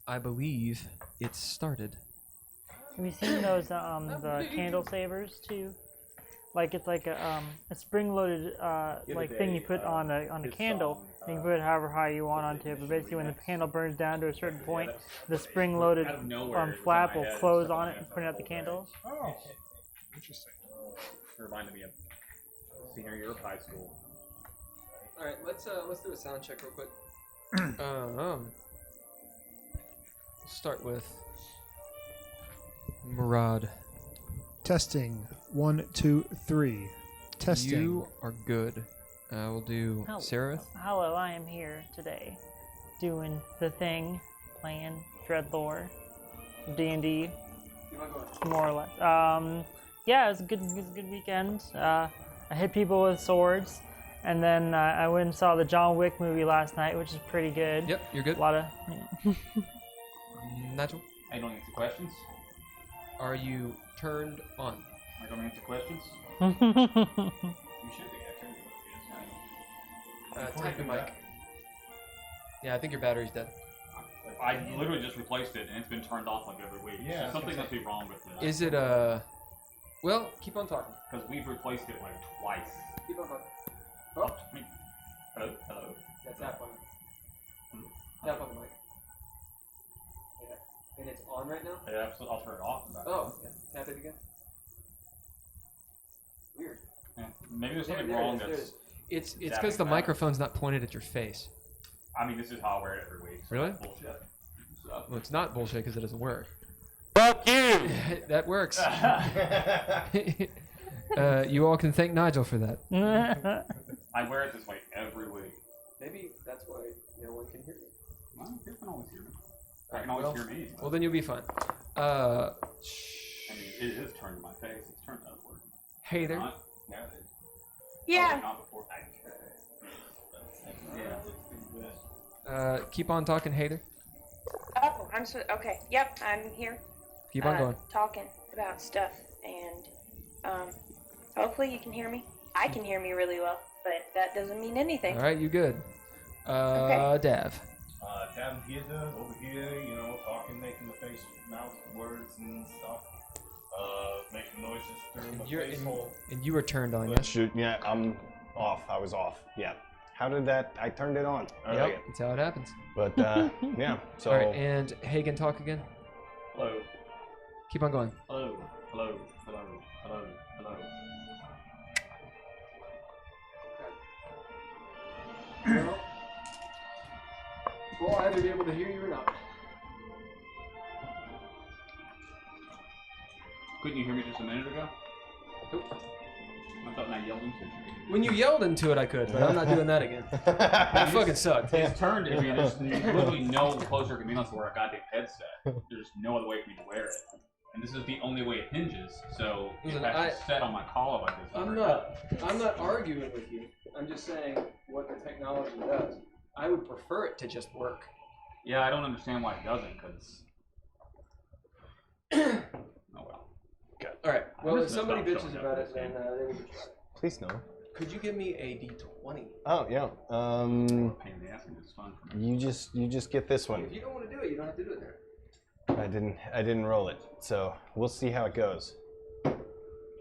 I believe it's started. Have you seen those the candle savers too? Like it's like a spring-loaded like thing you put on a candle. And you can put it however high you want onto it. But basically, when the candle burns down to a certain point, the spring-loaded flap will close on it and put out the candle. Oh, interesting. It reminded me of senior year of high school. All right, let's do a sound check real quick. Start with Murad. Testing. 1, 2, 3. Testing. You are good. We'll do Seraph. Hello, I am here today, doing the thing, playing Dreadlore, D&D, more or less. Yeah, it was a good weekend. I hit people with swords, and then I went and saw the John Wick movie last night, which is pretty good. Yep, you're good. A lot of. Nigel, I don't answer questions. are you turned on? I don't answer questions. You should be actually. Type the mic. Yeah, I think your battery's dead. I literally just replaced it, and it's been turned off like every week. Yeah, So something must be wrong with it. Is it Well, keep on talking. Because we've replaced it like twice. Keep on talking. Oh. Hello? Hello? Yeah, tap on it. Tap on the mic. Yeah. And it's on right now? Yeah, I'll turn it off. Oh, yeah. Tap it again. Weird. Yeah. Maybe there's something wrong that's... It's because the microphone's not pointed at your face. I mean, this is how I wear it every week. So Really? that's bullshit. So. Well, it's not bullshit because it doesn't work. Fuck you! That works. You all can thank Nigel for that. I wear it this way every week. Maybe that's why no one can hear you. Well, you can always hear me. I can always hear me. Well, then you'll be fine. I mean, it is turned to my face. It's turned upward. Hey there. Not, now it is. Yeah. Oh, not before. Yeah. Keep on talking, Hater. Oh, I'm so okay. Yep, I'm here. Keep on going. Talking about stuff, and hopefully you can hear me. I can hear me really well, but that doesn't mean anything. All right, you good. Okay. Dav. Down here, over here, you know, talking, making the face, mouth words and stuff. Making noises through my face hole. And you were turned on, But yes? shoot, yeah, I'm off. I was off. Yeah. How did that? I turned it on. Yep, that's how it happens. But yeah. So. All right, and Hagen, talk again. Hello. Keep on going. Hello. Hello. Hello. Hello. Hello. We'll either be able to hear you or not. Couldn't you hear me just a minute ago? Nope. I thought I yelled into it. When you yelled into it, I could, but I'm not doing that again. That fucking sucked. It's turned to me. There's literally no closer it can be unless I wear a goddamn headset. There's no other way for me to wear it. And this is the only way it hinges, so Listen, it has to set on my collar like this. I'm not arguing with you. I'm just saying what the technology does. I would prefer it to just work. Yeah, I don't understand why it doesn't, because... oh well. Okay. All right. Well, if somebody Stop bitches showing about up it, then we can try. Please no. Could you give me a D20? Oh yeah. Pain in the ass, and it's fun for me. You just get this one. If you don't want to do it, you don't have to do it there. I didn't roll it, so we'll see how it goes. All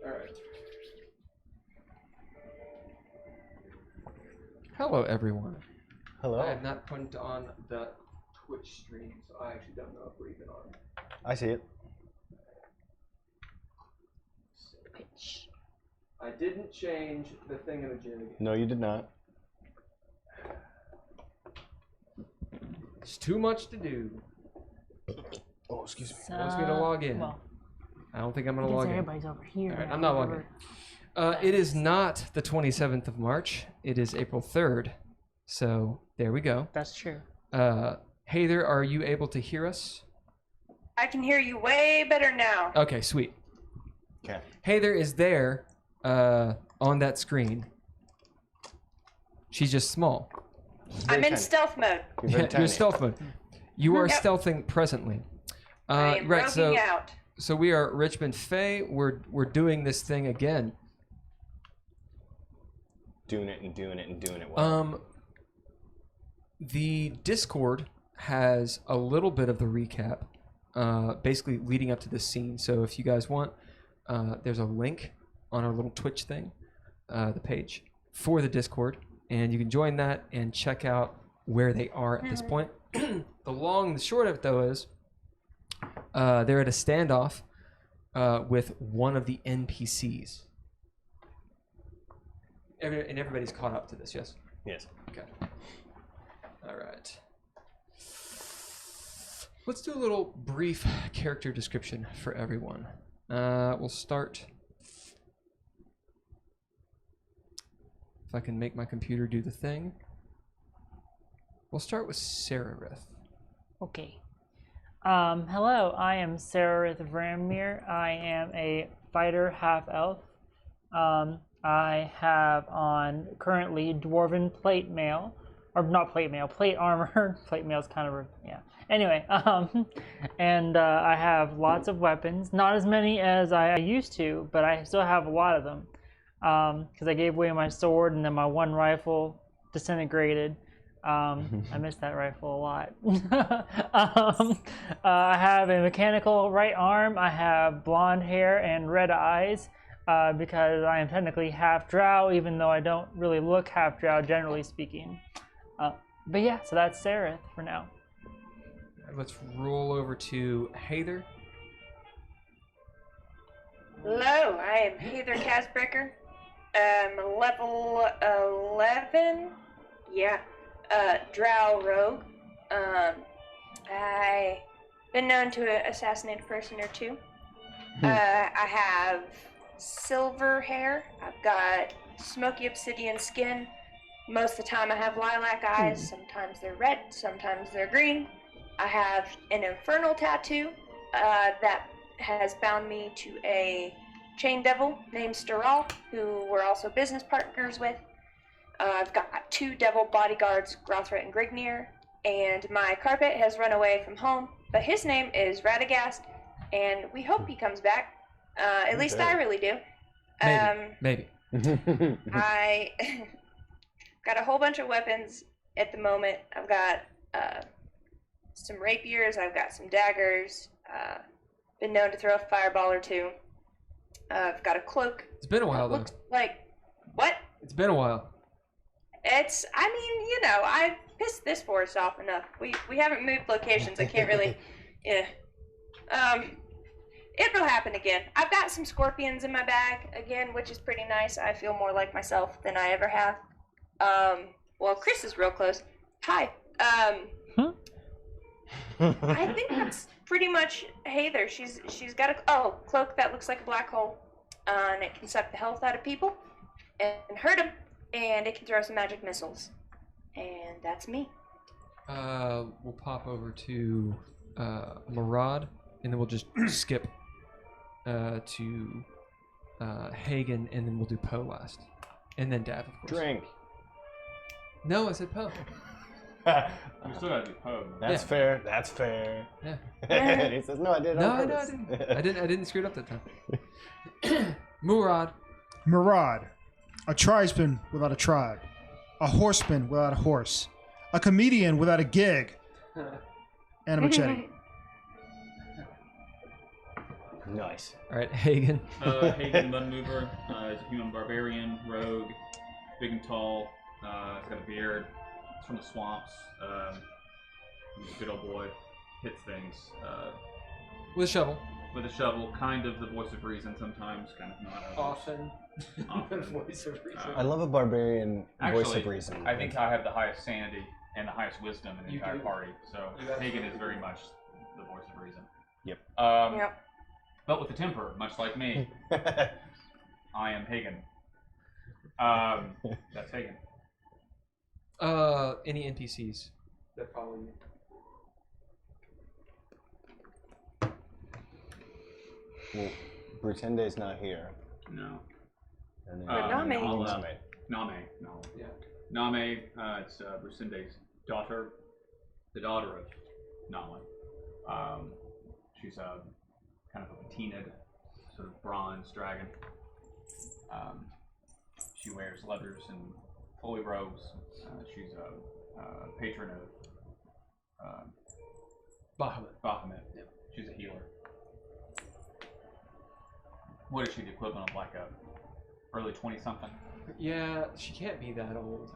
right. Hello, everyone. Hello. I have not put on the Twitch stream, so I actually don't know if we're even on. I see it. I didn't change the thingamajig. No, you did not. It's too much to do. Oh, excuse me. It wants me to log in. Well, I don't think I'm going to I guess log in. everybody's over here. All right, now, I'm not logging in. It is not the 27th of March. It is April 3rd. So there we go. That's true. Hey there, are you able to hear us? I can hear you way better now. Okay, sweet. Okay. Hey there is there on that screen. She's just small. I'm in stealth mode. You're in stealth mode. You are stealthing presently. I am right, roguing out. So we are Richmond Fay. We're doing this thing again. Doing it and doing it and doing it well. The Discord has a little bit of the recap, basically leading up to this scene. So if you guys want, there's a link on our little Twitch thing, the page for the Discord, and you can join that and check out where they are at this point. The long and the short of it, though, is they're at a standoff with one of the NPCs. And everybody's caught up to this, yes? Yes. Okay. All right. Let's do a little brief character description for everyone. We'll start. If I can make my computer do the thing. We'll start with Sararith. Okay. Hello, I am Sararith Vramir. I am a fighter half-elf. I have on currently dwarven plate mail, or not plate mail, plate armor. Plate mail is kind of, yeah. Anyway, and I have lots of weapons. Not as many as I used to, but I still have a lot of them. Because I gave away my sword and then my one rifle disintegrated. I miss that rifle a lot. I have a mechanical right arm. I have blonde hair and red eyes because I am technically half drow, even though I don't really look half drow, generally speaking. But yeah, so that's Sarah for now. Let's roll over to Hather. Hello, I am Heather Casbreaker. Level 11. Yeah. Drow rogue. I been known to assassinate a person or two. I have silver hair. I've got smoky obsidian skin. Most of the time I have lilac eyes. Sometimes they're red, sometimes they're green. I have an infernal tattoo that has bound me to a chain devil named Steral, who we're also business partners with. I've got 2 devil bodyguards, Grothra and Grignir, and my carpet has run away from home, but his name is Radagast, and we hope he comes back. At least I really do. Maybe. I got a whole bunch of weapons at the moment. I've got some rapiers, I've got some daggers, been known to throw a fireball or two. I've got a cloak. It's been a while, though. Looks like... What? It's been a while. I mean, you know, I've pissed this forest off enough. We haven't moved locations. I can't really... Yeah. It'll happen again. I've got some scorpions in my bag, again, which is pretty nice. I feel more like myself than I ever have. Well, Chris is real close. Hi. I think that's pretty much Hather. She's got a cloak that looks like a black hole, and it can suck the health out of people and hurt them, and it can throw some magic missiles. And that's me. We'll pop over to Murad, and then we'll just skip to Hagen, and then we'll do Poe last, and then Dav, of course. Drink. No, I said Poe. We still gotta do Poe. That's fair. That's fair. Yeah. He says, "No, I did it No, on no, I purpose." didn't. I didn't screw it up that time. Murad. Murad, a tribesman without a tribe, a horseman without a horse, a comedian without a gig, and a machete. Nice. All right, Hagen. Hagen Mudmover is a human barbarian, rogue, big and tall. He's got a beard. He's from the swamps. He's a good old boy. Hits things With a shovel. with a shovel. Kind of the voice of reason sometimes. Kind of not always. Often. Voice of reason. I love a barbarian voice Actually, of reason. I think I have the highest sanity and the highest wisdom in the You entire do. party. So You absolutely Hagen is do. very much the voice of reason. Yep. Yep. But with a temper, much like me. I am Hagen. That's Hagen. Any NPCs that follow you? Well, Brutende's not here. No. And But Name. Name. No. Yeah. Name, it's Brucinde's daughter, the daughter of Nala. She's a kind of a patina'd, sort of bronze dragon. She wears leathers and fully robes. She's a patron of Bahamut. Yeah. She's a healer. What is she, the equivalent of like a early 20-something? Yeah, she can't be that old.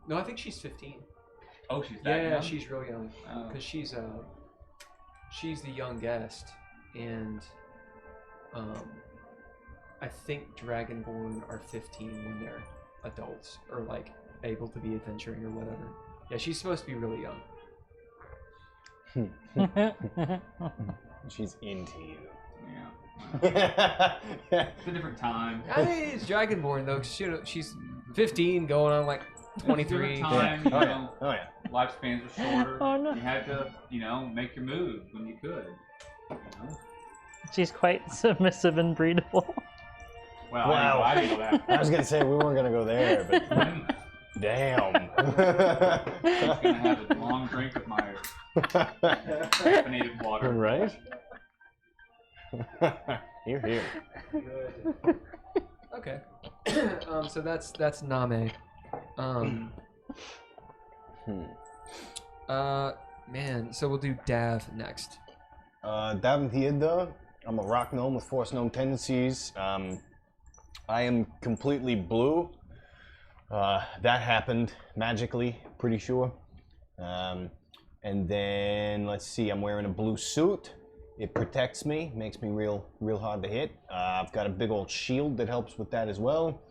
No, I think she's 15. Oh, she's that young? Yeah, she's real young. Because she's the young guest, and I think Dragonborn are 15 when they're adults, or like able to be adventuring or whatever. Yeah, she's supposed to be really young. She's into you. Yeah. Yeah. It's a different time. I mean, it's Dragonborn though, 'cause she's 15, going on like 23. Different time, Yeah. you know, Oh yeah. lifespans were shorter. Oh, no. You had to, make your move when you could. You know? She's quite submissive and breedable. Well, Wow. I didn't know that. I was gonna say we weren't gonna go there, but damn. I'm just gonna have a long drink of my caffeinated water. Right? You're here. Good. Okay. So that's Name. Man, so we'll do Dav next. Daventhierda. I'm a rock gnome with force gnome tendencies. I am completely blue. That happened magically, pretty sure. And then let's see, I'm wearing a blue suit. It protects me, makes me real hard to hit. I've got a big old shield that helps with that as well.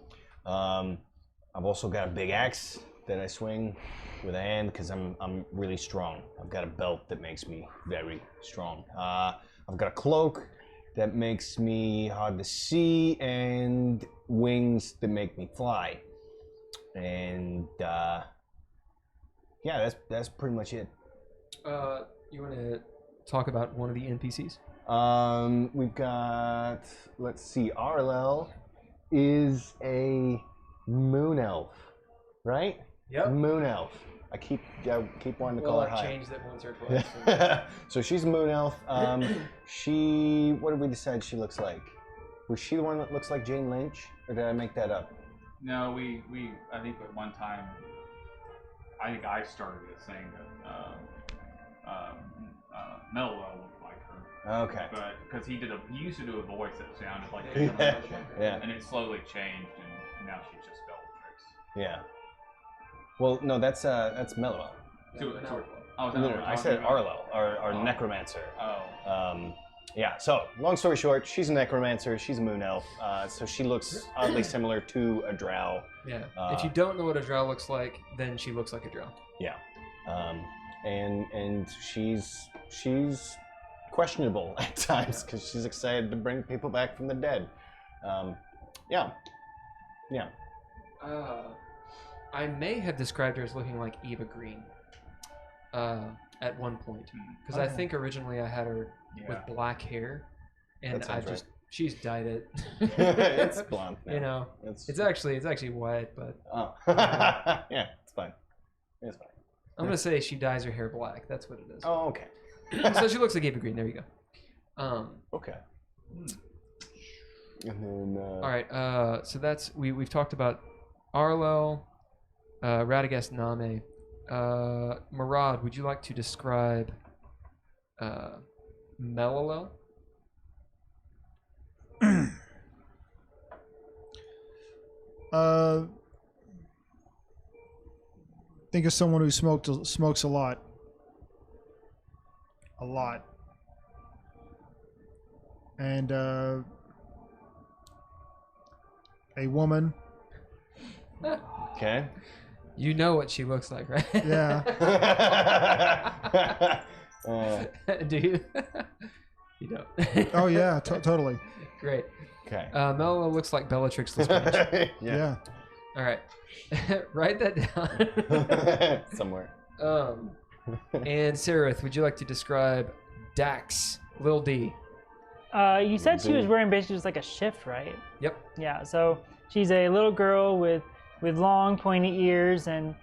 I've also got a big axe that I swing with a hand because I'm really strong. I've got a belt that makes me very strong. I've got a cloak that makes me hard to see, and wings that make me fly. And yeah, that's pretty much it. You want to talk about one of the NPCs? We've got, let's see, Arlel is a moon elf, right? Yep. Moon elf. I keep wanting to call her I high. changed it once or twice. So she's a moon elf. What did we decide she looks like? Was she the one that looks like Jane Lynch, or did I make that up? No, we I think at one time, I think I started it saying that Mello looked like her. Okay. But because he used to do a voice that sounded like Yeah. Yeah. and it slowly changed, and now she's just Bellatrix. Yeah. Well, no, that's Mello. No, I said Arlo, our necromancer. Oh. Yeah, so long story short, she's a necromancer, she's a moon elf, so she looks oddly similar to a drow. Yeah. If you don't know what a drow looks like, then she looks like a drow. Yeah. And she's questionable at times because she's excited to bring people back from the dead. Yeah. I may have described her as looking like Eva Green at one point, because I think originally I had her with black hair, and That I sounds just she's dyed it. It's blonde now. You know, it's actually white, but Oh. Yeah, it's fine. It's fine. I'm gonna say she dyes her hair black. That's what it is. Oh, okay. So she looks like Eva Green. There you go. Okay. And then. All right. So that's we've talked about Arlo, Radagast, Name. Murad, would you like to describe Melilo? Think of someone who smokes a lot. And a woman. Okay. You know what she looks like, right? Yeah. Do you? You don't. Oh yeah, totally. Great. Okay. Melilo looks like Bellatrix Lestrange. Yeah. All right. Write that down. Somewhere. And Sereth, would you like to describe Dax, Lil D? You said she was wearing basically just like a shift, right? Yep. Yeah, so she's a little girl with long pointy ears and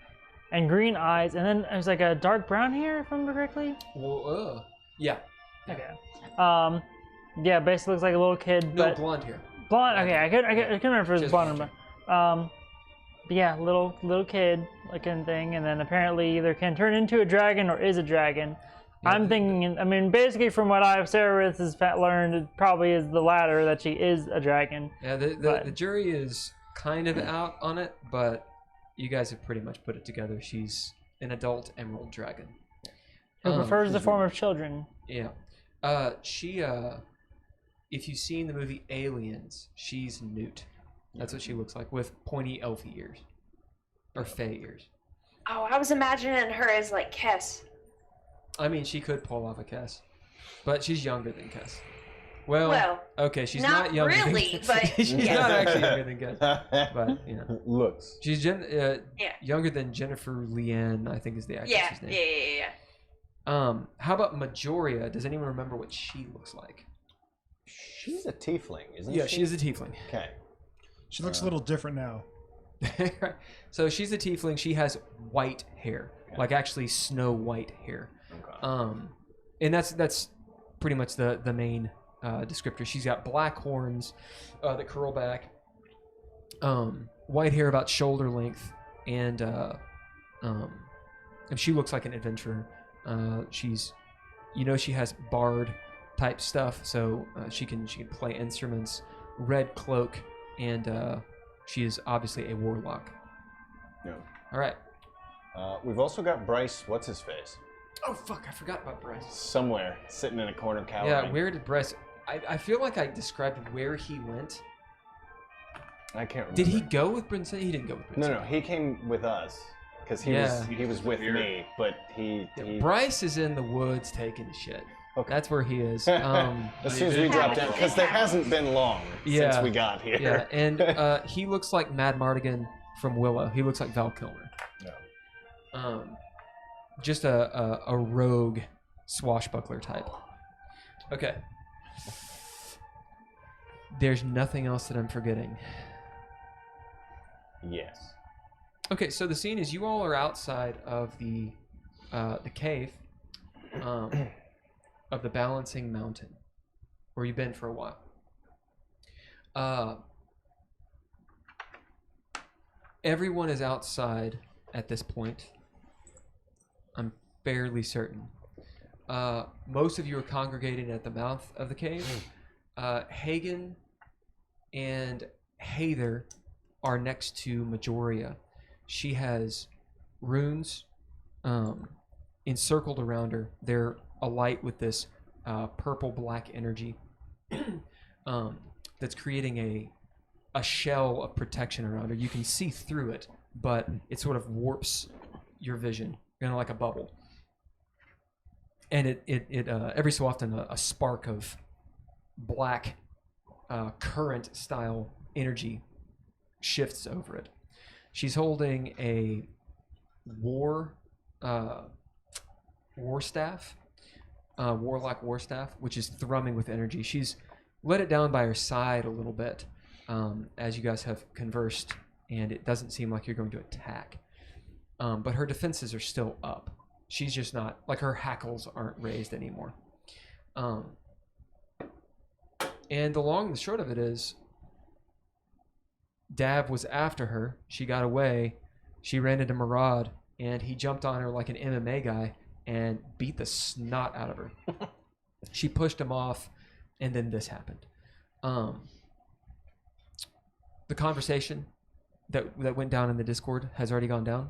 green eyes, and then there's like a dark brown hair, if I remember correctly. Well, yeah. Okay. Yeah, basically looks like a little kid, No, but blonde hair. blonde. Okay, I couldn't remember if it was Just blonde or not. But yeah, little kid looking thing, and then apparently either can turn into a dragon or is a dragon. I'm thinking, I mean, basically from what I've Sarah has learned, it probably is the latter, that she is a dragon. Yeah, the jury is kind of out on it, but you guys have pretty much put it together. She's an adult emerald dragon. Who prefers the form of children. Yeah. If you've seen the movie Aliens, she's Newt. That's what she looks like, with pointy elf ears. Or fey ears. Oh, I was imagining her as like Kess. I mean, she could pull off a Kess. But she's younger than Kess. Well, okay, she's not younger really, than but she's yes. not actually younger than Kess. But, you know. Looks. She's younger than Jennifer Leanne, I think is the actress's name. Yeah. How about Majoria? Does anyone remember what she looks like? She's a tiefling, isn't she? Yeah, she is a tiefling. Okay. She looks a little different now. So she's a tiefling. She has white hair, like actually snow white hair. Okay. And that's pretty much the main descriptor. She's got black horns that curl back, white hair about shoulder length, and she looks like an adventurer. She has bard type stuff, so she can play instruments. Red cloak, and she is obviously a warlock. Yeah. All right. We've also got Bryce. What's his face? Oh fuck! I forgot about Bryce. Somewhere, sitting in a corner cowering. Yeah, where did Bryce? I feel like I described where he went. I can't remember. Did he go with Brinson? He didn't go with Brinson. No, he came with us because he was with me, but he Bryce is in the woods taking a shit. Okay. That's where he is. As soon as we dropped down, because there hasn't been long since we got here. Yeah, and he looks like Mad Mardigan from Willow. He looks like Val Kilmer. Yeah. Just a rogue swashbuckler type. Okay. There's nothing else that I'm forgetting. Yes. Okay, so the scene is you all are outside of the cave of the Balancing Mountain, where you've been for a while. Everyone is outside at this point. I'm fairly certain. Most of you are congregated at the mouth of the cave. Hagen and Hather are next to Majoria. She has runes encircled around her. They're alight with this purple-black energy that's creating a shell of protection around her. You can see through it, but it sort of warps your vision, like a bubble. And it every so often a spark of black current style energy shifts over it. She's holding a war staff, warlock war staff, which is thrumming with energy. She's let it down by her side a little bit as you guys have conversed, and it doesn't seem like you're going to attack. But her defenses are still up. She's just not, like, her hackles aren't raised anymore. And the long and the short of it is, Dav was after her. She got away. She ran into Murad, and he jumped on her like an MMA guy and beat the snot out of her. She pushed him off, and then this happened. The conversation that went down in the Discord has already gone down.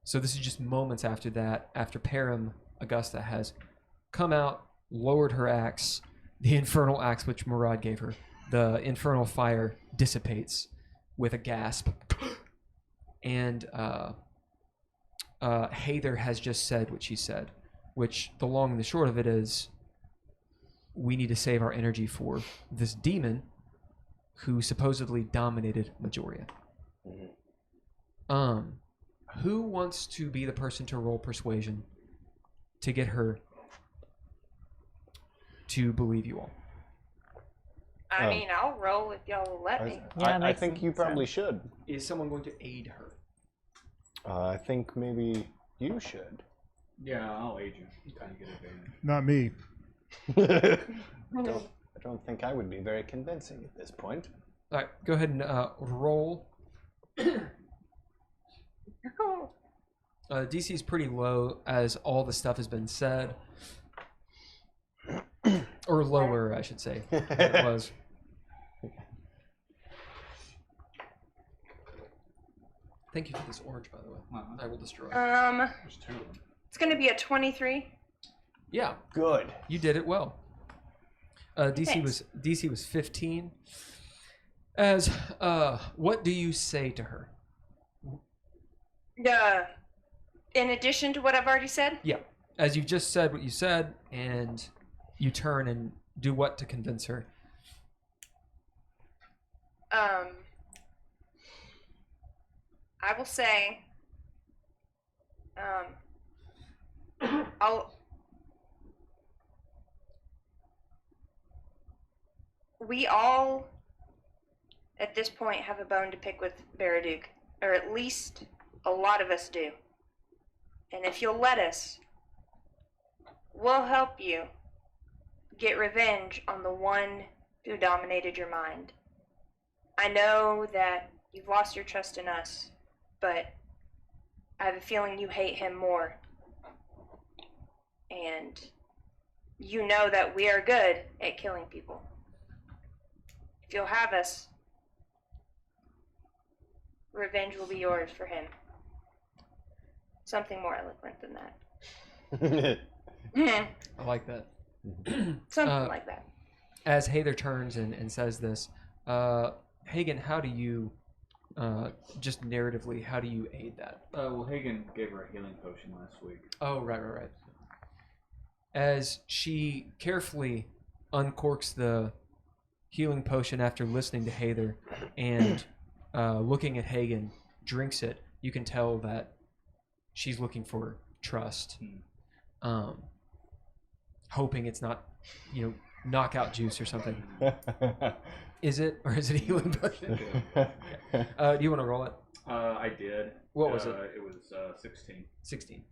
So this is just moments after that, after Param Augusta has come out, lowered her axe, the infernal axe which Murad gave her. The infernal fire dissipates with a gasp. And Hather has just said what she said, which the long and the short of it is, we need to save our energy for this demon who supposedly dominated Majoria. Who wants to be the person to roll persuasion to get her to believe you all? I mean, I'll roll if y'all will let me. I think you probably should. Is someone going to aid her? I think maybe you should. Yeah, I'll aid you. You kind of get advantage. Not me. I don't think I would be very convincing at this point. All right, go ahead and roll DC is pretty low as all the stuff has been said. Or lower, I should say. Than it was. Thank you for this orange, by the way. I will destroy it. There's 2 of them. It's gonna be a 23. Yeah, Good. you did it well. Thanks. DC was 15. As what do you say to her? In addition to what I've already said, Yeah, as you've just said what you said, and you turn and do what to convince her? I will say, we all, at this point, have a bone to pick with Baraduke, or at least a lot of us do. And if you'll let us, we'll help you get revenge on the one who dominated your mind. I know that you've lost your trust in us, but I have a feeling you hate him more. And you know that we are good at killing people. If you'll have us, revenge will be yours for him. Something more eloquent than that. I like that. Something like that. As Hather turns and says this, Hagen, how do you, just narratively, how do you aid that? Well, Hagen gave her a healing potion last week. Oh, right. As she carefully uncorks the healing potion after listening to Hather and looking at Hagen, drinks it, you can tell that she's looking for trust. Hoping it's not, knockout juice or something. Is it? Or is it a healing potion? Do you want to roll it? I did. What was it? It was 16. 16.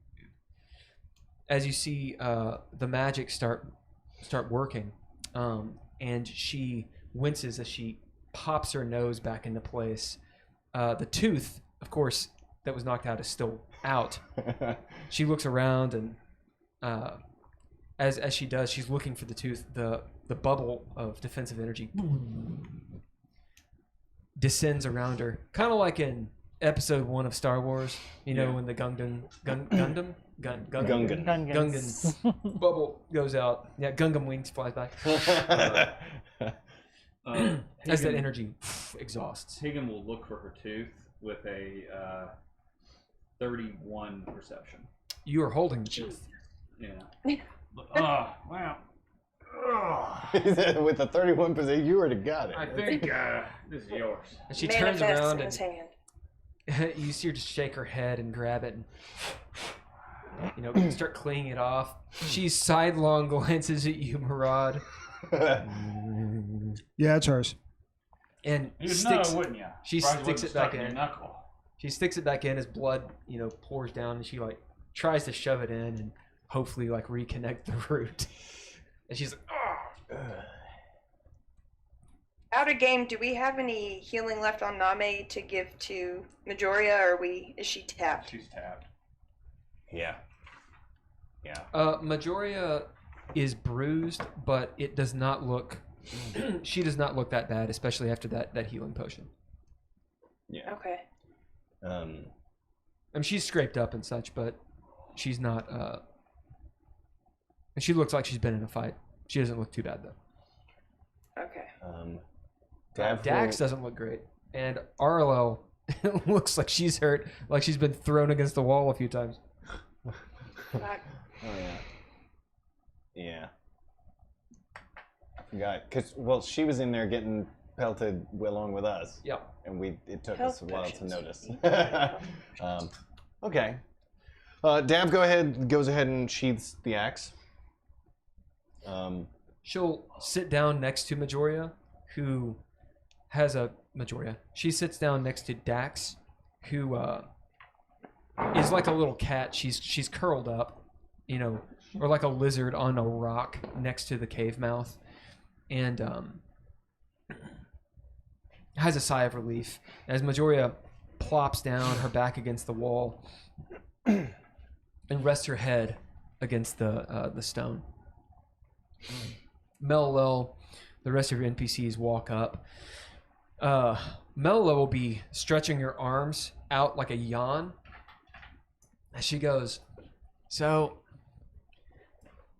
As you see the magic start working, and she winces as she pops her nose back into place. The tooth, of course, that was knocked out is still out. She looks around and as she does, she's looking for the tooth. The bubble of defensive energy descends around her, kind of like in Episode 1 of Star Wars. When the Gungan bubble goes out. Yeah, Gungam wings flies back. As that energy exhausts. Hagen will look for her tooth with a 31 perception. You are holding the tooth. Yeah. Wow. With a 31%, you already got it. I think this is yours. And she turns Manifests around in his hand. and you see her just shake her head and grab it and start cleaning it off. She sidelong glances at you, Murad. Yeah, it's hers. And You'd sticks, know, wouldn't you? she Probably sticks wouldn't it back stuck your in. Knuckle. She sticks it back in as blood, pours down, and she tries to shove it in and hopefully reconnect the root. And she's like, oh. Out of game, do we have any healing left on Name to give to Majoria, or is she tapped? She's tapped. Yeah. Majoria is bruised, but it does not look. She does not look that bad, especially after that healing potion. Yeah. Okay. I mean, she's scraped up and such, but she's not. And she looks like she's been in a fight. She doesn't look too bad though. Okay. Dax doesn't look great, and Arlo looks like she's hurt, like she's been thrown against the wall a few times. Fuck. Oh yeah. I forgot, she was in there getting pelted along with us. Yeah. And it took Health us a while to potions. notice. Okay. Dav goes ahead and sheaths the axe. She'll sit down next to Majoria, who has a Majoria. She sits down next to Dax, who is like a little cat. She's curled up, or like a lizard on a rock next to the cave mouth, and has a sigh of relief as Majoria plops down, her back against the wall, and rests her head against the stone. Mello, the rest of your NPCs walk up. Mello will be stretching her arms out like a yawn as she goes, "So,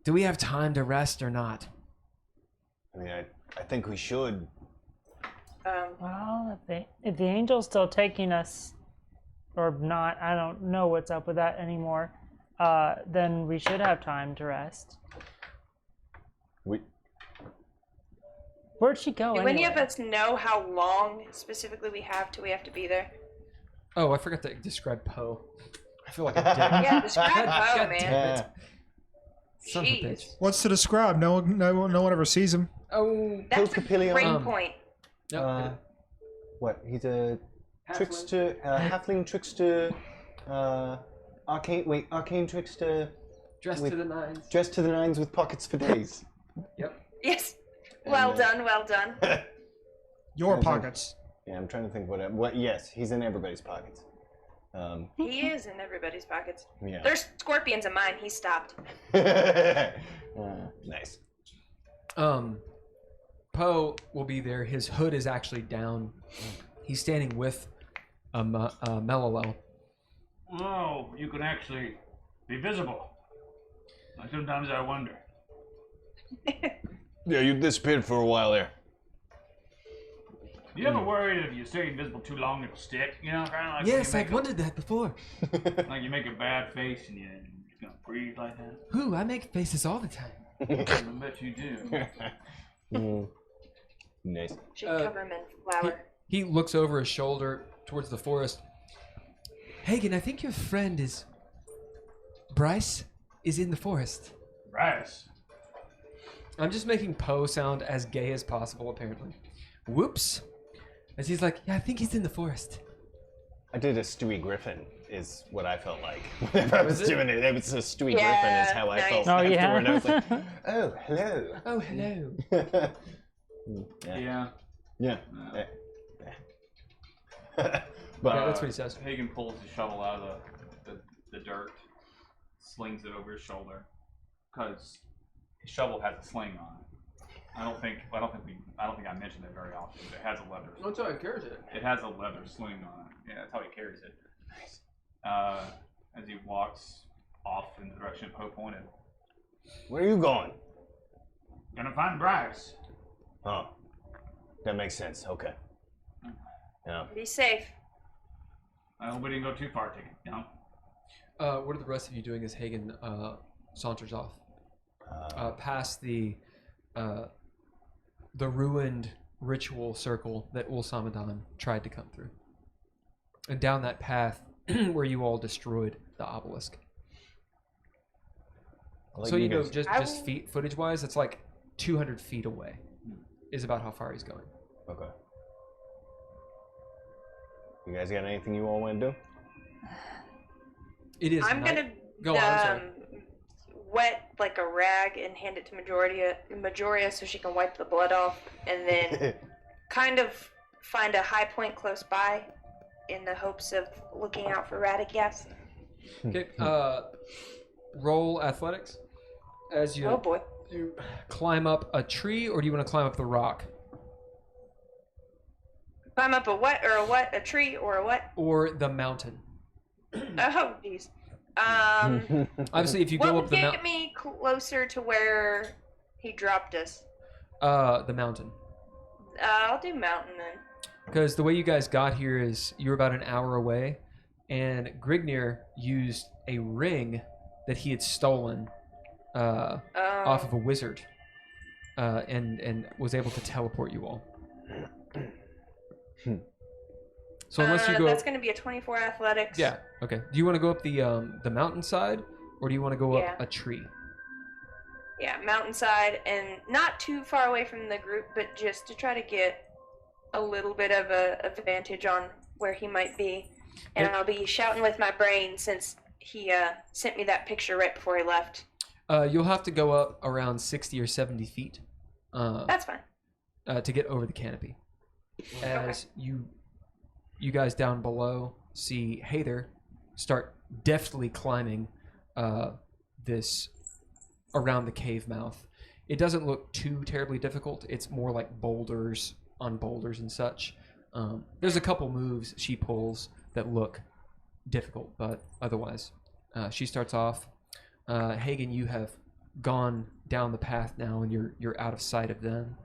do we have time to rest or not?" I mean, I think we should. Well, if the angel's still taking us, or not, I don't know what's up with that anymore. Then we should have time to rest. Where'd she go? Do anyway? any of us know how long specifically we have till we have to be there? Oh, I forgot to describe Poe. I feel like a dick. Yeah, describe God Poe, damn man. it. Son of a bitch. Jeez. What's to describe? No one ever sees him. Oh, That's a Post-Capillion. great point. no. What? He's a trickster, halfling trickster, arcane trickster, Dressed with- to the nines. dressed to the nines with pockets for days. Yep. Yes. Well And, done, well done. Your Okay. pockets. Yeah, I'm trying to think what. Yes, he's in everybody's pockets. He is in everybody's pockets. Yeah. There's scorpions in mine. He stopped. Nice. Poe will be there. His hood is actually down. He's standing with Mello. Oh, you can actually be visible. Sometimes I wonder. Yeah, you disappeared for a while there. You ever worried if you stay invisible too long it'll stick? You know, kind of like Yes, when I've you wondered that before. like you make a bad face and you're gonna breathe like that. Who? I make faces all the time. I bet you do. Nice. Should cover him in flour. He looks over his shoulder towards the forest. Hagen, I think your friend is... Bryce is in the forest. Bryce. I'm just making Poe sound as gay as possible, apparently. Whoops. As he's like, yeah, I think he's in the forest. I did a Stewie Griffin, is what I felt like. Whenever I was Was it? doing it, it was a Stewie Yeah, Griffin, is how I nice. felt Oh, yeah. afterward. I was like, oh, hello. Oh, hello. Yeah. Yeah. Yeah, that's what he says. Hagen pulls the shovel out of the dirt, slings it over his shoulder, because his shovel has a sling on it. I don't think I mentioned it very often, but it has a leather. That's how he carries it. It has a leather sling on it. Yeah, that's how he carries it. Nice. As he walks off in the direction Poe pointed. Where are you going? Gonna find Bryce. Oh, that makes sense. Okay. Yeah. Be safe. I hope we didn't go too far, you know? What are the rest of you doing as Hagen saunters off? Past the ruined ritual circle that Ulsamadan tried to come through. And down that path where you all destroyed the obelisk. I'll let So you know, guys- just feet footage-wise, it's like 200 feet away is about how far he's going. Okay. You guys got anything you all want to do? It is I'm night- gonna Go on, I'm sorry. wet like a rag and hand it to Majoria so she can wipe the blood off, and then kind of find a high point close by in the hopes of looking out for Radagast. Okay, roll athletics as you, Oh boy. you climb up a tree, or do you want to climb up the rock? Climb up a what or a what? A tree or a what? Or the mountain? Oh jeez. Obviously, if you What go would up the get mountain, me closer to where he dropped us? the mountain. I'll do mountain then. Because the way you guys got here is you were about an hour away, and Grignir used a ring that he had stolen off of a wizard, and was able to teleport you all. So unless you go, that's going to be a 24 athletics. yeah, okay. Do you want to go up the mountainside, or do you want to go Yeah. up a tree? Yeah, mountainside, and not too far away from the group, but just to try to get a little bit of a advantage on where he might be. And Yep. I'll be shouting with my brain since he sent me that picture right before he left. You'll have to go up around 60 or 70 feet That's fine. to get over the canopy. As you you guys down below see Hather start deftly climbing this around the cave mouth. It doesn't look too terribly difficult. It's more like boulders on boulders and such. There's a couple moves she pulls that look difficult, but otherwise, she starts off. Hagen, you have gone down the path now, and you're out of sight of them.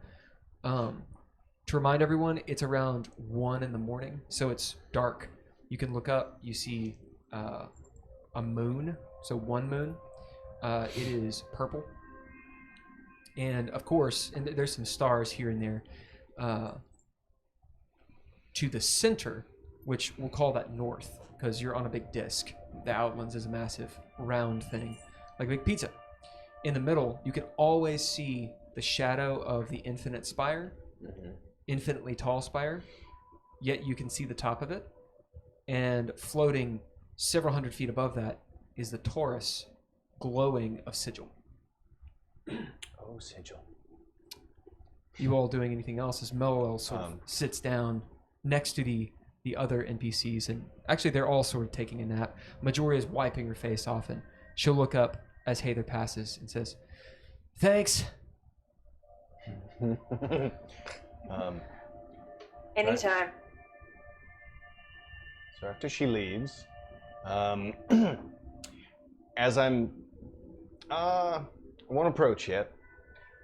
To remind everyone, it's around 1 in the morning, so it's dark. You can look up. You see a moon, so one moon. It is purple, and of course, and there's some stars here and there. To the center, which we'll call that north, because you're on a big disc. The Outlands is a massive round thing, like a big pizza. In the middle, you can always see the shadow of the infinite spire, infinitely tall spire, yet you can see the top of it. And floating several hundred feet above that is the Taurus glowing of sigil. Oh, sigil. You all doing anything else as Melwell sort of sits down next to the other NPCs, and actually they're all sort of taking a nap. Majoria is wiping her face off, and she'll look up as Hather passes and says, "Thanks." Anytime. So after she leaves, as I won't approach yet,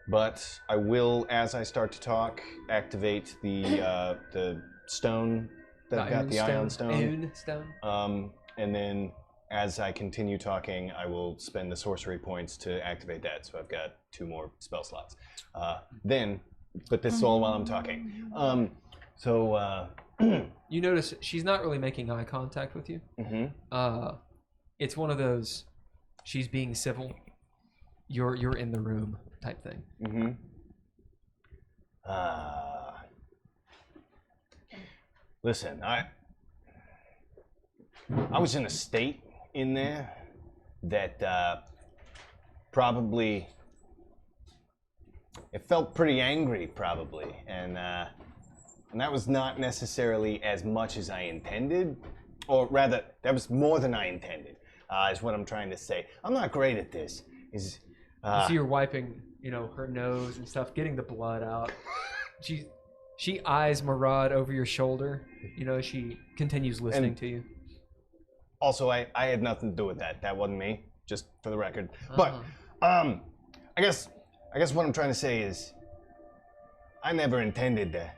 but I will, as I start to talk, activate the stone that I've got, the ion stone. Ion stone. And then as I continue talking, I will spend the sorcery points to activate that. So I've got 2 more spell slots. But this is all while I'm talking. You notice she's not really making eye contact with you. It's one of those, she's being civil, you're in the room type thing. Listen, I was in a state in there that probably, it felt pretty angry probably, and that was not necessarily as much as I intended, or rather, that was more than I intended, is what I'm trying to say. I'm not great at this. You see her wiping, her nose and stuff, getting the blood out. She eyes Murad over your shoulder. She continues listening to you. Also, I had nothing to do with that. That wasn't me, just for the record. But I guess what I'm trying to say is, I never intended that.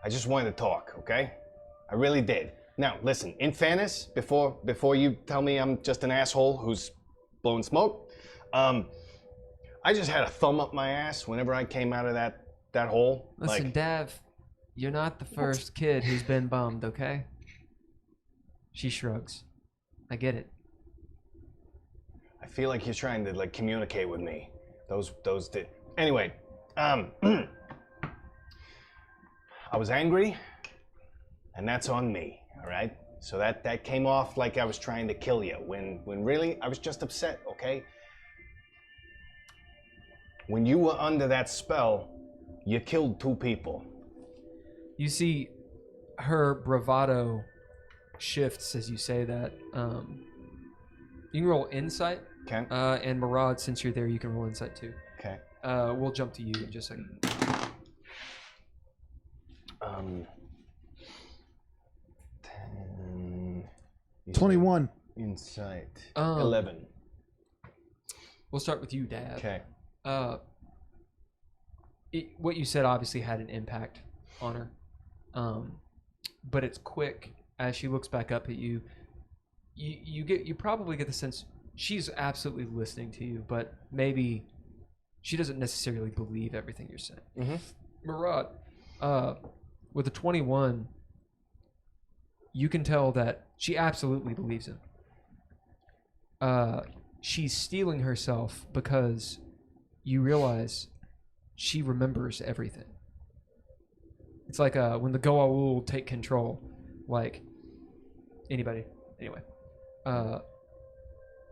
I just wanted to talk, okay? I really did. Now, listen, in fairness, before you tell me I'm just an asshole who's blowing smoke, I just had a thumb up my ass whenever I came out of that hole. Listen, Dav, you're not the first kid who's been bummed, okay? She shrugs. I get it. I feel like you're trying to communicate with me. Those did. Anyway, I was angry, and that's on me. All right. So that came off like I was trying to kill you when really I was just upset. Okay. When you were under that spell, you killed 2 people. You see her bravado shifts as you say that. You can roll insight. Okay. And Murad, since you're there, you can roll insight too. Okay. We'll jump to you in just a second. 21. Insight. 11. We'll start with you, Dad. Okay. What you said obviously had an impact on her, but it's quick. As she looks back up at you, you probably get the sense she's absolutely listening to you, but maybe she doesn't necessarily believe everything you're saying. Mm-hmm. Murad, with a 21, you can tell that she absolutely believes him. She's steeling herself because you realize she remembers everything. It's like when the Goa'uld take control, like anybody. Anyway,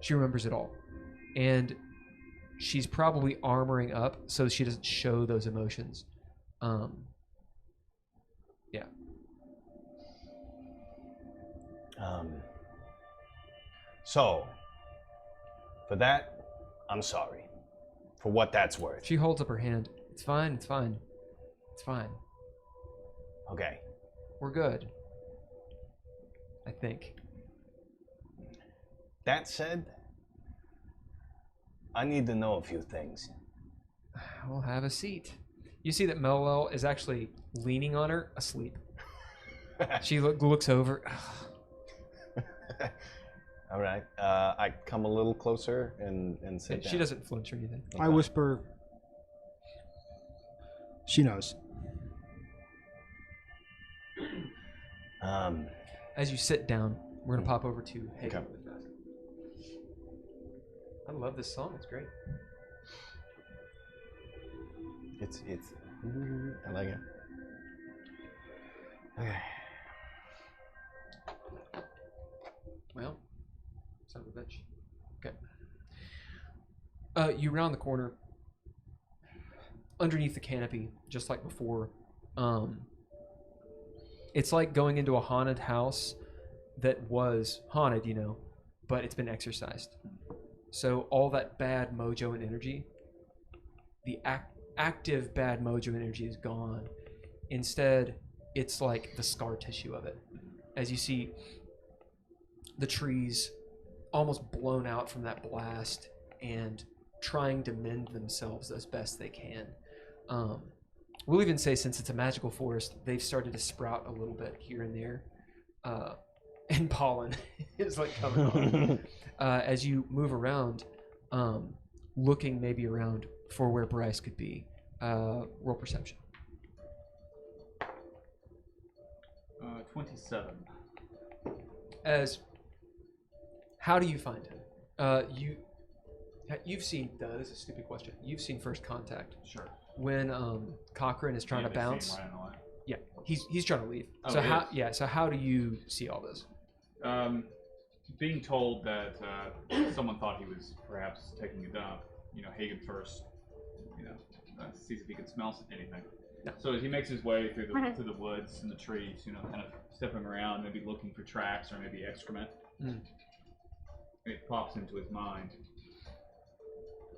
she remembers it all, and she's probably armoring up so she doesn't show those emotions. Yeah. So, for that, I'm sorry. For what that's worth. She holds up her hand. It's fine. It's fine. It's fine. Okay. We're good. I think. That said, I need to know a few things. We'll have a seat. You see that Melwell is actually leaning on her, asleep. She looks over. All right. I come a little closer and sit down. She doesn't flinch or anything. I whisper. She knows. As you sit down, we're gonna pop over to Hagen. Okay. I love this song. It's great. It's. I like it. Okay. Well, son of a bitch. Okay. You round the corner. Underneath the canopy, just like before, it's like going into a haunted house that was haunted, you know, but it's been exorcised. So all that bad mojo and energy, the active bad mojo and energy is gone. Instead, it's like the scar tissue of it. As you see the trees almost blown out from that blast and trying to mend themselves as best they can. We'll even say, since it's a magical forest, they've started to sprout a little bit here and there. And pollen is like coming on. As you move around, looking maybe around for where Bryce could be. Roll perception. 27. How do you find him? You've seen. This is a stupid question. You've seen First Contact. Sure. When Cochrane is trying to bounce. Right in the line. Yeah, he's trying to leave. Oh, so he how? is? Yeah. So how do you see all this? Being told that someone thought he was perhaps taking a dump, Hagen first, sees if he can smell anything. No. So as he makes his way through the woods and the trees, kind of stepping around, maybe looking for tracks or maybe excrement, it pops into his mind.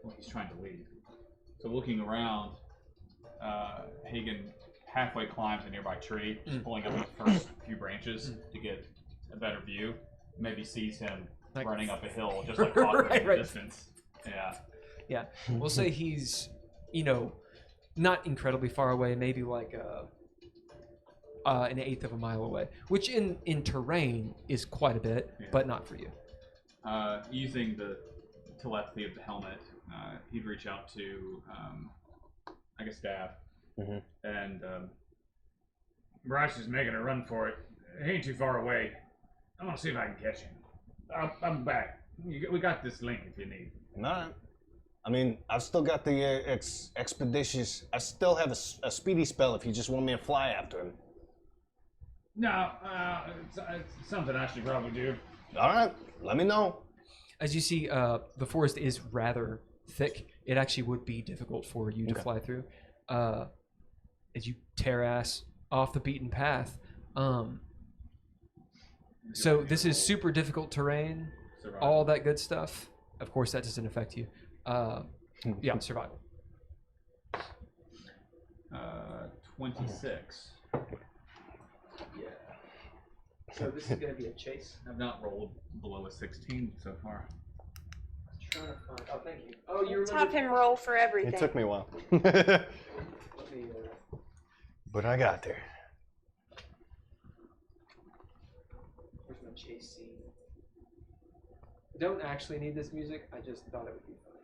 Well, he's trying to leave. So looking around, Hagen halfway climbs a nearby tree, just pulling up the first few branches to get a better view. Maybe sees him running up a hill, just like Cochrane in the distance. Yeah. Yeah. We'll say he's, not incredibly far away, maybe like an eighth of a mile away, which in terrain is quite a bit, but not for you. Using the telepathy of the helmet, he'd reach out to, Dad. And Bryce is making a run for it. He ain't too far away. I'm gonna see if I can catch him. I'm back. We got this link if you need. Nah. I mean, I've still got the expeditious. I still have a speedy spell if you just want me to fly after him. No, it's something I should probably do. All right, let me know. As you see, the forest is rather thick. It actually would be difficult for you to fly through. As you tear ass off the beaten path. So this is super difficult terrain, all that good stuff. Of course, that doesn't affect you. Yeah, survival. 26. Yeah. So this is going to be a chase. I've not rolled below a 16 so far. Trying to find. Oh, thank you. Oh, you remember? Top him roll for everything. It took me a while. Let me, But I got there. where's my chase scene? I don't actually need this music. I just thought it would be funny,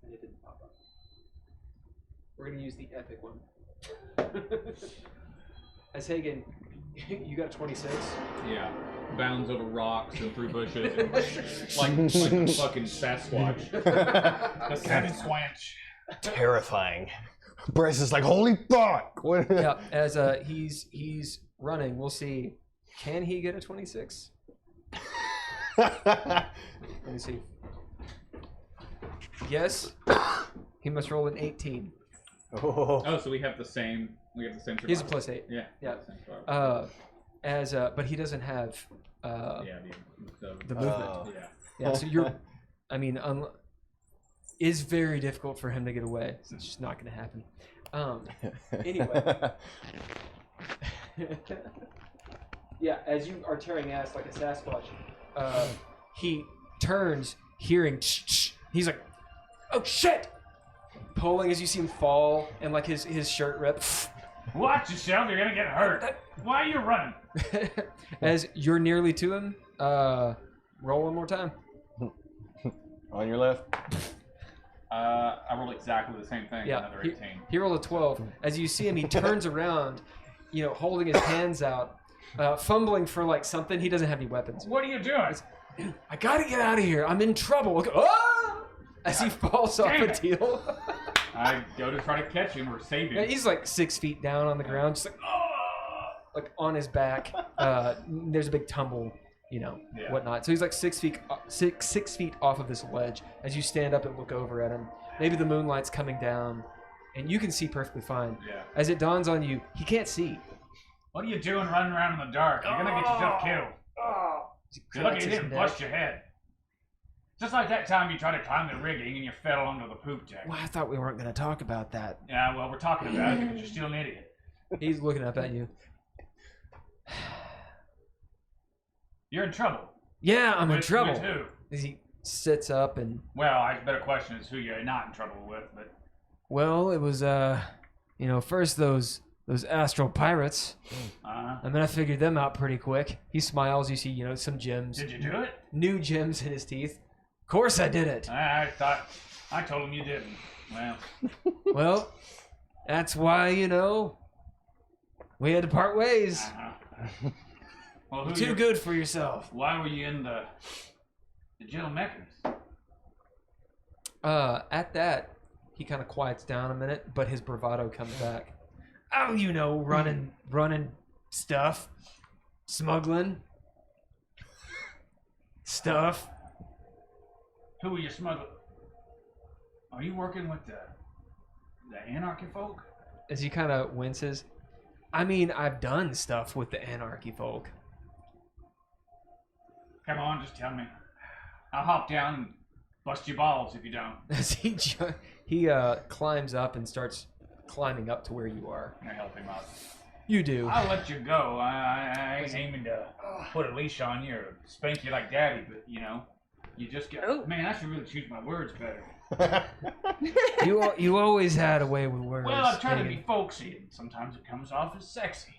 and it didn't pop up. We're gonna use the epic one. As Hagen, you got 26. Yeah. Bounds over rocks and through bushes, and like a fucking Sasquatch. The Savage Squanch. Terrifying. Bryce is like, holy fuck! What? Yeah, as he's running, we'll see. Can he get a 26? Let me see. Yes. He must roll an 18. Oh. Oh, so we have the same. We have the same. He's a survival. +8. Yeah. Yeah. Same survival. but he doesn't have Yeah, the movement. yeah. Yeah, so you're, I mean, is very difficult for him to get away. So it's just not going to happen. Anyway. Yeah, as you are tearing ass like a Sasquatch, he turns, hearing, he's like, oh shit! Pulling as you see him fall, and like his shirt rips. Watch yourself, you're gonna get hurt. Why are you running? As you're nearly to him, roll one more time. On your left. I rolled exactly the same thing. Yeah, Another 18. he rolled a 12. As you see him, he turns around, holding his hands out, fumbling for like something. He doesn't have any weapons. What are you doing? I gotta get out of here. I'm in trouble. Ah! As he falls off a deal. I go to try to catch him or save him. Yeah, he's like 6 feet down on the ground, just like, like on his back. There's a big tumble, whatnot. So he's like 6 feet off of this ledge. As you stand up and look over at him, maybe the moonlight's coming down, and you can see perfectly fine. Yeah. As it dawns on you, he can't see. What are you doing running around in the dark? You're gonna get yourself killed. You're lucky you didn't bust your head. Just like that time you tried to climb the rigging and you fell onto the poop deck. Well, I thought we weren't going to talk about that. Yeah, well, we're talking about it because you're still an idiot. He's looking up at you. You're in trouble. Yeah, I'm in trouble. With who? As he sits up and... Well, I better question is who you're not in trouble with, but... Well, it was, first those astral pirates. Uh-huh. And then I figured them out pretty quick. He smiles. You see, some gems. Did you do it? New gems in his teeth. Of course I did it. I told him you didn't. Well. Well, that's why, we had to part ways. Uh-huh. Well, You're too good for yourself. Why were you in the jail mechanist? At that, he kind of quiets down a minute, but his bravado comes back. Oh, running stuff, smuggling stuff. Who are you smuggling? Are you working with the anarchy folk? As he kind of winces. I mean, I've done stuff with the anarchy folk. Come on, just tell me. I'll hop down and bust your balls if you don't. As he climbs up and starts climbing up to where you are. Can I help him out? You do. I'll let you go. I ain't aiming to put a leash on you or spank you like daddy, but you just get. Oh. Man, I should really choose my words better. You always had a way with words. Well, I try to be folksy, and sometimes it comes off as sexy.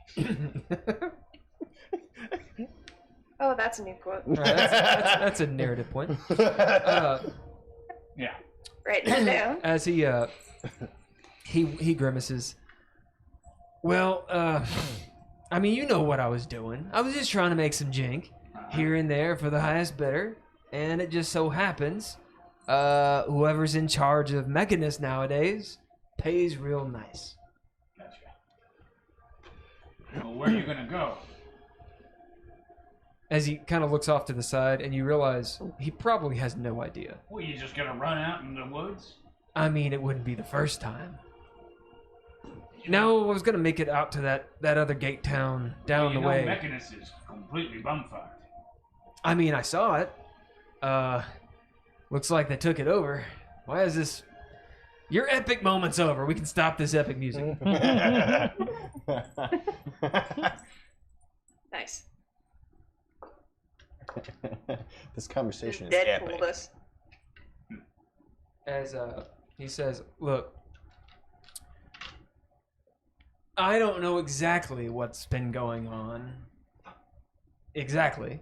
Oh, that's a new quote. Right, that's a narrative point. Yeah. Write that down. As he grimaces. Well, I mean, you know what I was doing. I was just trying to make some jink here and there for the highest bidder, and it just so happens, whoever's in charge of mechanists nowadays pays real nice. Gotcha. Well, where are you gonna go? As he kind of looks off to the side, and you realize he probably has no idea. Well, you just gonna run out in the woods? I mean, it wouldn't be the first time. No, I was gonna make it out to that other gate town down the way. Mechanist is completely bumfucked. I mean, I saw it. Looks like they took it over. Why is this? Your epic moment's over. We can stop this epic music. Nice. This conversation is Deadpool epic. this. As he says, "Look, I don't know exactly what's been going on. Exactly.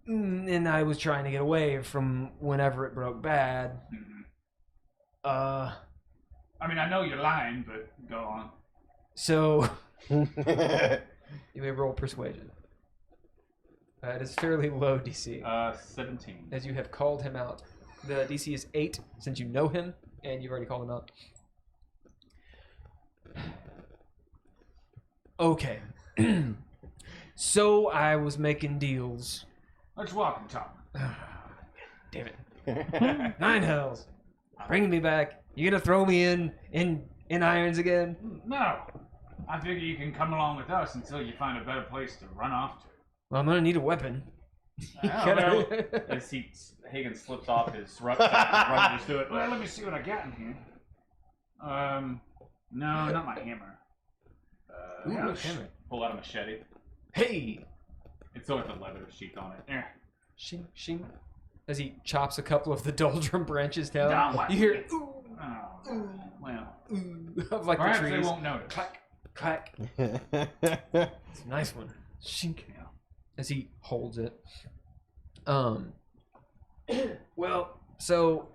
And I was trying to get away from whenever it broke bad. I mean, I know you're lying, but go on. So, you may roll persuasion. It is fairly low DC. 17. As you have called him out. The DC is 8 since you know him, and you've already called him out. Okay. So I was making deals. Let's walk and talk. Damn it. 9 hells. Bringing me back. You gonna throw me in irons again? No. I figure you can come along with us until you find a better place to run off to. Well, I'm gonna need a weapon. Well, as Hagen slips off his rucksack and runs to it. Well, let me see what I got in here. No, not my hammer. Ooh, Yeah, hammer. Pull out a machete. Hey! It's with a leather sheath on it. There. Shing, shing. As he chops a couple of the doldrum branches down, Down, you hear Oh, well. ooh of like Perhaps the they trees. won't notice. Clack, clack. It's a nice one. Shink. Yeah. As he holds it. Well, so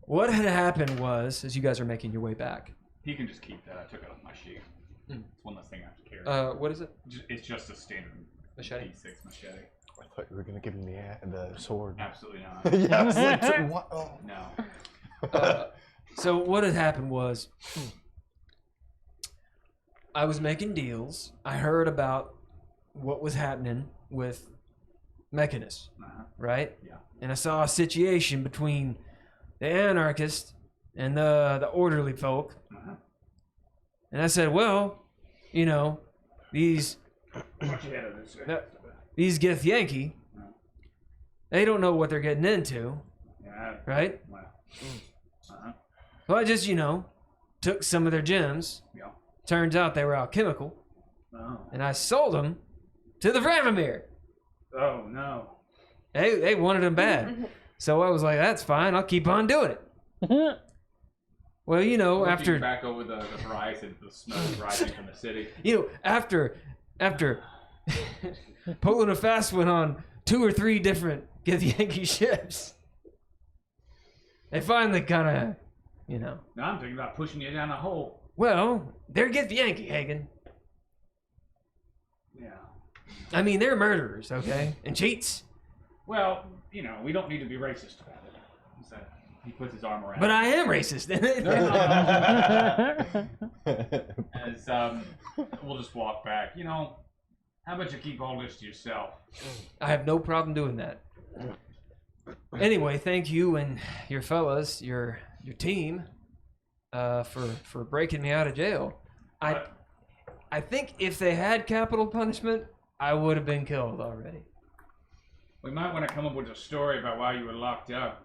what had happened was, as you guys are making your way back. He can just keep that. I took it off my sheet. It's one less thing I have to carry. What is it? It's just a standard Machete? D6 machete. I thought you were gonna give him the sword. Absolutely not. Yeah, I was like, what? Oh. No. So what had happened was, I was making deals. I heard about what was happening with Mechanus, right? Yeah. And I saw a situation between the anarchists and the orderly folk. And I said, well, you know, these Githyanki, they don't know what they're getting into, Yeah. right? Well. So I just, you know, took some of their gems. Yeah. Turns out they were alchemical. Oh. And I sold them to the Vramamir. Oh no. They wanted them bad. So I was like, that's fine. I'll keep on doing it. Well, you know, Looking after back over the horizon, the smoke rising from the city. you know, after pulling a fast one on 2 or 3 different Githyanki ships, they finally kind of, you know. Now I'm thinking about pushing you down a hole. Well, they're Githyanki, Hagen. Yeah. I mean, they're murderers, okay, and cheats. Well, you know, we don't need to be racist about it. So he puts his arm around. But I am racist. As we'll just walk back. You know, how about you keep all this to yourself? I have no problem doing that. Anyway, thank you and your fellas, your team, for breaking me out of jail. I think if they had capital punishment, I would have been killed already. We might want to come up with a story about why you were locked up.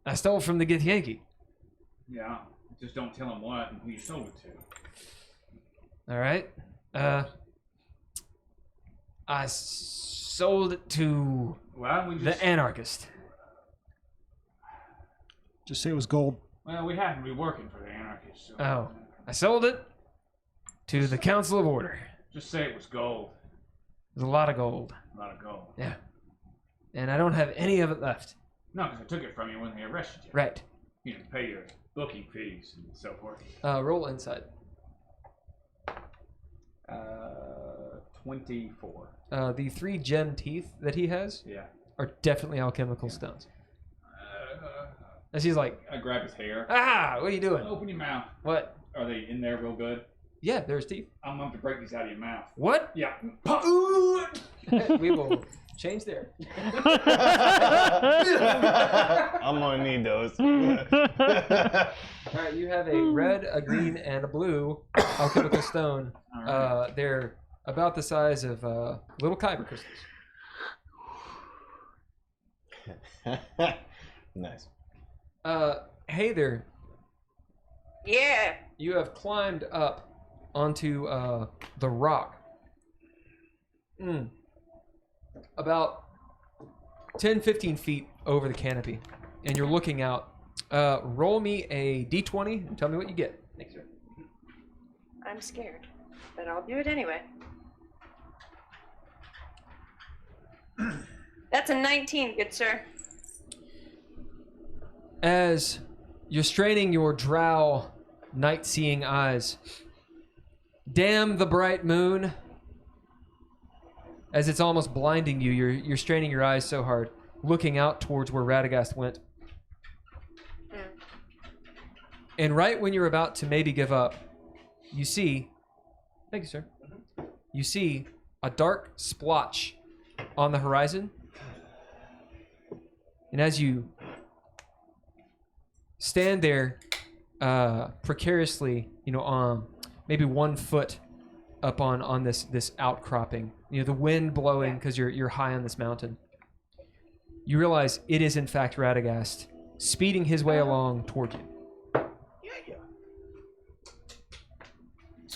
I stole from the Githyanki. Yeah. Just don't tell them what and who you sold it to. All right. I sold it to Well, we just... the anarchist. Just say it was gold. Well, we happen to be working for the anarchists. So Oh, I sold it to the Council of Order. Just say it was gold. There's a lot of gold. A lot of gold. Yeah. And I don't have any of it left. No, because I took it from you when they arrested you. Right. You know, pay your booking fees and so forth. Roll inside. 24. The 3 gem teeth that he has Yeah. are definitely alchemical stones. As he's like, I grab his hair. ah, what are you doing? Open your mouth. What? Are they in there real good? Yeah, there's teeth. I'm going to break these out of your mouth. What? Yeah. We will change there. I'm gonna need those. All right, you have a red, a green, and a blue alchemical stone. All right. They're about the size of little kyber crystals. Nice. Hey there. Yeah. You have climbed up onto the rock. About 10, 15 feet over the canopy. And you're looking out. Roll me a d20 and tell me what you get. Thanks, sir. I'm scared, but I'll do it anyway. That's a 19, good sir. As you're straining your drow night-seeing eyes, damn the bright moon. As it's almost blinding you, you're straining your eyes so hard, looking out towards where Radagast went. And right when you're about to maybe give up, you see, thank you, sir. You see a dark splotch on the horizon. And as you stand there precariously, maybe 1 foot up on this outcropping. You know, the wind blowing because you're high on this mountain. You realize it is in fact Radagast speeding his way along toward you.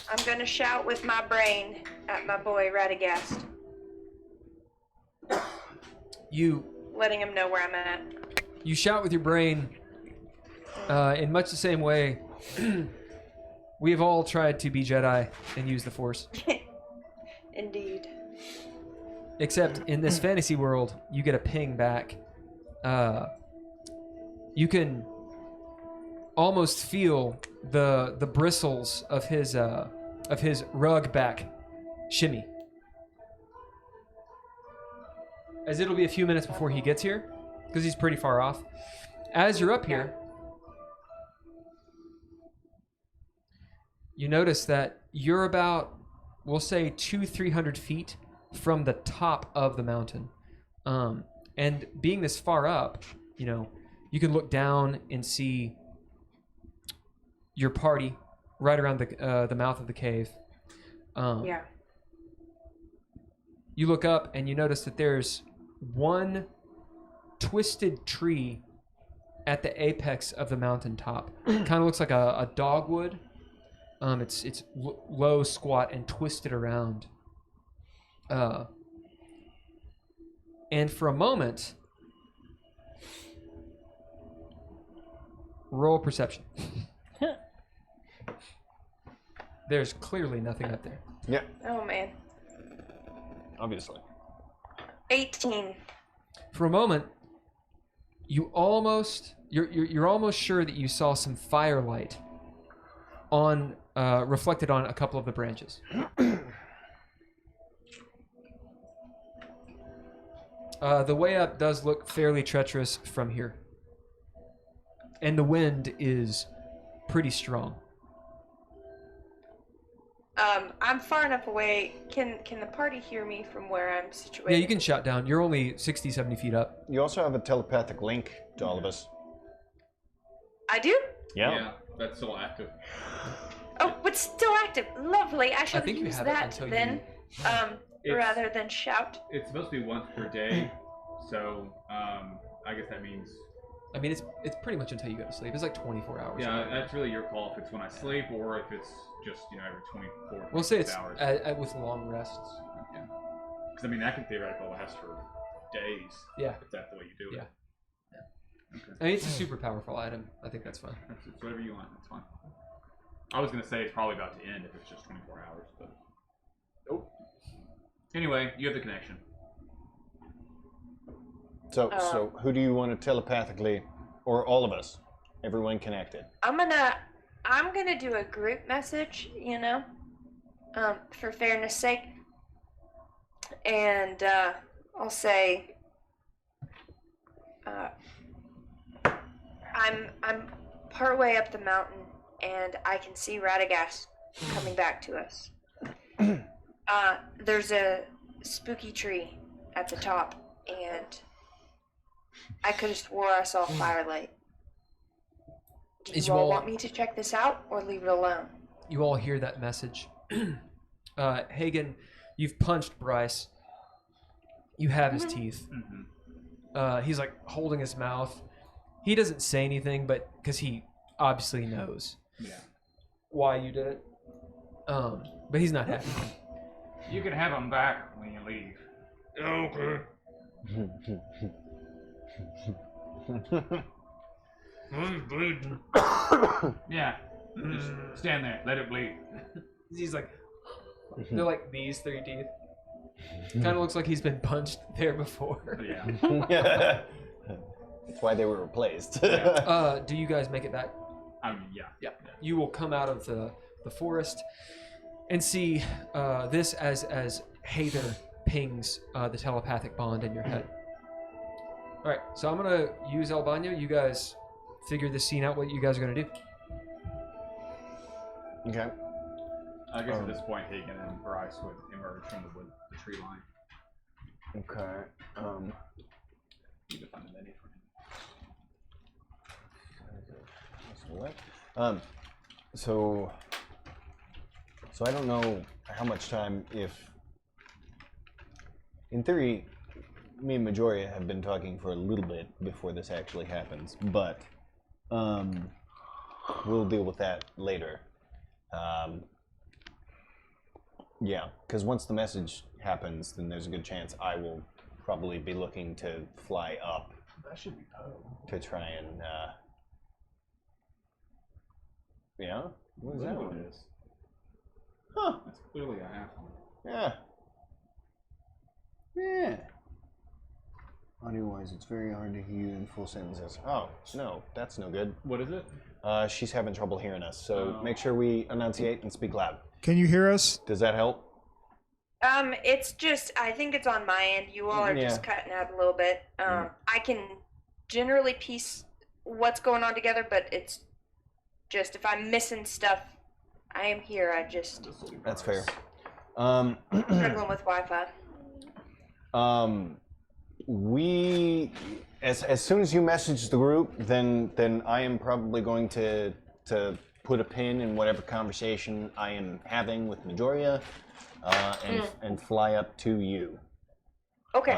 I'm gonna shout with my brain at my boy Radagast, You letting him know where I'm at. You shout with your brain in much the same way we have all tried to be Jedi and use the Force. Indeed. Except in this fantasy world, you get a ping back. You can almost feel the bristles of his rug back shimmy. As it'll be a few minutes before he gets here, because he's pretty far off. As you're up here, you notice that you're about, we'll say, 200-300 feet from the top of the mountain. And being this far up, you know, you can look down and see your party right around the mouth of the cave. Yeah. You look up and you notice that there's one twisted tree at the apex of the mountaintop. Kind of looks like a dogwood. It's low, squat, and twisted around. And for a moment, roll perception. There's clearly nothing up there. Yeah, Oh man. obviously. 18. For a moment, you're almost sure that you saw some firelight on reflected on a couple of the branches. The way up does look fairly treacherous from here, and the wind is pretty strong. I'm far enough away. Can the party hear me from where I'm situated? Yeah, you can shout down. You're only 60, 70 feet up. You also have a telepathic link to all of us. I do? Yeah. That's still active. Oh, but still active. Lovely. I should think you use have it that until then, It's- rather than shout. It's supposed to be once per day, so I guess that means I mean, it's pretty much until you go to sleep. It's like 24 hours. yeah. That's really your call if it's when I sleep or if it's just every 24. We'll say 26 it's hours. with long rests. Because I mean that can theoretically last for days. Yeah. If that's the way you do it. Yeah. I mean, it's a super powerful item. I think that's fine. It's whatever you want. That's fine. I was gonna say it's probably about to end if it's just 24 hours, but nope. Anyway, you have the connection. So who do you want to telepathically, or all of us, everyone connected? I'm gonna do a group message, for fairness sake. And I'll say I'm partway up the mountain and I can see Radagast coming back to us. There's a spooky tree at the top and I could have swore I saw firelight. Do Is you you all all- want me to check this out or leave it alone? You all hear that message. Hagen, you've punched Bryce. You have his teeth. He's like holding his mouth. He doesn't say anything, but because he obviously knows why you did it. But he's not happy. You can have them back when you leave. Okay. I'm bleeding. Yeah. Just stand there. Let it bleed. He's like, they're like these 3 teeth. Kind of looks like he's been punched there before. Yeah. That's why they were replaced. Do you guys make it back? I mean, yeah. Yeah. You will come out of the forest and see this as Hather pings the telepathic bond in your head. All right, so I'm gonna use El Baño. You guys figure this scene out. What you guys are gonna do? Okay. I guess at this point, Hagen and Bryce would emerge from the tree line. Okay. Need to find a menu for him. So So I don't know how much time, if... In theory, me and Majoria have been talking for a little bit before this actually happens, but we'll deal with that later. Yeah, because once the message happens, then there's a good chance I will probably be looking to fly up. That should be to try and, yeah? What is that one? It is. Huh. That's clearly a half-one. Yeah. Yeah. Audio-wise, it's very hard to hear you in full sentences. Oh, no, that's no good. What is it? She's having trouble hearing us, so make sure we enunciate and speak loud. Can you hear us? Does that help? It's just, I think it's on my end. You all are just cutting out a little bit. I can generally piece what's going on together, but it's just, if I'm missing stuff, I am here. I just... That's fair. struggling with Wi-Fi. We, as soon as you message the group, then I am probably going to put a pin in whatever conversation I am having with Majoria, and fly up to you. Okay.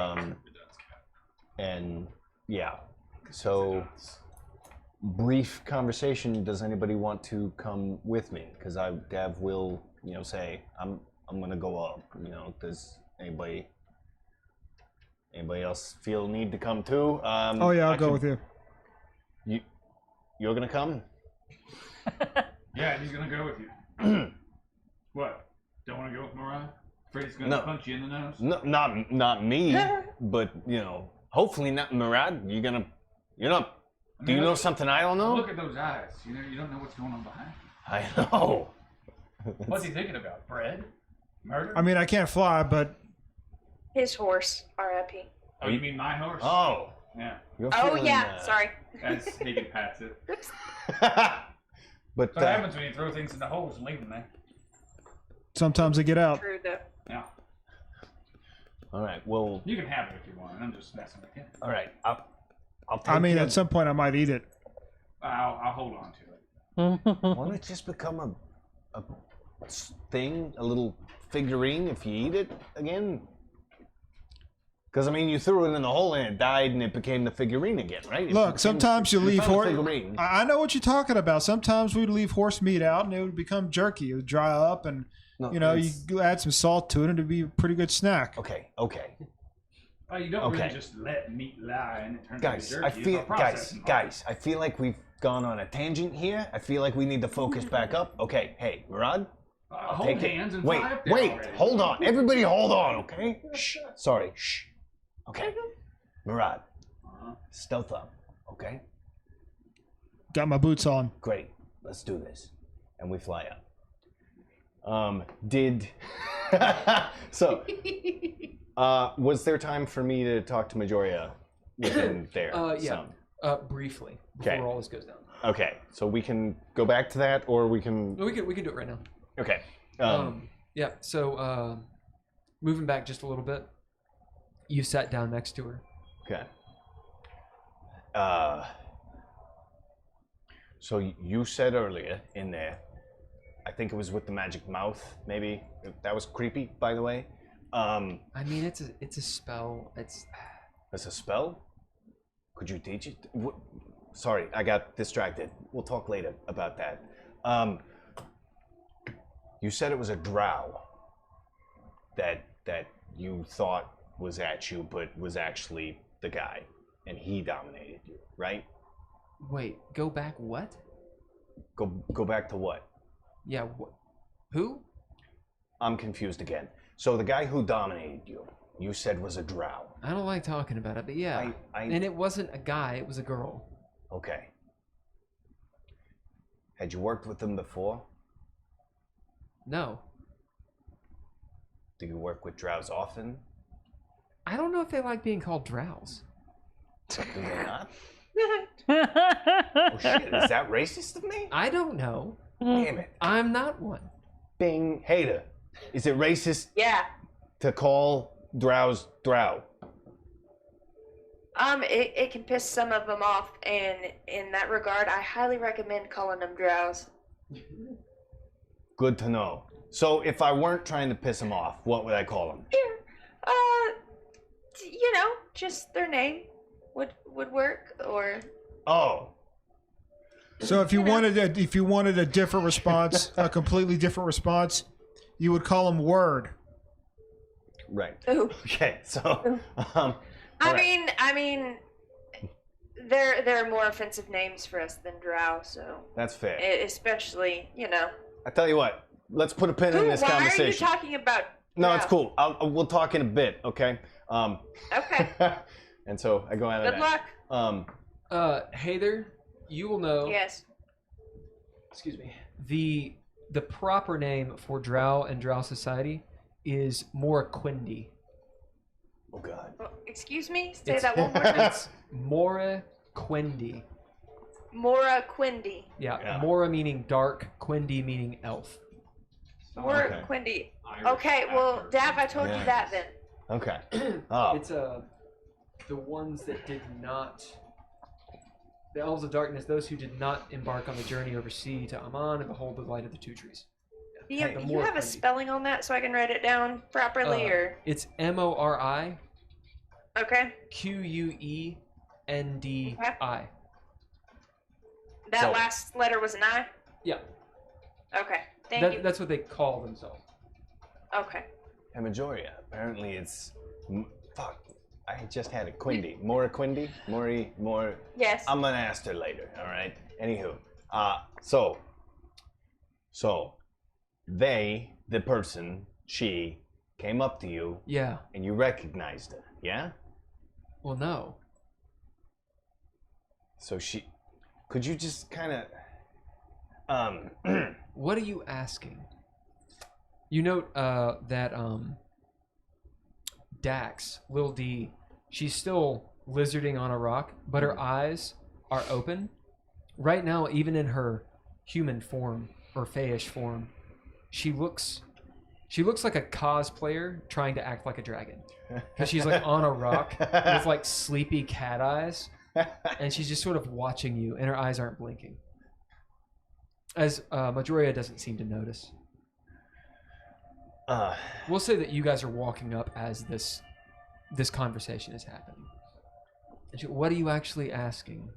And yeah, so brief conversation. Does anybody want to come with me? Because Gav will, say I'm gonna go up. Does anybody else feel need to come too? Oh yeah, I'll go with you. You're gonna come? Yeah, he's gonna go with you. What? Don't want to go with Mariah? Afraid he's gonna punch you in the nose? No, not me. But hopefully not Murad. You're not. Do you know something I don't know? Look at those eyes. You don't know what's going on behind. I know. What's he thinking about? Bread? Murder? I mean, I can't fly, but His horse, R.I.P. Oh, you mean my horse? Oh. Yeah. Oh yeah, sorry. As Hagen pats it. But What happens when you throw things in the holes and leave them there? sometimes they get out. True though. Yeah. All right. Well. You can have it if you want. I'm just messing with you. All right. I'll take I mean, you. at some point I might eat it. I'll hold on to it. Won't it just become a thing, a little figurine if you eat it again? Because I mean, you threw it in the hole and it died, and it became the figurine again, right? Look, sometimes you leave horse. figurine. I know what you're talking about. Sometimes we'd leave horse meat out, and it would become jerky. It would dry up, and No, you add some salt to it, and it'd be a pretty good snack. Okay. Well, you don't really just let meat lie and it turns Guys, into jerky. I feel like we've gone on a tangent here. I feel like we need to focus back up. Okay, hey, Murad. Hold take it. hands and Wait, fly up there already. hold on. Everybody hold on, okay? Shh. Sorry, shh. Okay. Murad, stealth up, okay? Got my boots on. Great. Let's do this. And we fly up. Was there time for me to talk to Majoria within there? Yeah. Briefly, Okay. before all this goes down. Okay, so we can go back to that, or we can... No, we can do it right now. Okay. Yeah. So moving back just a little bit, you sat down next to her. Okay. So you said earlier in there, I think it was with the magic mouth, maybe. That was creepy, by the way. I mean, it's a spell. It's a spell? Could you teach it? Sorry, I got distracted. We'll talk later about that. You said it was a drow that you thought was at you, but was actually the guy, and he dominated you, right? Wait, go back. What? Go back to what? Yeah. Who? I'm confused again. So the guy who dominated you said was a drow. I don't like talking about it, but yeah. And it wasn't a guy; it was a girl. Okay. Had you worked with them before? No. Do you work with drows often? I don't know if they like being called drows. Do they not? Oh shit! Is that racist of me? I don't know. Damn it! I'm not one. Bing, hater. Is it racist? Yeah. To call drows drow? It can piss some of them off, and in that regard, I highly recommend calling them drows. Good to know. So if I weren't trying to piss him off, what would I call him? You know, just their name would work, or Oh, So if you wanted a different response, a completely different response, you would call him Word. right. ooh. Okay, so I alright. mean, there are more offensive names for us than Drow, so That's fair. especially, you know. I tell you what, let's put a pin in this Why conversation. are you talking about? No, it's Drow? cool. We'll talk in a bit, okay? Okay. And so I go out of Good that. luck. Hey there, you will know. Yes. Excuse me. The proper name for Drow and Drow society is Moraquindi. Oh God. Well, excuse me. Say It's- that one more time. It's Moraquindi. Mora Quindi. Yeah, Mora meaning dark, Quindi meaning elf. Mora Okay. Quindi. Irish Okay. Well, actor. Dav, I told Yeah. you that then. Okay. Oh. It's the ones that did not. The elves of darkness, those who did not embark on the journey over sea to Aman and behold the light of the two trees. Do you, the you have a Moraquindi. spelling on that so I can write it down properly, or It's MORI okay? QUENDI. That So- last letter was an I. Yeah, Okay. Thank you. that's what they call themselves. Okay. Hemajoria. Apparently it's fuck. I just had a Quindi. Mora Quindi? More Yes. I'm gonna ask her later, alright? Anywho. So they, the person, she, came up to you Yeah. and you recognized her, yeah? Well, no. So she could you just kinda What are you asking? You note that Dax, Lil D, she's still lizarding on a rock, but her eyes are open. Right now, even in her human form or fayish form, she looks like a cosplayer trying to act like a dragon. Because she's like on a rock with like sleepy cat eyes, and she's just sort of watching you, and her eyes aren't blinking. As Majoria doesn't seem to notice. We'll say that you guys are walking up as this conversation is happening. And what are you actually asking?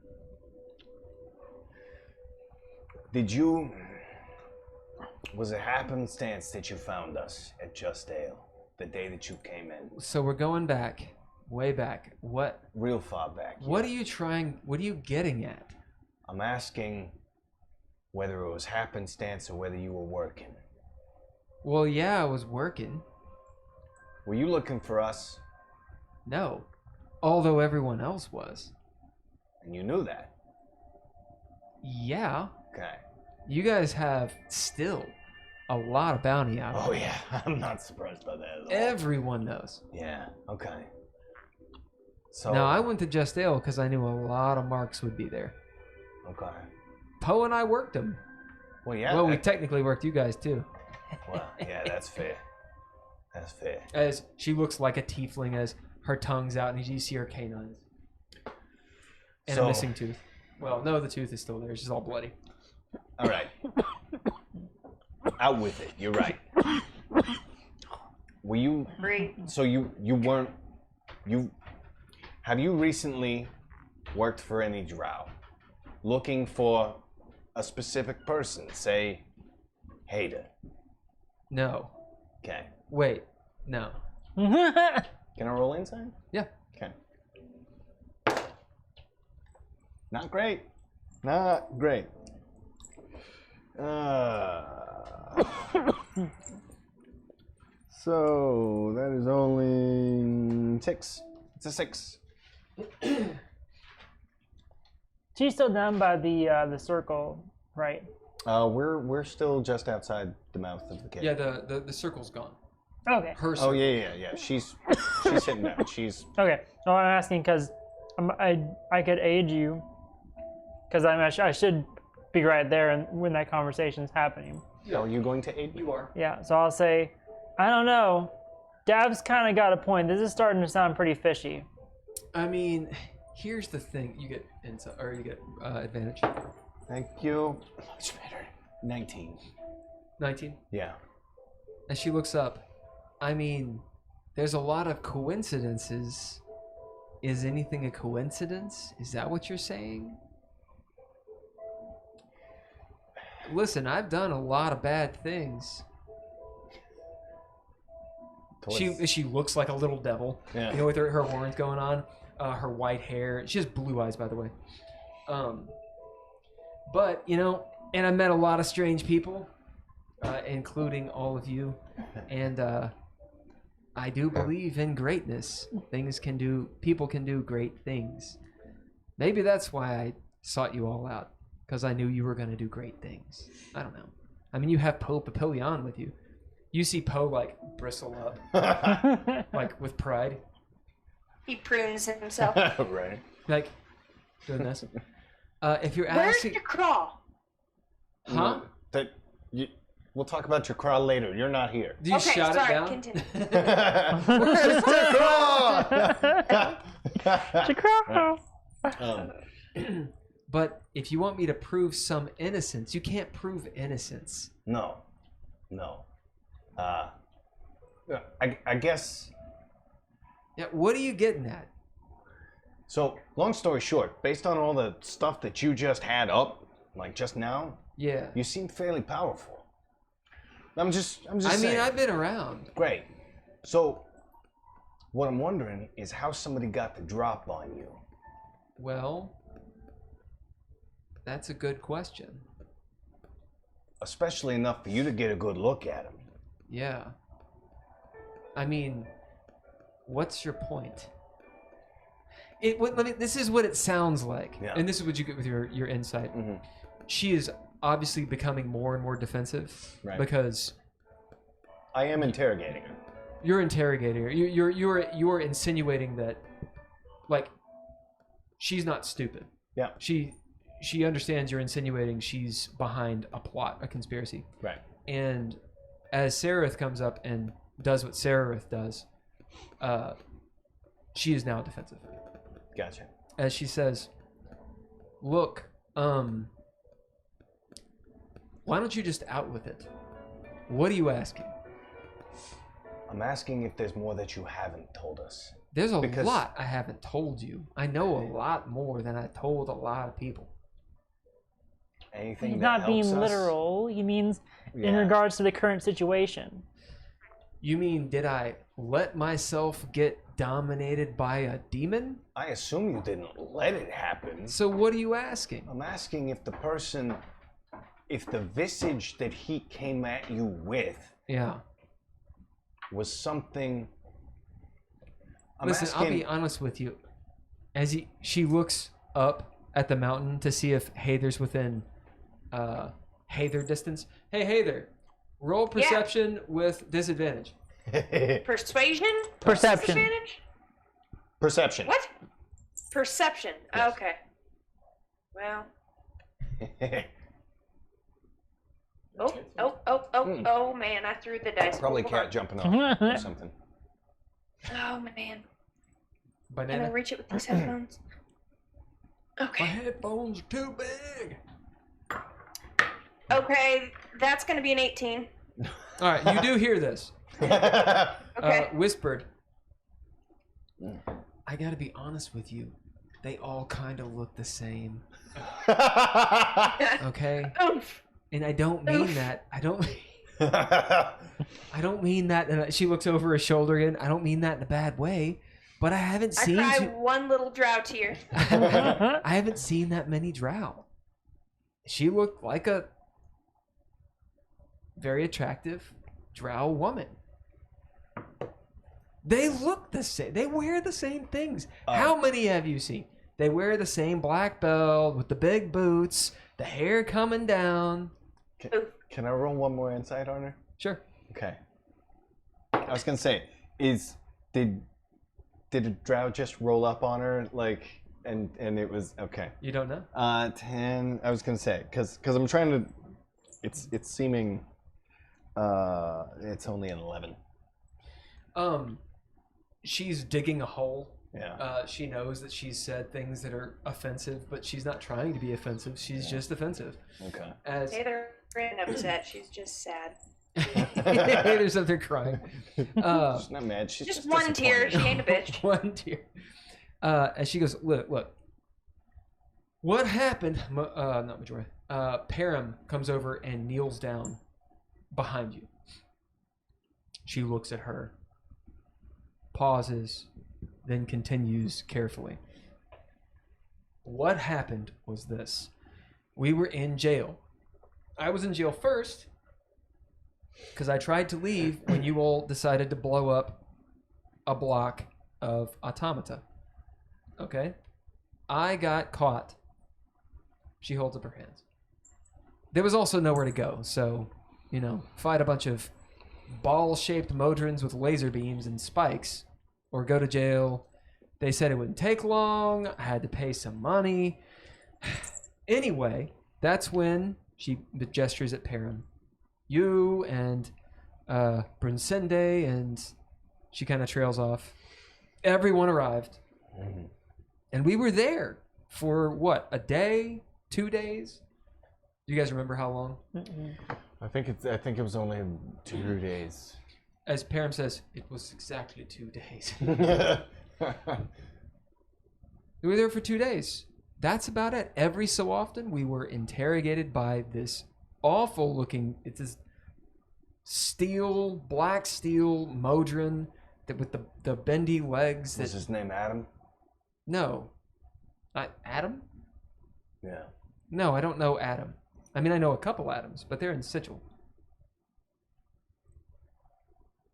Was it happenstance that you found us at Just Ale the day that you came in? So we're going back, way back. What? Real far back. What are you getting at? I'm asking whether it was happenstance or whether you were working. Well, yeah, I was working. Were you looking for us? No. Although everyone else was. And you knew that? Yeah. Okay. You guys have still a lot of bounty out Oh there. yeah, I'm not surprised by that at all. Everyone knows. Yeah, okay. So Now, I went to Just Ale because I knew a lot of marks would be there. Okay. Poe and I worked them. Well yeah. Well, we technically worked you guys too. Well, yeah, that's fair. That's fair. As she looks like a tiefling as her tongue's out and you see her canines. And a So- missing tooth. Well, no, the tooth is still there. It's just all bloody. Alright. Out with it, you're right. Were you Breathe. so you weren't have you recently worked for any drow? Looking for a specific person, say Hader. No. Okay. Wait. No. Can I roll inside? Yeah. Okay. Not great. Not great. So that is only 6. It's a 6. She's still down by the circle, right? We're still just outside the mouth of the cave. Yeah, the circle's gone. Okay. Her Oh circle. yeah. She's sitting down. She's Okay. No, I'm asking because I could aid you because I should be right there and when that conversation's happening. Are you going to aid me? You are. Yeah. So I'll say, I don't know. Dab's kind of got a point. This is starting to sound pretty fishy. I mean, here's the thing. You get insight, or you get advantage. Thank you. Much better. 19. 19. Yeah. as she looks up, I mean, there's a lot of coincidences. Is anything a coincidence? Is that what you're saying? Listen, I've done a lot of bad things. She looks like a little devil. Yeah. You know, with her horns going on, her white hair. She has blue eyes, by the way. But, you know, and I met a lot of strange people, including all of you. And I do believe in greatness. People can do great things. Maybe that's why I sought you all out, because I knew you were going to do great things. I don't know. I mean, you have Poe Papillion with you. You see Poe, like, bristle up, like, with pride. He prunes himself. Right. Like, doing this. If you're Where's asking... your craw? Huh? We'll talk about your crawl later. You're not here. Did you Okay, shot sorry, it down? continue. Where's the crawl? But if you want me to prove some innocence, you can't prove innocence. No. I guess. Yeah, what are you getting at? So, long story short, based on all the stuff that you just had up, like just now, Yeah. you seem fairly powerful. I'm just I mean, saying. I've been around. Great. So, what I'm wondering is how somebody got the drop on you. Well, that's a good question. Especially enough for you to get a good look at him. Yeah. I mean, what's your point? This is what it sounds like. Yeah. And this is what you get with your insight. Mm-hmm. She is obviously becoming more and more defensive. Right. Because I am interrogating her. you're interrogating her. You're insinuating that, like, she's not stupid. Yeah. She understands you're insinuating she's behind a plot, a conspiracy. Right. And as Seraph comes up and does what Seraph does, she is now defensive. Gotcha. As she says, look, why don't you just out with it? What are you asking? I'm asking if there's more that you haven't told us. There's a Because- lot I haven't told you. I know a lot more than I told a lot of people. Anything He's that not helps being us? literal. He means in Yeah. regards to the current situation. You mean, did I let myself get dominated by a demon? I assume you didn't let it happen. So what are you asking? I'm asking if if the visage that he came at you with Yeah. was something. Listen, I'll be honest with you. As she looks up at the mountain to see if Hather's within Hather distance. Hey, Hather, roll perception with disadvantage. Persuasion? Perception. Disadvantage? Perception. What? Perception. Yes. Okay. Well. Oh, man, I threw the dice. Probably Hold on. cat jumping off or something. Oh, man. Can I Banana. reach it with these headphones? My Okay. headphones are too big. Okay, that's going to be an 18. All right, you do hear this. Okay. Whispered. I gotta be honest with you. They all kind of look the same. Okay? Oof. And I don't mean that. I don't mean that. And she looks over her shoulder again. I don't mean that in a bad way. But I haven't I seen. cry one little drow tear. I haven't seen that many drow. She looked like a very attractive drow woman. They look the same. They wear the same things. How many have you seen? They wear the same black belt with the big boots, the hair coming down. Can I roll one more insight on her? Sure. Okay. I was gonna say, did a drow just roll up on her and it was okay? You don't know? 10. I was gonna say because I'm trying to. It's seeming. It's only an 11. She's digging a hole. Yeah. She knows that she's said things that are offensive, but she's not trying to be offensive. She's just offensive. Okay. As Hey, they're upset. She's just sad. There's up there crying. She's not mad. She's Just one tear. She ain't a bitch. One tear. As she goes, look. What happened? Not Majora. Param comes over and kneels down behind you. She looks at her, pauses, then continues carefully. What happened was this. We were in jail. I was in jail first because I tried to leave when you all decided to blow up a block of automata. Okay? I got caught. She holds up her hands. There was also nowhere to go, so, fight a bunch of ball-shaped modrons with laser beams and spikes, or go to jail. They said it wouldn't take long. I had to pay some money. Anyway, that's when she gestures at Param. You and Brunsende, and she kind of trails off. Everyone arrived. Mm-hmm. And we were there for what, a day? 2 days? Do you guys remember how long? Mm-mm. I think it was only 2 days. As Param says, it was exactly 2 days. We were there for 2 days. That's about it. Every so often, we were interrogated by this awful looking. It's this black steel modron that with the bendy legs. Was his name Adam? No, Adam. Yeah. No, I don't know Adam. I mean, I know a couple Adams, but they're in Sigil.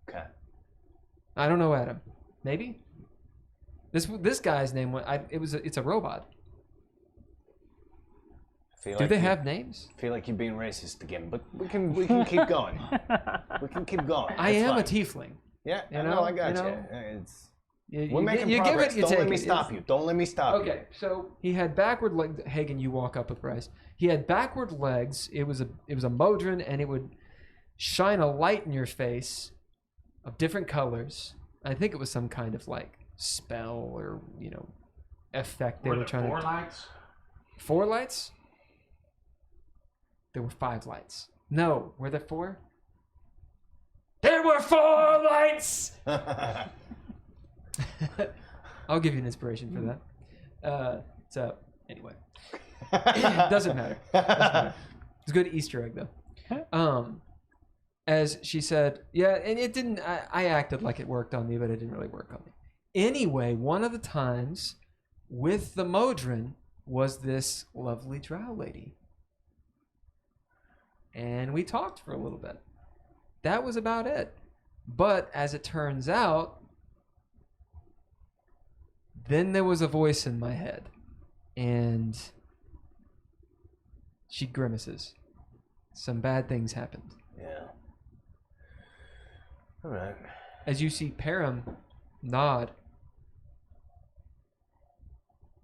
Okay. I don't know Adam. Maybe. This guy's name it's a robot. Do they have names? I feel like you're being racist again, but we can keep going. We can keep going. I am a tiefling. Yeah, I know. I got you. It's we're making you progress. Give it, Don't let me stop you. Don't let me stop you. Okay, so he had backward legs. Hagen, you walk up with Bryce. He had backward legs. It was a modron, and it would shine a light in your face of different colors. I think it was some kind of spell or effect they were trying to. 4 lights? 4 lights? There were 5 lights. No, were there 4? There were 4 lights. I'll give you an inspiration for that. So anyway, doesn't matter. It's a good Easter egg though. As she said, yeah, and it didn't. I acted like it worked on me, but it didn't really work on me. Anyway, one of the times with the modron was this lovely drow lady, and we talked for a little bit. That was about it. But as it turns out, then there was a voice in my head, and she grimaces. Some bad things happened. Yeah. All right. As you see Param nod,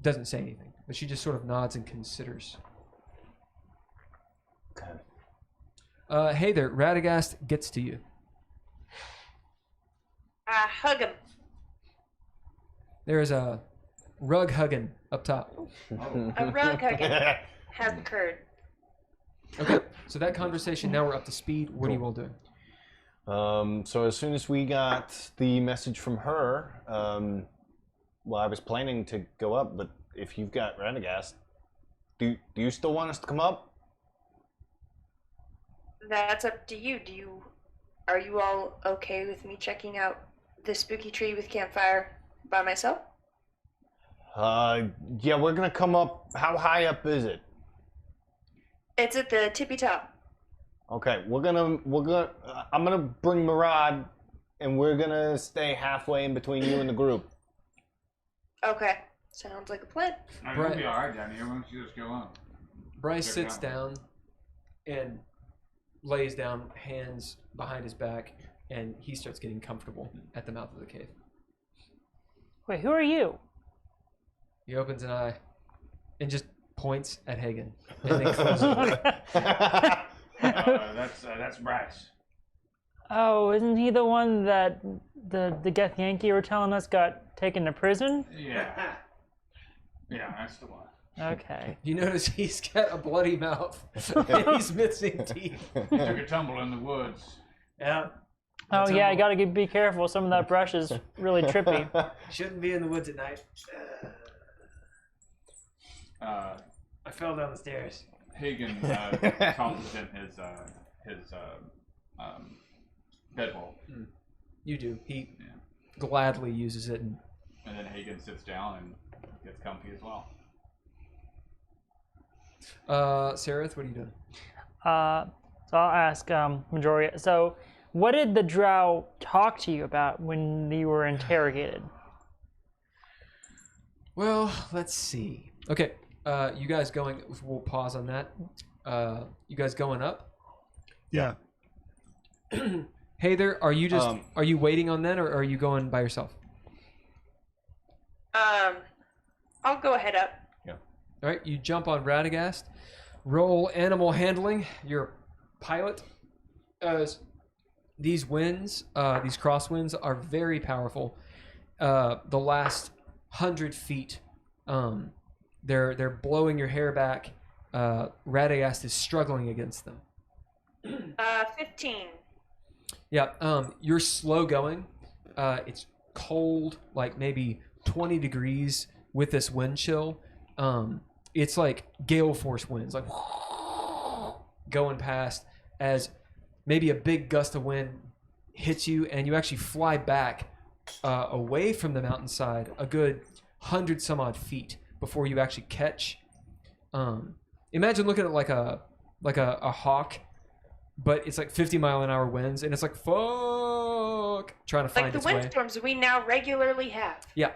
doesn't say anything, but she just sort of nods and considers. Okay. Hey there, Radagast gets to you. Hug him. There is a rug hugging up top. A rug hugging has occurred. Okay, so that conversation, now we're up to speed. What are you all doing? So as soon as we got the message from her, well, I was planning to go up, but if you've got Radagast, do you still want us to come up? That's up to you. Are you all okay with me checking out the spooky tree with campfire by myself? Yeah, we're gonna come up. How high up is it? It's at the tippy top. Okay, I'm gonna bring Murad, and we're gonna stay halfway in between you and the group. Okay, sounds like a plan. It'll be alright down here. Why don't you just go on? Bryce sits down and lays down, hands behind his back, and he starts getting comfortable at the mouth of the cave. Wait, who are you? He opens an eye and just points at Hagen, and then closes it. That's Bryce. Oh, isn't he the one that the Geth Yankee were telling us got taken to prison? Yeah. Yeah, that's the one. Okay. You notice he's got a bloody mouth and he's missing teeth. He took a tumble in the woods. Yeah. Oh yeah, I gotta be careful. Some of that brush is really trippy. Shouldn't be in the woods at night. I fell down the stairs. Hagen tosses in his bedroll. You do. He gladly uses it. And then Hagen sits down and gets comfy as well. Sarith, what are you doing? So I'll ask Majoria. So, what did the drow talk to you about when you were interrogated? Well, let's see. Okay, you guys going? We'll pause on that. You guys going up? Yeah. Hey there, are you just are you waiting on that, or are you going by yourself? I'll go ahead up. All right, you jump on Radagast. Roll animal handling. You're a pilot. These winds, these crosswinds, are very powerful. The last 100 feet, they're blowing your hair back. Radagast is struggling against them. 15. Yeah, you're slow going. It's cold, like maybe 20 degrees with this wind chill. It's like gale force winds, like going past as maybe a big gust of wind hits you, and you actually fly back away from the mountainside a good 100 some odd feet before you actually catch. Imagine looking at like a hawk, but it's like 50-mile-an-hour winds, and it's like fuck trying to find Like the its way. windstorms we now regularly have. Yeah.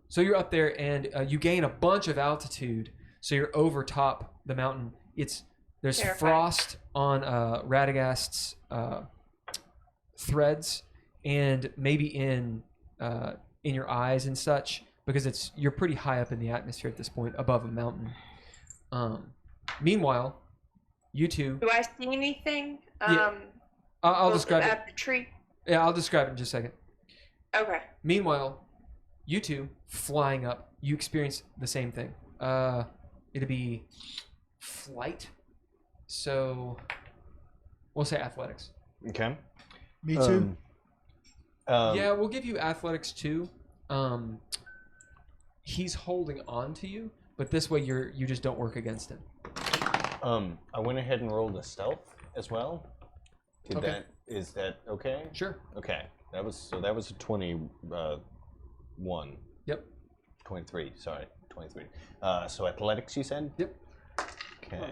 So you're up there, and you gain a bunch of altitude. So you're over top the mountain. There's Terrifying. frost on Radagast's threads, and maybe in your eyes and such, because you're pretty high up in the atmosphere at this point, above a mountain. Meanwhile, you two. Do I see anything? Yeah. I'll describe it. At the tree. Yeah, I'll describe it in just a second. Okay. Meanwhile, you two flying up, you experience the same thing. It'd be flight. So we'll say athletics. Okay. Me too. Yeah, we'll give you athletics too. He's holding on to you, but this way you just don't work against him. I went ahead and rolled a stealth as well. Is that okay? Sure. Okay. That was a 21. Yep. 23. Sorry, 23. So athletics, you said? Yep. Okay.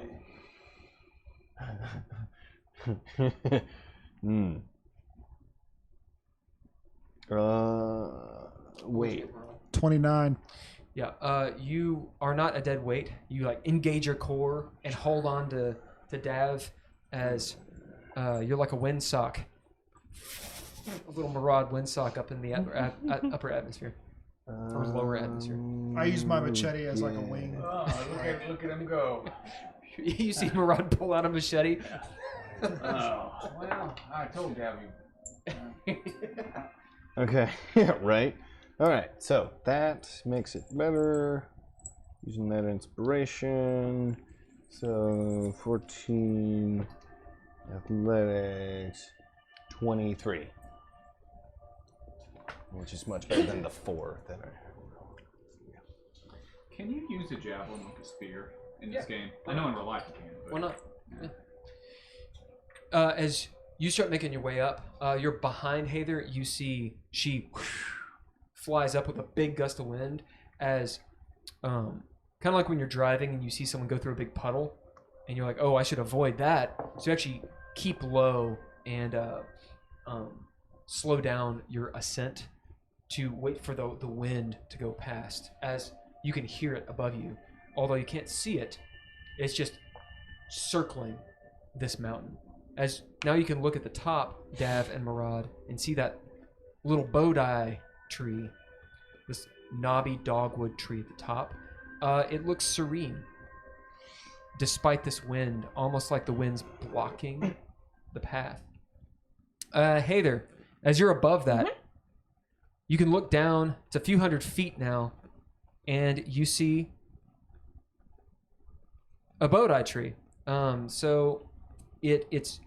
Wait. 29. Yeah. You are not a dead weight. You like engage your core and hold on to Dav as you're like a windsock. A little Maraude windsock up in the upper atmosphere. Or lower atmosphere. I use my machete as like a wing. Oh, look at him go. You see Maraude pull out a machete. Oh, well, I told Gabby. Okay. Yeah, right. All right. So that makes it better. Using that inspiration. So 14 athletics, 23. Which is much better than the 4 that I had. Can you use a javelin like a spear in this game? I know in real life you can. But Why not? As you start making your way up, you're behind Heather. You see she flies up with a big gust of wind, as kind of like when you're driving and you see someone go through a big puddle, and you're like, "Oh, I should avoid that." So you actually keep low and slow down your ascent to wait for the wind to go past, as you can hear it above you, although you can't see it. It's just circling this mountain. As now you can look at the top, Dav and Maraude, and see that little Bodhi tree, this knobby dogwood tree at the top. It looks serene, despite this wind, almost like the wind's blocking the path. Hey there, as you're above that, you can look down. It's a few hundred feet now, and you see A Bodhi tree. So it's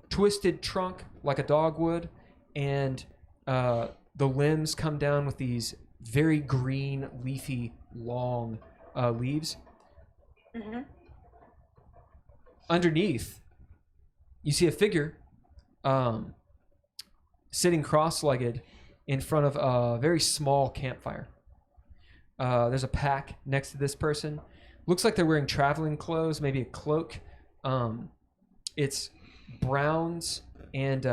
twisted trunk like a dogwood, and the limbs come down with these very green, leafy, long leaves. Mm-hmm. Underneath, you see a figure sitting cross-legged in front of a very small campfire. There's a pack next to this person. Looks like they're wearing traveling clothes, maybe a cloak. It's browns and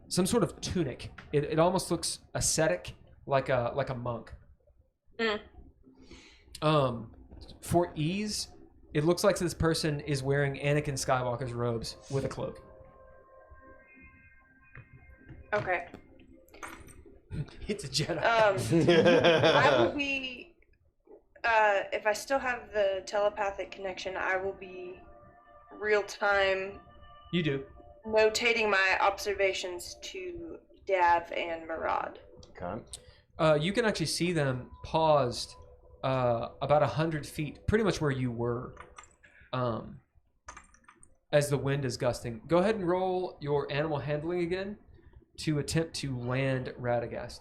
some sort of tunic. It almost looks ascetic, like a monk. For ease, it looks like this person is wearing Anakin Skywalker's robes with a cloak. Okay. It's a Jedi. I will be. If I still have the telepathic connection, I will be real time You do. notating my observations to Dav and Murad. Okay. You can actually see them paused about 100 feet, pretty much where you were, as the wind is gusting. Go ahead and roll your animal handling again to attempt to land Radagast.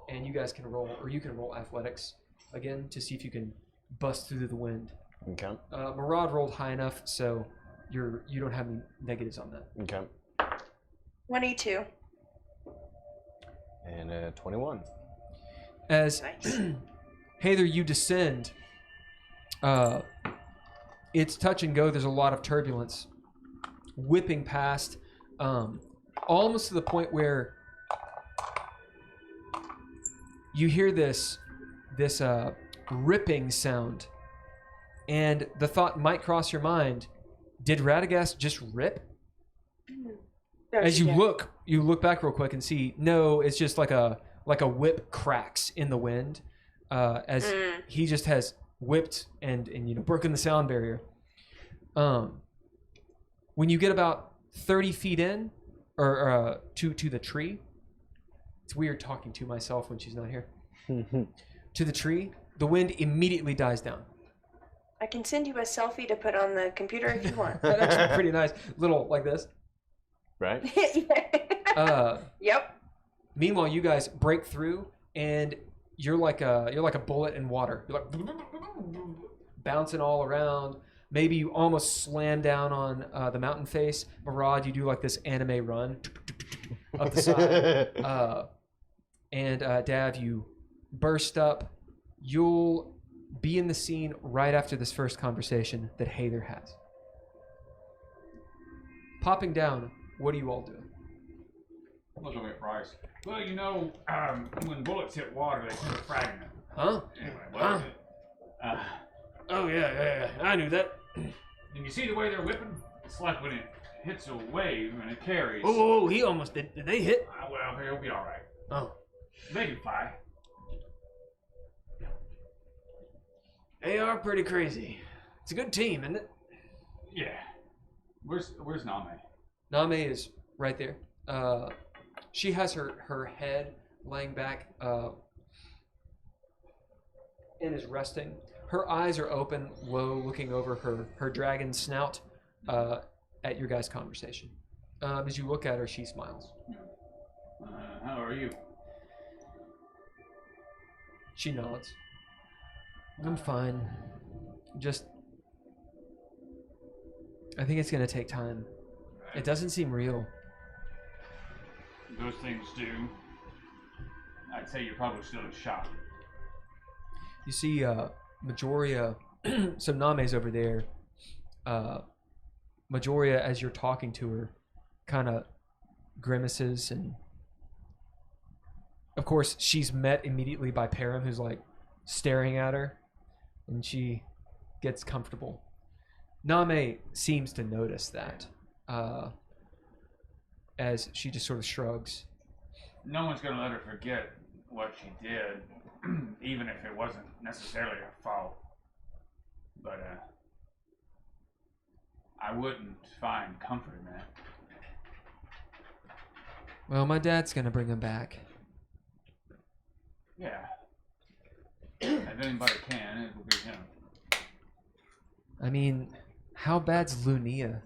And you guys can roll, or you can roll athletics again to see if you can bust through the wind. Okay. Murad rolled high enough, so you don't have any negatives on that. Okay. 22. And 21. As Nice. Hather, you descend. It's touch and go. There's a lot of turbulence, whipping past, almost to the point where you hear this ripping sound, and the thought might cross your mind: did Radagast just rip? As you look back real quick and see, no, it's just like a whip cracks in the wind, as he just has whipped and broken the sound barrier. When you get about 30 feet in, or to the tree, it's weird talking to myself when she's not here. To the tree, the wind immediately dies down. I can send you a selfie to put on the computer if you want. That's actually pretty nice, little like this. Right? Yep. Meanwhile, you guys break through, and you're like a bullet in water. You're like bouncing all around. Maybe you almost slam down on the mountain face. Murad, you do like this anime run up the side. And Dav, you burst up. You'll be in the scene right after this first conversation that Hather has. Popping down, what do you all do? Look at me, Bryce. Well, when bullets hit water, they send a fragment. Huh? Anyway, Huh? Oh, yeah, I knew that. And you see the way they're whipping? It's like when it hits a wave and it carries. Oh, he almost did. Did they hit? Well, he'll be all right. Oh. They can fly. They are pretty crazy. It's a good team, isn't it? Yeah. Where's Name? Name is right there. She has her head laying back and is resting. Her eyes are open, low, looking over her dragon snout at your guys' conversation. As you look at her, she smiles. How are you? She nods. I'm fine. I think it's going to take time. It doesn't seem real. Those things do. I'd say you're probably still in shock. You see Majoria, so Name's over there. Majoria, as you're talking to her, kind of grimaces, and of course she's met immediately by Param, who's like staring at her, and she gets comfortable. Name seems to notice that, as she just sort of shrugs. No one's gonna let her forget what she did, even if it wasn't necessarily her fault. But I wouldn't find comfort in that. Well, my dad's gonna bring him back. Yeah. If anybody can, it will be him. I mean, How bad's Lunia?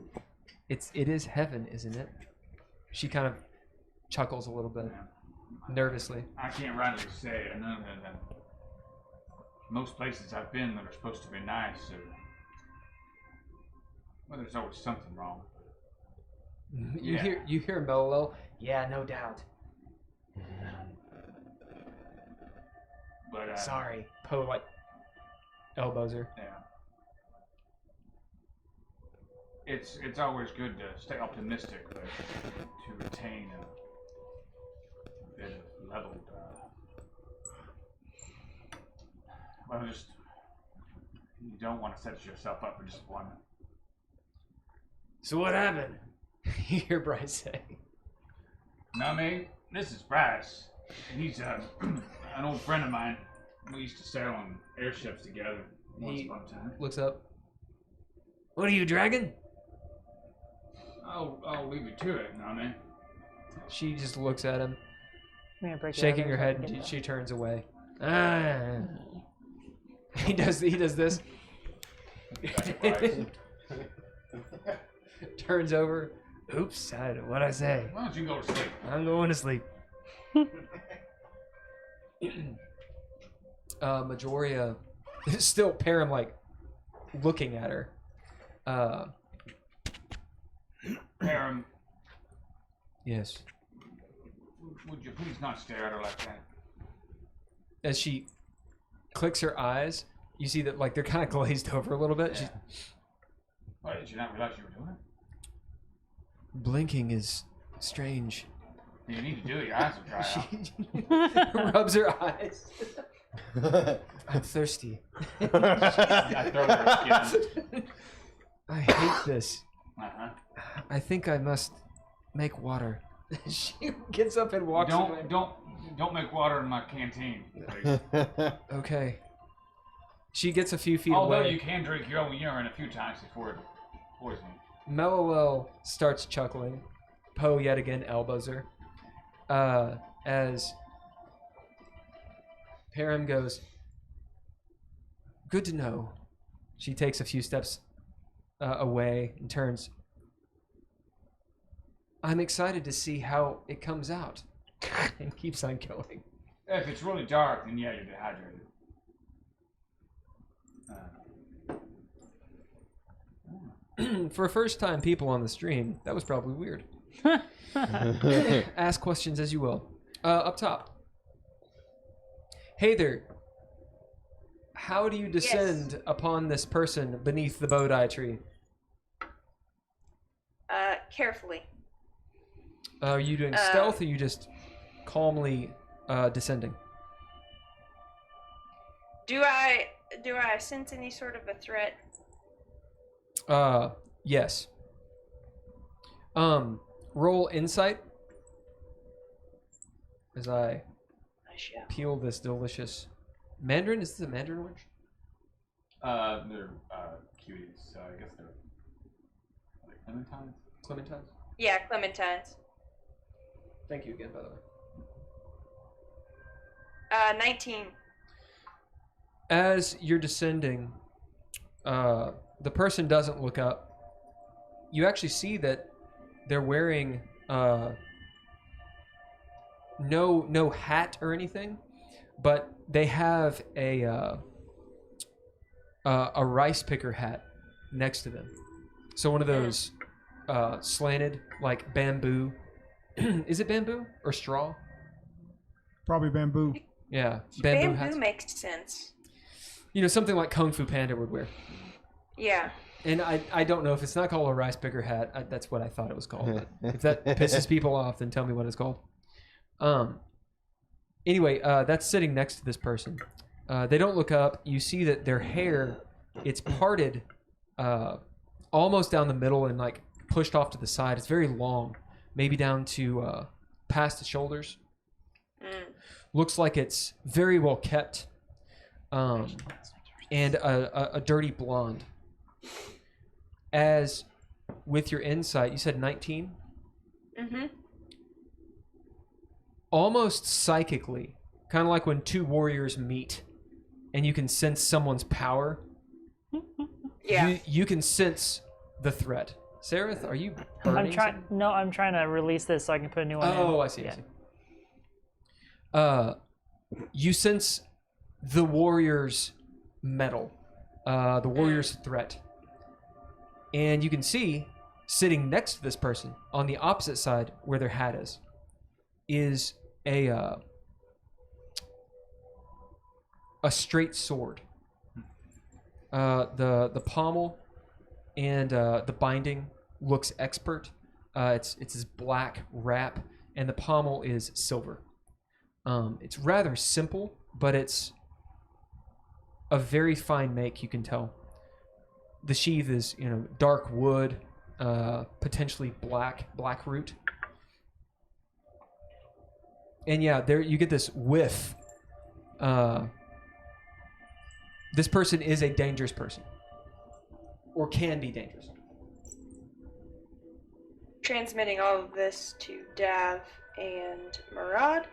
It is heaven, isn't it? She kind of chuckles a little bit, nervously. I can't rightly say. I know that most places I've been that are supposed to be nice, well, there's always something wrong. You hear Mello. Yeah, no doubt. But Sorry, Poe like elbows her. yeah. It's always good to stay optimistic, but to retain a bit of leveled. Well, just you don't want to set yourself up for disappointment. So what happened? You hear Bryce say. Now, mate, this is Bryce. He's an old friend of mine. We used to sail on airships together once He upon a time. looks up. What are you, dragon? I'll leave you to it, now, man. She just looks at him, I'm gonna break it shaking out her so I head, can and get she turns away. Ah. He does this. Turns over. Oops, what'd I say? Why don't you go to sleep? I'm going to sleep. Majoria is still Param like looking at her. Aaron, Yes. would you please not stare at her like that? As she clicks her eyes, you see that like they're kind of glazed over a little bit. Yeah. Why did you not realize you were doing it? Blinking is strange. You need to do it. Your eyes will dry out. She rubs her eyes. I'm thirsty. I throw her skin. I hate this. Uh-huh. I think I must make water. She gets up and walks away. Don't make water in my canteen, please. Okay. She gets a few feet Although away. you can drink your own urine a few times before it poisons you. Mello starts chuckling. Poe yet again elbows her. As Param goes, good to know. She takes a few steps away and turns. I'm excited to see how it comes out. And keeps on going. If it's really dark, then yeah, you're dehydrated. For first time people on the stream, that was probably weird. Ask questions as you will. Up top. Hey there. How do you descend upon this person beneath the Bodhi tree? Carefully. Are you doing stealth or are you just calmly descending? Do I sense any sort of a threat? Yes. Roll insight as I peel this delicious mandarin. Is this a mandarin orange? They're cuties. I guess they're like clementines. Clementines. Yeah, clementines. Thank you again, by the way. 19. As you're descending, the person doesn't look up. You actually see that they're wearing no hat or anything, but they have a rice picker hat next to them. So one of those slanted like bamboo. Is it bamboo or straw? Probably bamboo. Yeah, bamboo hats. makes sense. You know, something like Kung Fu Panda would wear. Yeah. And I don't know if it's not called a rice picker hat. That's what I thought it was called. If that pisses people off, then tell me what it's called. Anyway, that's sitting next to this person. They don't look up. You see that their hair, it's parted almost down the middle and like pushed off to the side. It's very long, maybe down to past the shoulders. Looks like it's very well kept. And a dirty blonde. As with your insight, you said 19? Mm-hmm. Almost psychically, kind of like when two warriors meet and you can sense someone's power. Yeah. You can sense the threat. Sereth, are you burning? I'm trying to release this so I can put a new one in. Oh, I see. I see. You sense the warrior's mettle, the warrior's threat, and you can see sitting next to this person on the opposite side where their hat is a straight sword. The pommel and the binding looks expert. It's this black wrap, and the pommel is silver. It's rather simple, but it's a very fine make. You can tell. The sheath is dark wood, potentially black root, and yeah, there you get this whiff. This person is a dangerous person, or can be dangerous. Transmitting all of this to Dav and Murad.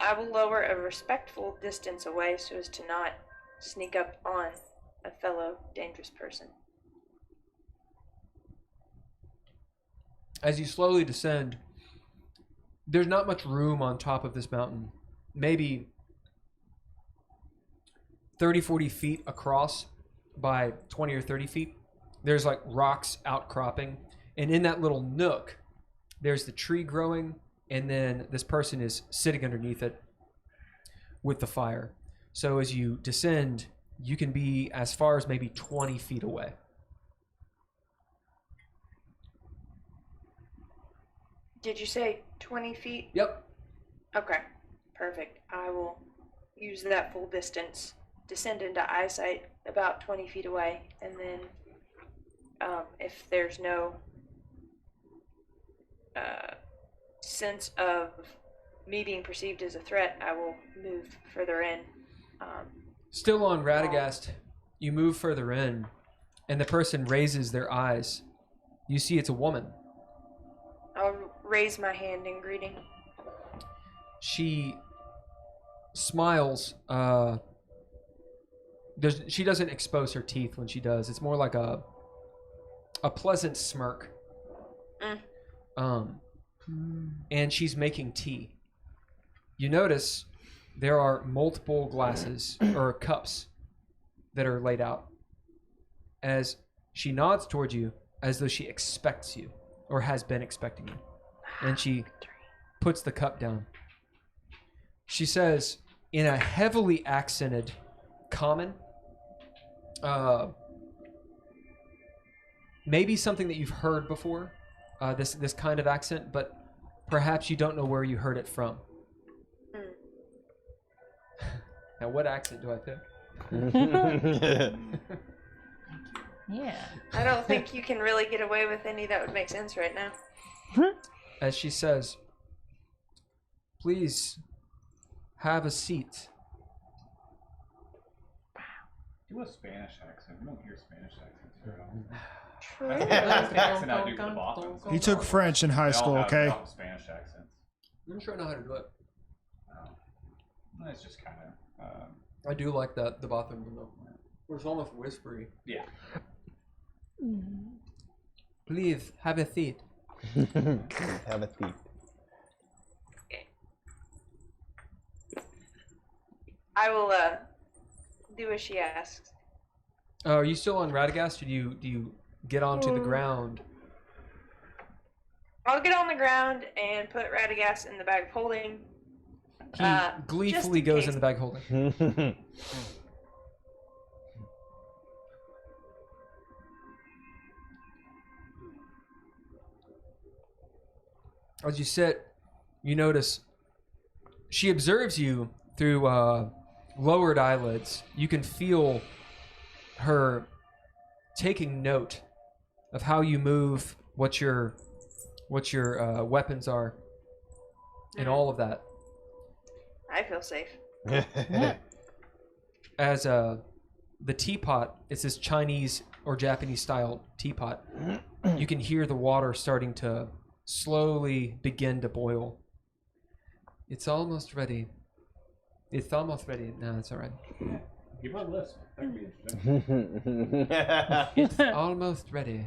I will lower a respectful distance away so as to not sneak up on a fellow dangerous person. As you slowly descend, there's not much room on top of this mountain. Maybe 30, 40 feet across by 20 or 30 feet. There's like rocks outcropping. And in that little nook, there's the tree growing. And then this person is sitting underneath it with the fire. So as you descend, you can be as far as maybe 20 feet away. Did you say 20 feet? Yep. Okay, perfect. I will use that full distance, descend into eyesight about 20 feet away, and then if there's no sense of me being perceived as a threat, I will move further in. Still on Radagast, you move further in, and the person raises their eyes. You see it's a woman. I'll raise my hand in greeting. She smiles. She doesn't expose her teeth when she does. It's more like a pleasant smirk. And she's making tea. You notice there are multiple glasses or cups that are laid out. As she nods towards you, as though she expects you or has been expecting you, and she puts the cup down. She says in a heavily accented common, maybe something that you've heard before, this kind of accent, but perhaps you don't know where you heard it from. Now, what accent do I pick? Yeah. I don't think you can really get away with any that would make sense right now. As she says, "Please have a seat." Do a Spanish accent. We don't hear Spanish accents very often. True. That's the accent I do for the Bothans. He took French in high school, They okay? all have Spanish accents. I'm sure I know how to do it. It's just kind of. I do like the bathroom though. It's almost whispery. Yeah. Please have a seat. Have a seat. I will do as she asks. Are you still on Radagast, or do you get onto the ground? I'll get on the ground and put Radagast in the bag of holding. He gleefully just in goes case. in the bag holding. As you sit, you notice she observes you through lowered eyelids. You can feel her taking note of how you move, what your weapons are, and all of that. I feel safe. As the teapot, it's this Chinese or Japanese style teapot. You can hear the water starting to slowly begin to boil. It's almost ready. It's almost ready. No, it's all right. Give her a list. That could be interesting. It's almost ready.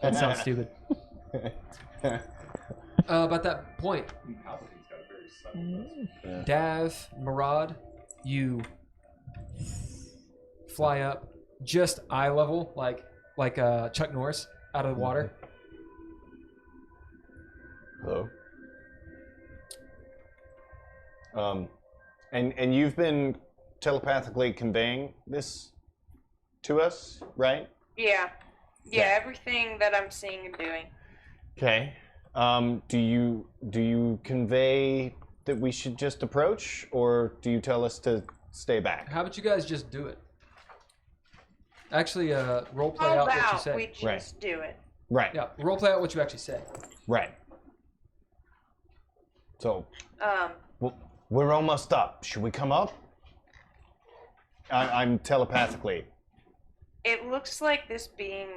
That sounds stupid. About that point, Palpatine's got a very subtle list. Dav, Marad, you fly up just eye level, like Chuck Norris out of the water. Hello. And you've been telepathically conveying this to us, right? Yeah. Yeah, Okay. everything that I'm seeing and doing. Okay. Do you convey that we should just approach, or do you tell us to stay back? How about you guys just do it? Actually, role play How out what you about say. we just Right. do it? Right. Yeah, role play out what you actually say. Right. So Um, we're almost up. Should we come up? I'm telepathically. it looks like this being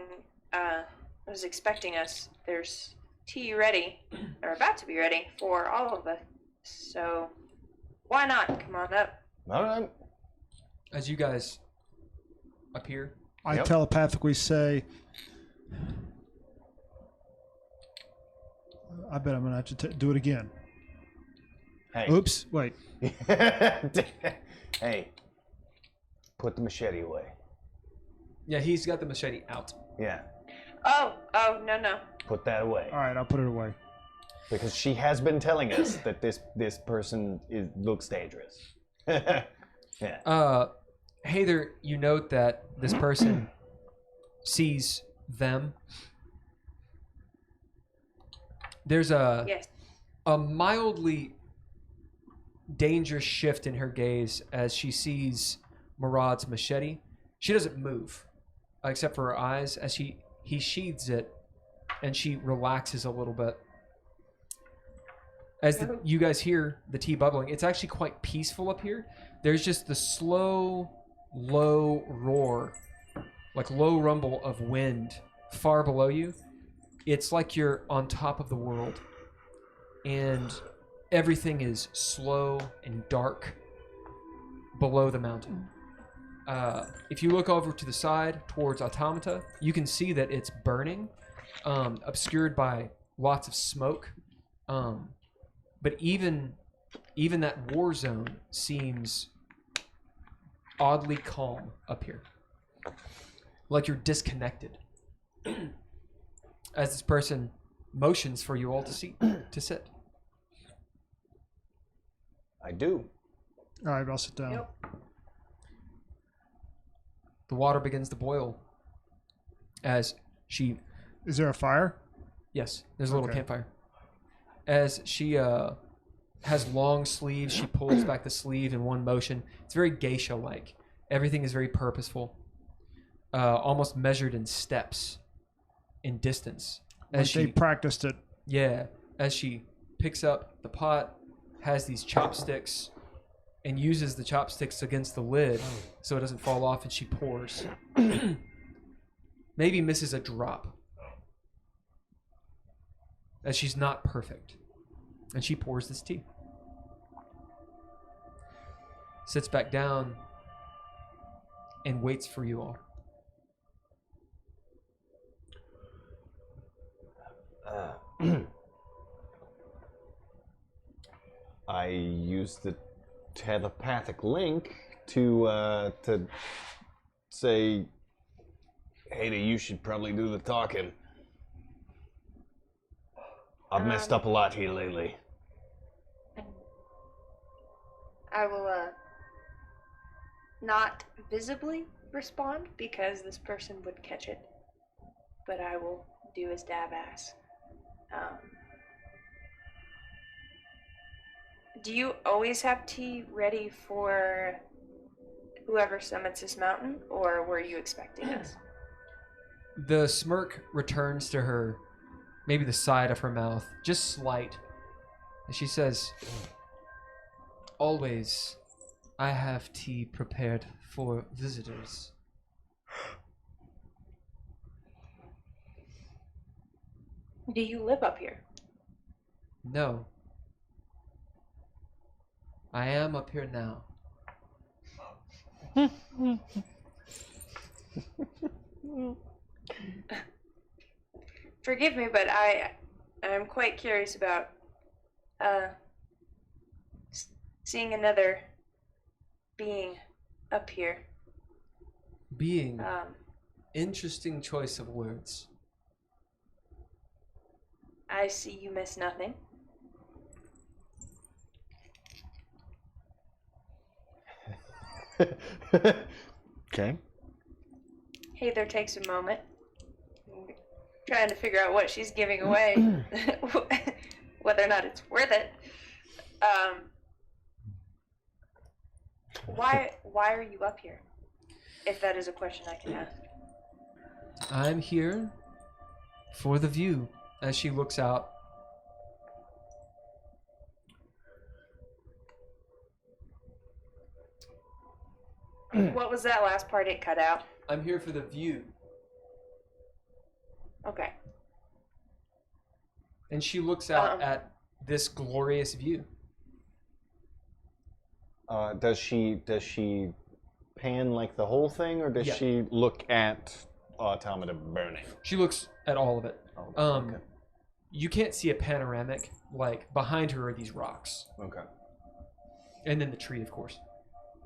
was expecting us. There's tea ready, or about to be ready for all of us. So why not? Come on up. All right. As you guys appear, I Yep. telepathically say, I bet I'm going to have to do it again. Hey. Oops, wait. Hey. Put the machete away. yeah, he's got the machete out. Yeah. Oh, no. Put that away. All right, I'll put it away. Because she has been telling us that this person looks dangerous. Yeah. Hey there, you note that this person sees them. There's Yes. a mildly dangerous shift in her gaze as she sees Murad's machete. She doesn't move, except for her eyes, as he sheathes it, and she relaxes a little bit. As you guys hear the tea bubbling, it's actually quite peaceful up here. There's just the slow, low roar, like low rumble of wind far below you. It's like you're on top of the world, and everything is slow and dark below the mountain. If you look over to the side towards Automata, you can see that it's burning, obscured by lots of smoke. But even that war zone seems oddly calm up here, like you're disconnected. As this person motions for you all to sit. I do. All right, I'll sit down. Yep. The water begins to boil as she... Is there a fire? Yes, there's a little Okay. campfire. As she has long sleeves, she pulls back the sleeve in one motion. It's very geisha-like. Everything is very purposeful, almost measured in steps, in distance. Like they practiced it. Yeah, as she picks up the pot, has these chopsticks, and uses the chopsticks against the lid so it doesn't fall off, and she pours. Maybe misses a drop, as she's not perfect. And she pours this tea. Sits back down and waits for you all. I used the telepathic link to say, Ada, you should probably do the talking. I've messed up a lot here lately. I will not visibly respond because this person would catch it, but I will do as Dav asks. Do you always have tea ready for whoever summits this mountain, or were you expecting us? The smirk returns to her, maybe the side of her mouth, just slight. And she says, always, I have tea prepared for visitors. Do you live up here? No. I am up here now. Forgive me, but I'm quite curious about seeing another being up here. Being. Interesting choice of words. I see you miss nothing. Okay. Heather takes a moment, trying to figure out what she's giving away, whether or not it's worth it. Why are you up here? If that is a question I can ask. I'm here for the view. As she looks out. What was that last part? It cut out. I'm here for the view. Okay. And she looks out at this glorious view. Does she pan like the whole thing, or does she look at Automata burning? She looks at all of it. Oh, okay. You can't see a panoramic. Like behind her are these rocks. Okay. And then the tree, of course.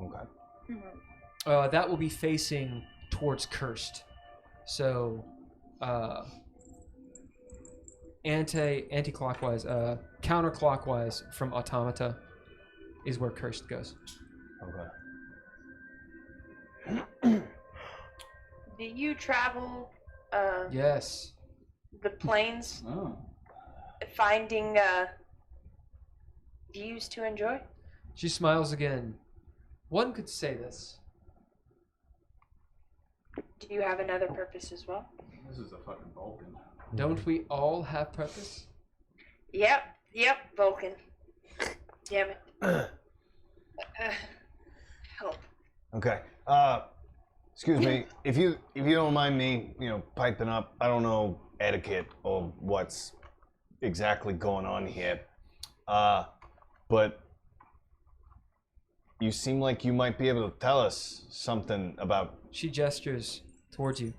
Okay. Mm-hmm. That will be facing towards Cursed. So, anti-clockwise, counterclockwise from Automata is where Cursed goes. Okay. Do you travel Yes. the plains, finding views to enjoy? She smiles again. One could say this. Do you have another purpose as well? This is a fucking Vulcan. Don't we all have purpose? Yep, Vulcan. Damn it. Help. Okay. Excuse me. If you don't mind me, piping up. I don't know etiquette or what's exactly going on here. But you seem like you might be able to tell us something about. She gestures towards you.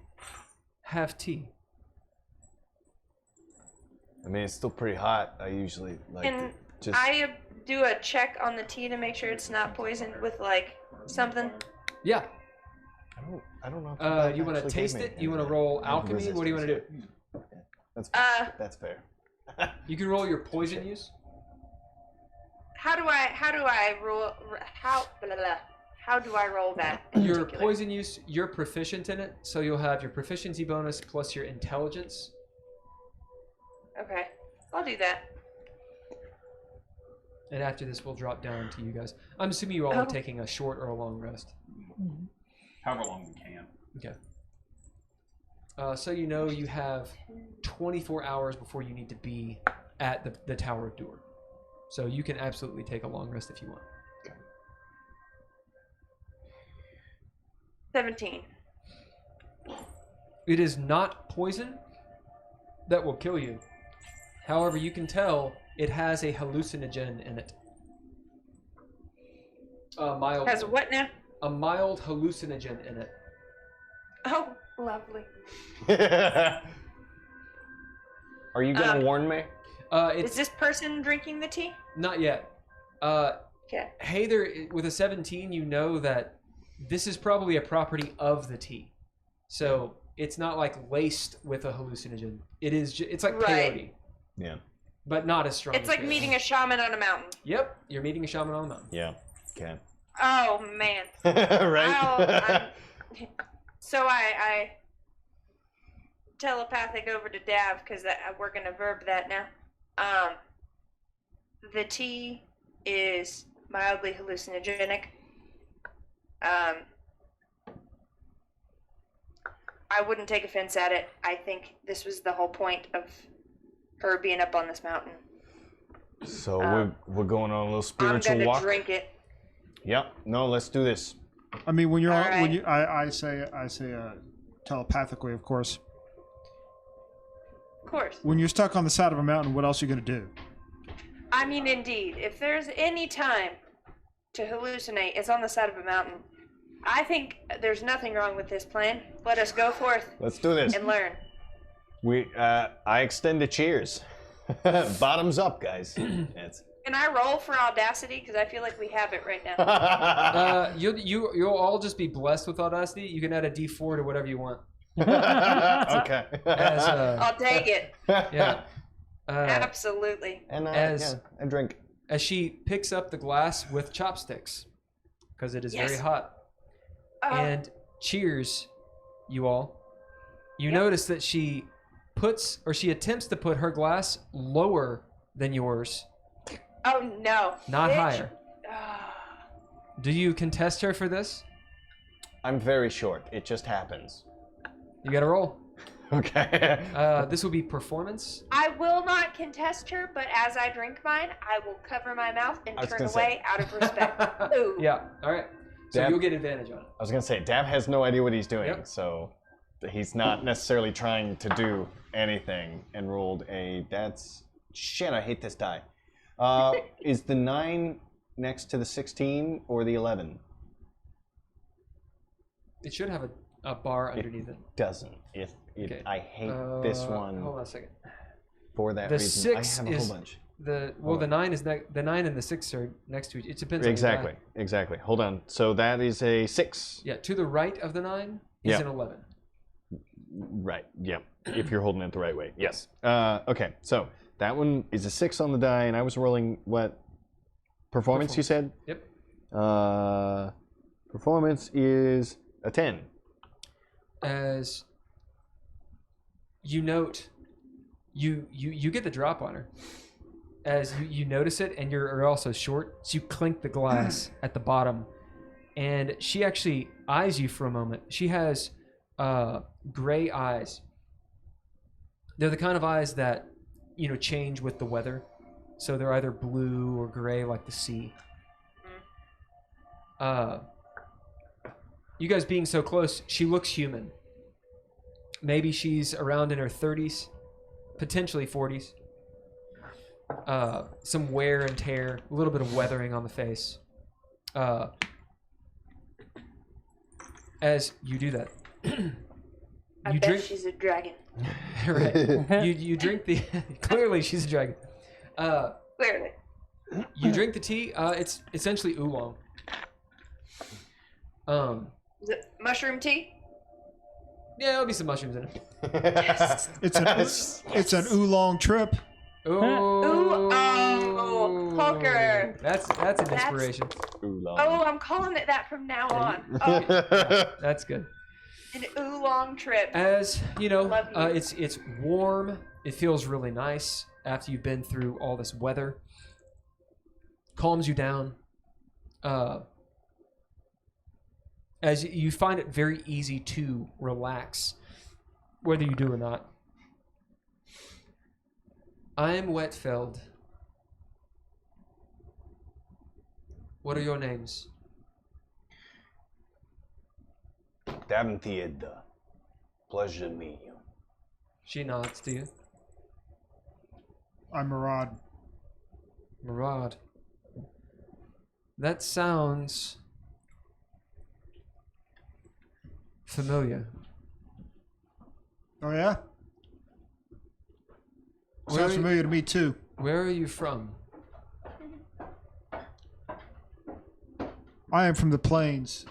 Have tea. I mean, it's still pretty hot. I usually like Can just. I do a check on the tea to make sure it's not poisoned with like something? Yeah. I don't know. You want to taste it? You want to roll alchemy? What do you want to do? That's fair. You can roll your poison use. How do I roll? How do I roll that? in Your particular? poison use, you're proficient in it, so you'll have your proficiency bonus plus your intelligence. Okay, I'll do that. And after this, we'll drop down to you guys. I'm assuming you all are taking a short or a long rest. However long we can. Okay. So you know you have 24 hours before you need to be at the Tower of Dur. So you can absolutely take a long rest if you want. 17. It is not poison that will kill you. However, you can tell it has a hallucinogen in it. Mild. Has what now? A mild hallucinogen in it. Oh, lovely. Are you gonna warn me? It's Is this person drinking the tea? not yet. Okay. Heather, with a 17, you know that this is probably a property of the tea. So it's not like laced with a hallucinogen. It's like Right. peyote, Yeah. but not as strong. It's as like peyote. meeting a shaman on a mountain. Yep, you're meeting a shaman on the mountain. Yeah. Okay. Oh man. Right. So I telepathic over to Dav because we're gonna verb that now. The tea is mildly hallucinogenic. I wouldn't take offense at it. I think this was the whole point of her being up on this mountain. So we're going on a little I'm spiritual gonna walk. drink it. Yep. No, let's do this. I mean, when you're All on, right. when you, I say telepathically, of course. Of course. When you're stuck on the side of a mountain, what else are you gonna do? I mean, indeed, if there's any time to hallucinate, it's on the side of a mountain. I think there's nothing wrong with this plan. Let us go forth Let's do this. and learn. I extend a cheers. Bottoms up, guys. It's... Can I roll for audacity? Because I feel like we have it right now. You'll all just be blessed with audacity. You can add a D4 to whatever you want. Okay. I'll take it. Yeah. Absolutely. And as a drink. as she picks up the glass with chopsticks, because it is very hot. And cheers, you all. You notice that she attempts to put her glass lower than yours. Oh no. Not Bitch. higher. Do you contest her for this? I'm very short. It just happens. You gotta roll. Okay. This will be performance. I will not contest her, but as I drink mine, I will cover my mouth and turn away out of respect. Ooh. Yeah, alright. So Dab, you'll get advantage on it. I was gonna say, Dab has no idea what he's doing, Yep. so he's not necessarily trying to do anything and rolled a... That's... Shit, I hate this die. Is the 9 next to the 16 or the 11? It should have a bar underneath it. Doesn't. Okay. I hate this one. Hold on a second. For that The reason. 6 I have a is whole bunch. the Hold on. 9 is the 9 and the 6 are next to each. It depends on your Exactly. die. Exactly. Hold on. So that is a 6. Yeah, to the right of the 9 is Yeah. an 11. Right. Yeah. If you're holding it the right way. Yes. Okay. So that one is a 6 on the die, and I was rolling what? Performance, you said? Yep. Performance is a 10. As you note, you get the drop on her. As you notice it, and you're also short, so you clink the glass at the bottom, and she actually eyes you for a moment. She has gray eyes. They're the kind of eyes that change with the weather, so they're either blue or gray like the sea. You guys being so close, she looks human. Maybe she's around in her 30s, potentially 40s. Some wear and tear, a little bit of weathering on the face. As you do that, I bet she's a dragon. right? You drink the. Clearly, she's a dragon. Clearly. You drink the tea. It's essentially oolong. Is it mushroom tea? Yeah, there'll be some mushrooms in it. Yes. It's an oolong trip. Ooh, oh, poker. That's an inspiration. Oolong. Oh, I'm calling it that from now on. Oh, That's good. an oolong trip. As you know, Love you. it's warm. It feels really nice after you've been through all this weather. Calms you down. As you find it very easy to relax, whether you do or not. I'm Wetfeld. What are your names? Daventhied. Pleasure to meet you. She nods to you. I'm Murad. Murad. That sounds familiar. Oh yeah? Sounds familiar to me too. Where are you from? I am from the plains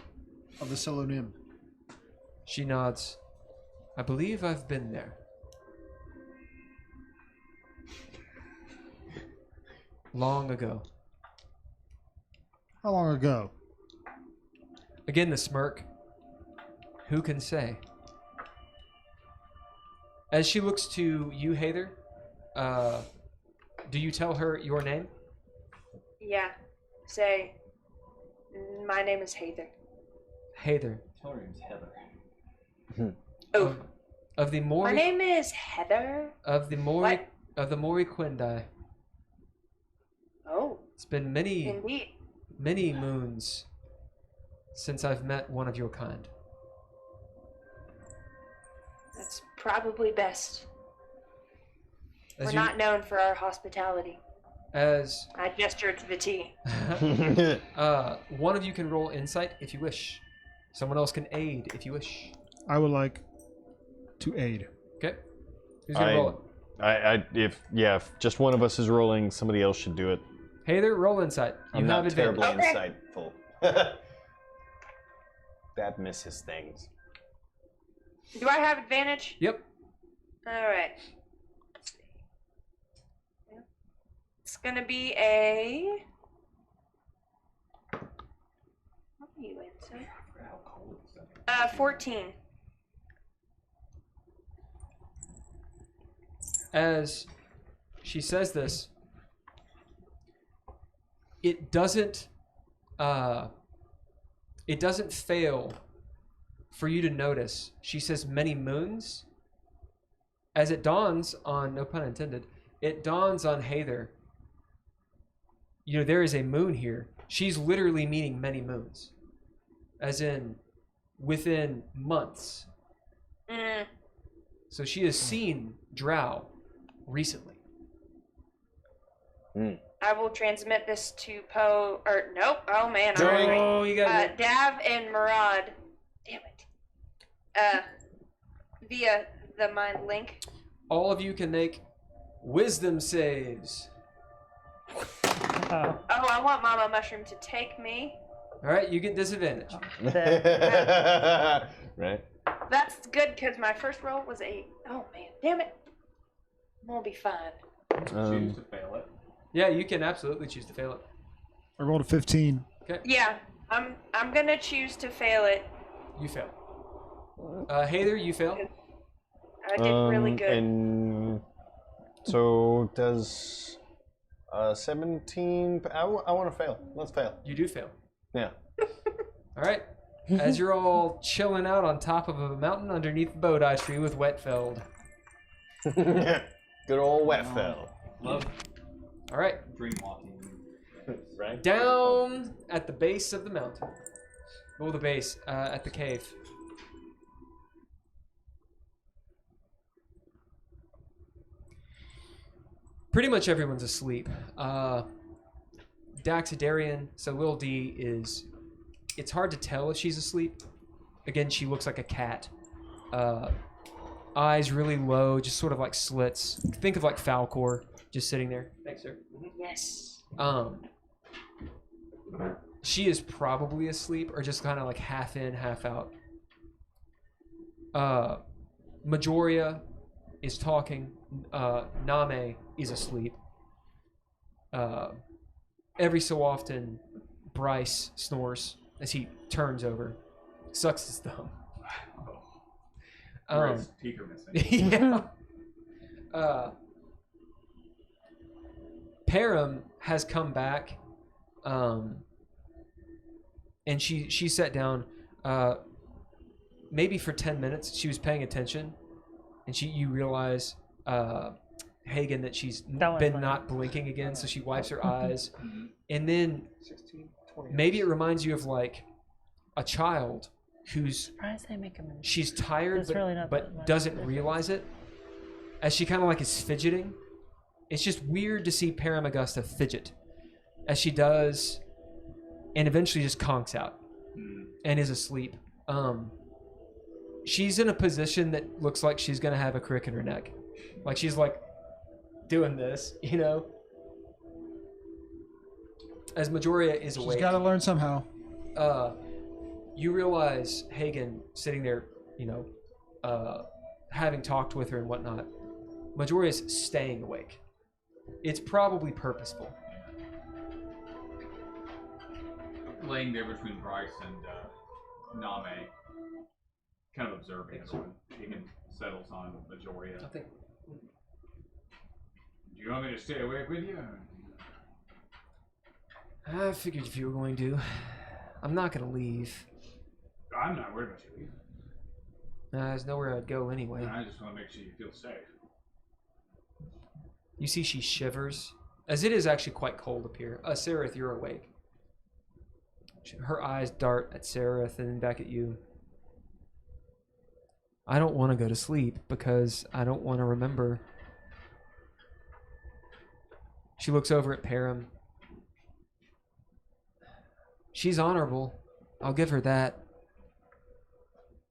of the Selonim. She nods. I believe I've been there. Long ago. How long ago? Again, the smirk. Who can say? As she looks to you, Hather, do you tell her your name? Yeah. Say, my name is Hather. Hather. Tell her name's Heather. Oh, Of the Mori. my name is Heather. Of the Mori. What? Of the Mori Quindai. Oh, It's been many indeed. moons since I've met one of your kind. That's probably best. As We're you, not known for our hospitality. as I gesture to the tea. one of you can roll insight if you wish. Someone else can aid if you wish. I would like to aid. Okay. Who's gonna roll it? If just one of us is rolling, somebody else should do it. Hey there, roll insight. You I'm have not advantage. terribly Okay. insightful. Dad misses things. Do I have advantage? Yep. All right. Let's see. Yeah. It's gonna be a. What are you in, sir? 14. As she says this, it doesn't fail for you to notice. She says many moons. As it dawns on, no pun intended, it dawns on Hather. You know, there is a moon here. She's literally meaning many moons. As in, within months. Mm. So she has seen Drow recently. I will transmit this to Poe. Or nope. Oh man. I'm hungry. Oh, you got it. Dav and Murad. Damn it. Via the mind link. All of you can make wisdom saves. Oh, Oh, I want Mama Mushroom to take me. All right, you get disadvantage. Right? That's good because my first roll was 8. Oh man, damn it. I'm gonna be fine. Choose to fail it. Yeah, you can absolutely choose to fail it. I rolled a 15. Yeah, I'm gonna choose to fail it. You fail. Hather, you fail. I did really good. And so does 17. I want to fail. Let's fail. You do fail. Yeah. All right. As you're all chilling out on top of a mountain underneath the Bodhi tree with Wetfeld. Good old Wetfell. Love All right. dream walking. Right? Down at the base of the mountain. Well, the base, at the cave. Pretty much everyone's asleep. Daxidarian, so Lil D is... It's hard to tell if she's asleep. Again, she looks like a cat. Eyes really low, just sort of like slits. Think of like Falcor, just sitting there. Thanks, sir. Yes. She is probably asleep or just kind of like half in, half out. Majoria is talking. Name is asleep. Every so often, Bryce snores as he turns over, sucks his thumb. Whereas teeth are missing. Yeah. Param has come back, and she sat down. Maybe for 10 minutes, she was paying attention, and you realize, Hagen, that she's been not blinking again, so she wipes her eyes, and then 16, 20 maybe it reminds you of like a child who's she's tired but doesn't realize it, as she kind of like is fidgeting. It's just weird to see Paramagusta fidget as she does, and eventually just conks out and is asleep. She's in a position that looks like she's gonna have a crick in her neck, like she's like doing this, you know. As Majoria is awake, She's got to learn somehow. you realize Hagen sitting there, you know, having talked with her and whatnot. Majoria's staying awake. It's probably purposeful. Laying there between Bryce and Name, kind of observing everyone. Hagen settles on Majoria. I think. Do you want me to stay awake with you? I figured if you were going to. I'm not going to leave. I'm not worried about you. There's nowhere I'd go anyway. I just want to make sure you feel safe. You see she shivers, as it is actually quite cold up here. Sereth, you're awake. Her eyes dart at Sereth and then back at you. I don't want to go to sleep because I don't want to remember. She looks over at Param. She's honorable. I'll give her that.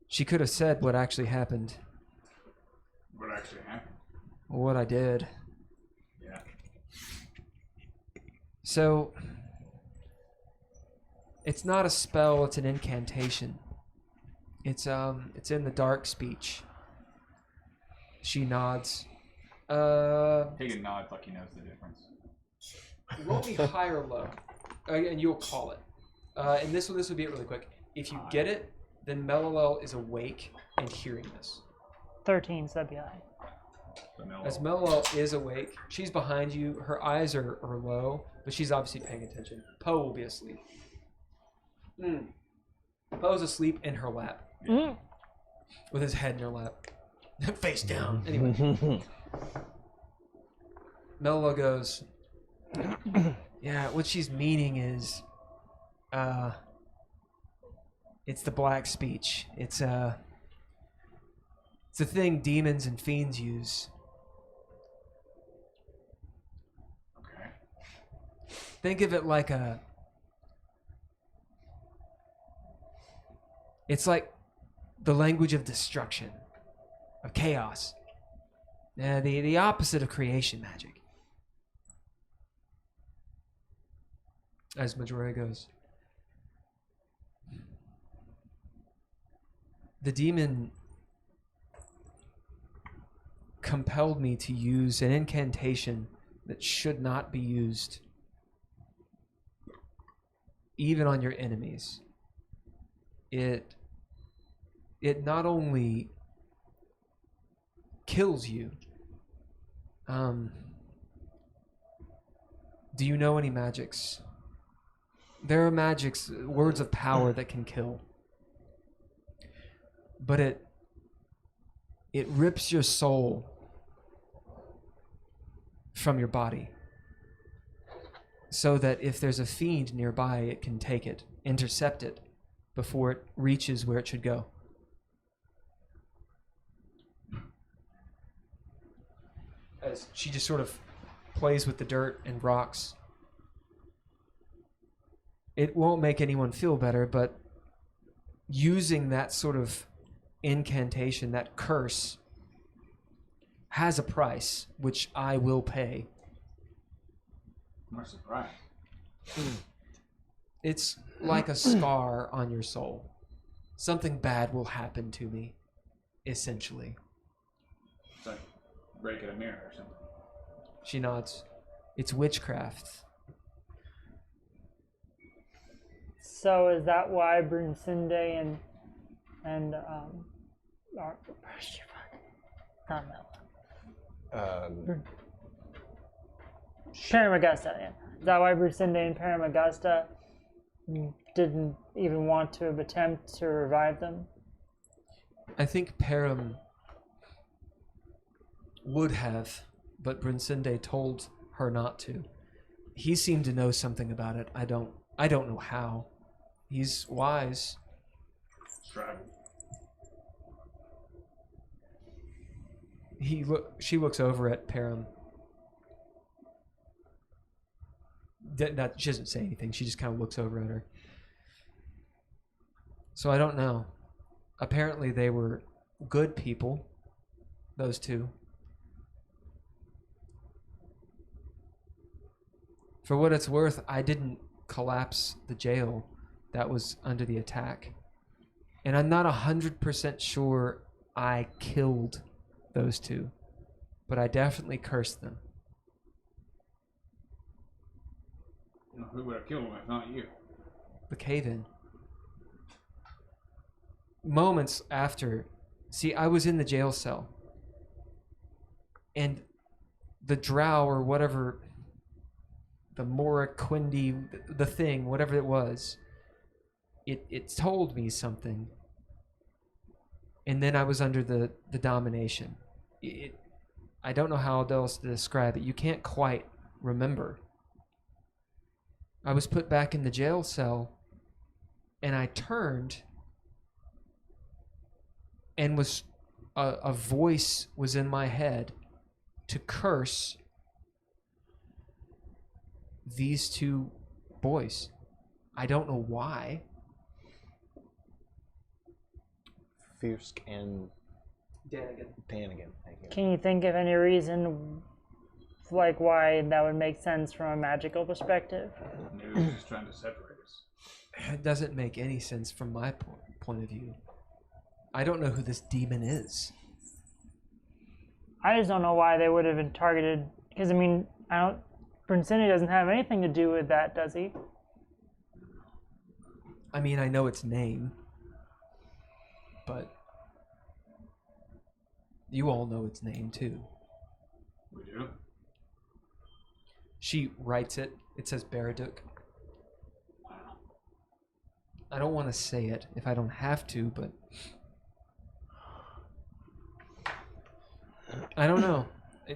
She could have said what actually happened, What actually happened? what I did. Yeah. So, it's not a spell, it's an incantation. It's in the dark speech. She nods. Hagen nods like he knows the difference. Roll me high or low, and you'll call it. And this will be it really quick. If you get it, then Melilel is awake and hearing this. 13, so that'd be high. As Melilel is awake, she's behind you. Her eyes are low, but she's obviously paying attention. Poe will be asleep. Poe's asleep in her lap, with his head in her lap, face down. Anyway, Melilel goes, yeah, what she's meaning is, it's the black speech. It's a thing demons and fiends use. Okay. Think of it like it's like the language of destruction, of chaos. The opposite of creation magic. As Majora goes, the demon compelled me to use an incantation that should not be used, even on your enemies. It not only kills you. Do you know any magics? There are magics, words of power that can kill. But it rips your soul from your body, so that if there's a fiend nearby, it can take it, intercept it, before it reaches where it should go. As she just sort of plays with the dirt and rocks. It won't make anyone feel better, but using that sort of incantation, that curse, has a price, which I will pay. I'm not surprised. It's like a scar on your soul. Something bad will happen to me, essentially. It's like breaking a mirror or something. She nods. It's witchcraft. So is that why Brunsinde and not Mel. Paramagusta, yeah. Is that why Brunsinde and Paramagusta didn't even want to attempt to revive them? I think Param would have, but Brunsinde told her not to. He seemed to know something about it. I don't know how. He's wise. Travel. She looks over at Param. She doesn't say anything. She just kind of looks over at her. So I don't know. Apparently they were good people, those two. For what it's worth, I didn't collapse the jail that was under the attack. And I'm not 100% sure I killed those two, but I definitely cursed them. Who would have killed him if not you? The cave-in. Moments after, see, I was in the jail cell, and the drow or whatever, the Moraquindi, the thing, whatever it was, it told me something, and then I was under the domination. I don't know how else to describe it. You can't quite remember. I was put back in the jail cell, and I turned, and a voice was in my head to curse these two boys. I don't know why. Fierce and Danigan. Danigan. Thank you. Can you think of any reason, like, why that would make sense from a magical perspective? Maybe he's just trying to separate us. It doesn't make any sense from my point of view. I don't know who this demon is. I just don't know why they would have been targeted. Because, I mean, Brincini doesn't have anything to do with that, does he? I mean, I know its name, but you all know its name too. We do. She writes it. It says Baraduk. I don't want to say it if I don't have to, but I don't know.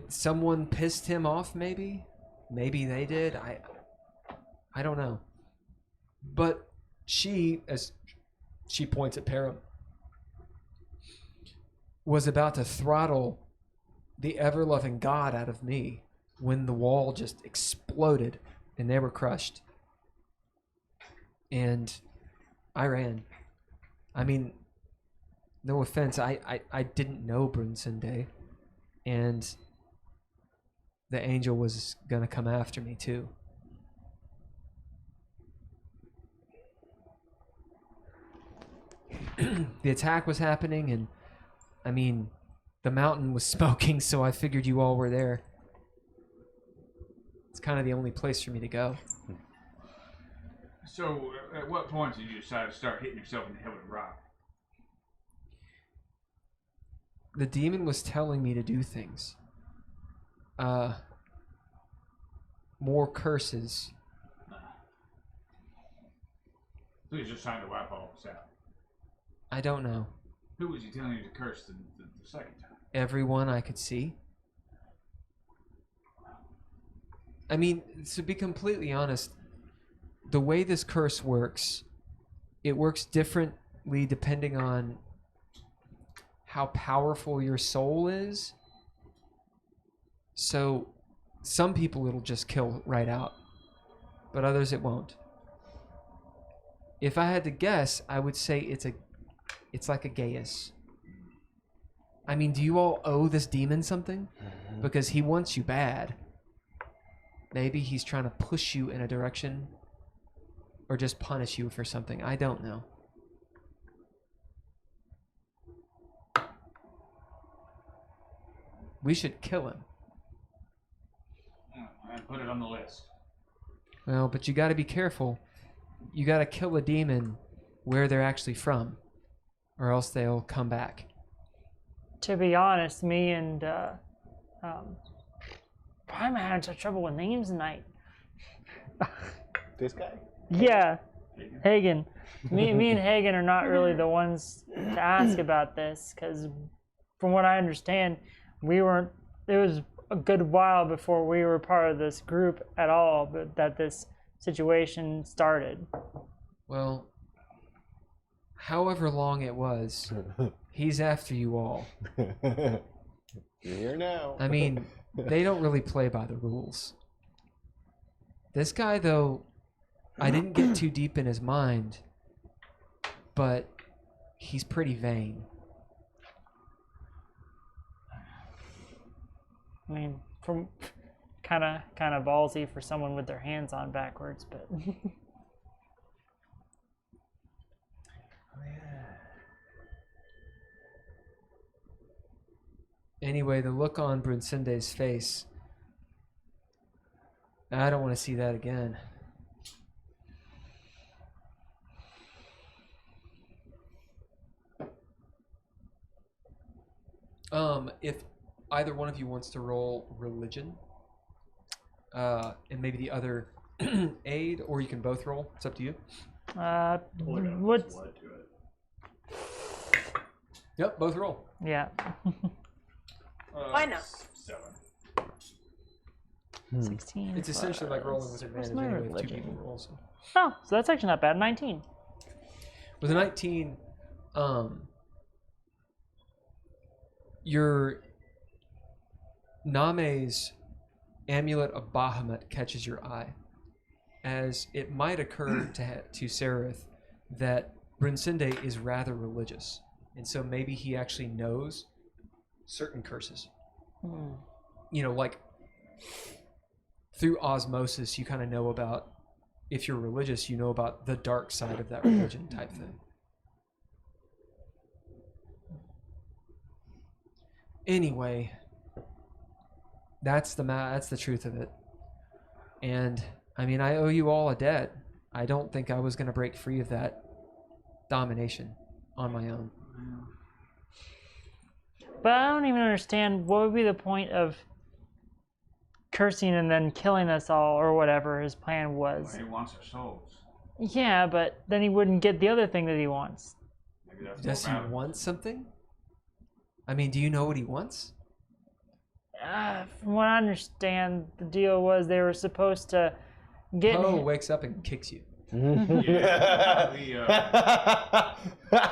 Someone pissed him off, maybe? Maybe they did. I don't know. But she, as she points at Param, was about to throttle the ever-loving God out of me when the wall just exploded and they were crushed. And I ran. I mean, no offense, I didn't know Brunsende, and the angel was gonna come after me too. The attack was happening, and I mean, the mountain was smoking, so I figured you all were there. It's kind of the only place for me to go. So, at what point did you decide to start hitting yourself in the head with a rock? The demon was telling me to do things. More curses. So he's just trying to wipe all of us out. I don't know. Who was he telling you to curse the second time? Everyone I could see. I mean, to be completely honest, the way this curse works, it works differently depending on how powerful your soul is. So some people it'll just kill right out, but others it won't. If I had to guess, I would say it's like a Gaius. I mean, do you all owe this demon something? Because he wants you bad. Maybe he's trying to push you in a direction or just punish you for something. I don't know. We should kill him. And put it on the list. Well, but you got to be careful. You got to kill a demon where they're actually from, or else they'll come back. To be honest, me and I'm having such trouble with names tonight. This guy? Yeah, Hagen. Me and Hagen are not really the ones to ask about this, because from what I understand, we weren't. It was a good while before we were part of this group at all, but that this situation started. Well, however long it was, he's after you all. You're here now. I mean, they don't really play by the rules. This guy, though, I didn't get too deep in his mind, but he's pretty vain. I mean, from kind of ballsy for someone with their hands on backwards, but Anyway, the look on Brunsende's face, I don't want to see that again. If either one of you wants to roll religion, and maybe the other aid, or you can both roll. It's up to you. what's Yep, both roll. yeah. Why not? 7. 16. It's essentially like rolling with What's advantage my anyway if two religion? people roll. So. Oh, so that's actually not bad. 19. With a 19, your Name's amulet of Bahamut catches your eye, as it might occur to Sereth that Brinsende is rather religious. And so maybe he actually knows certain curses. Hmm. You know, like through osmosis, you kind of know about, if you're religious, you know about the dark side of that religion type thing. Anyway, that's the truth of it. And I mean, I owe you all a debt. I don't think I was going to break free of that domination on my own. But I don't even understand what would be the point of cursing and then killing us all or whatever his plan was. He wants our souls. Yeah, but then he wouldn't get the other thing that he wants. Maybe that's Does he more valuable. want something? I mean, do you know what he wants? From what I understand, the deal was they were supposed to get. Poe wakes up and kicks you. Yeah,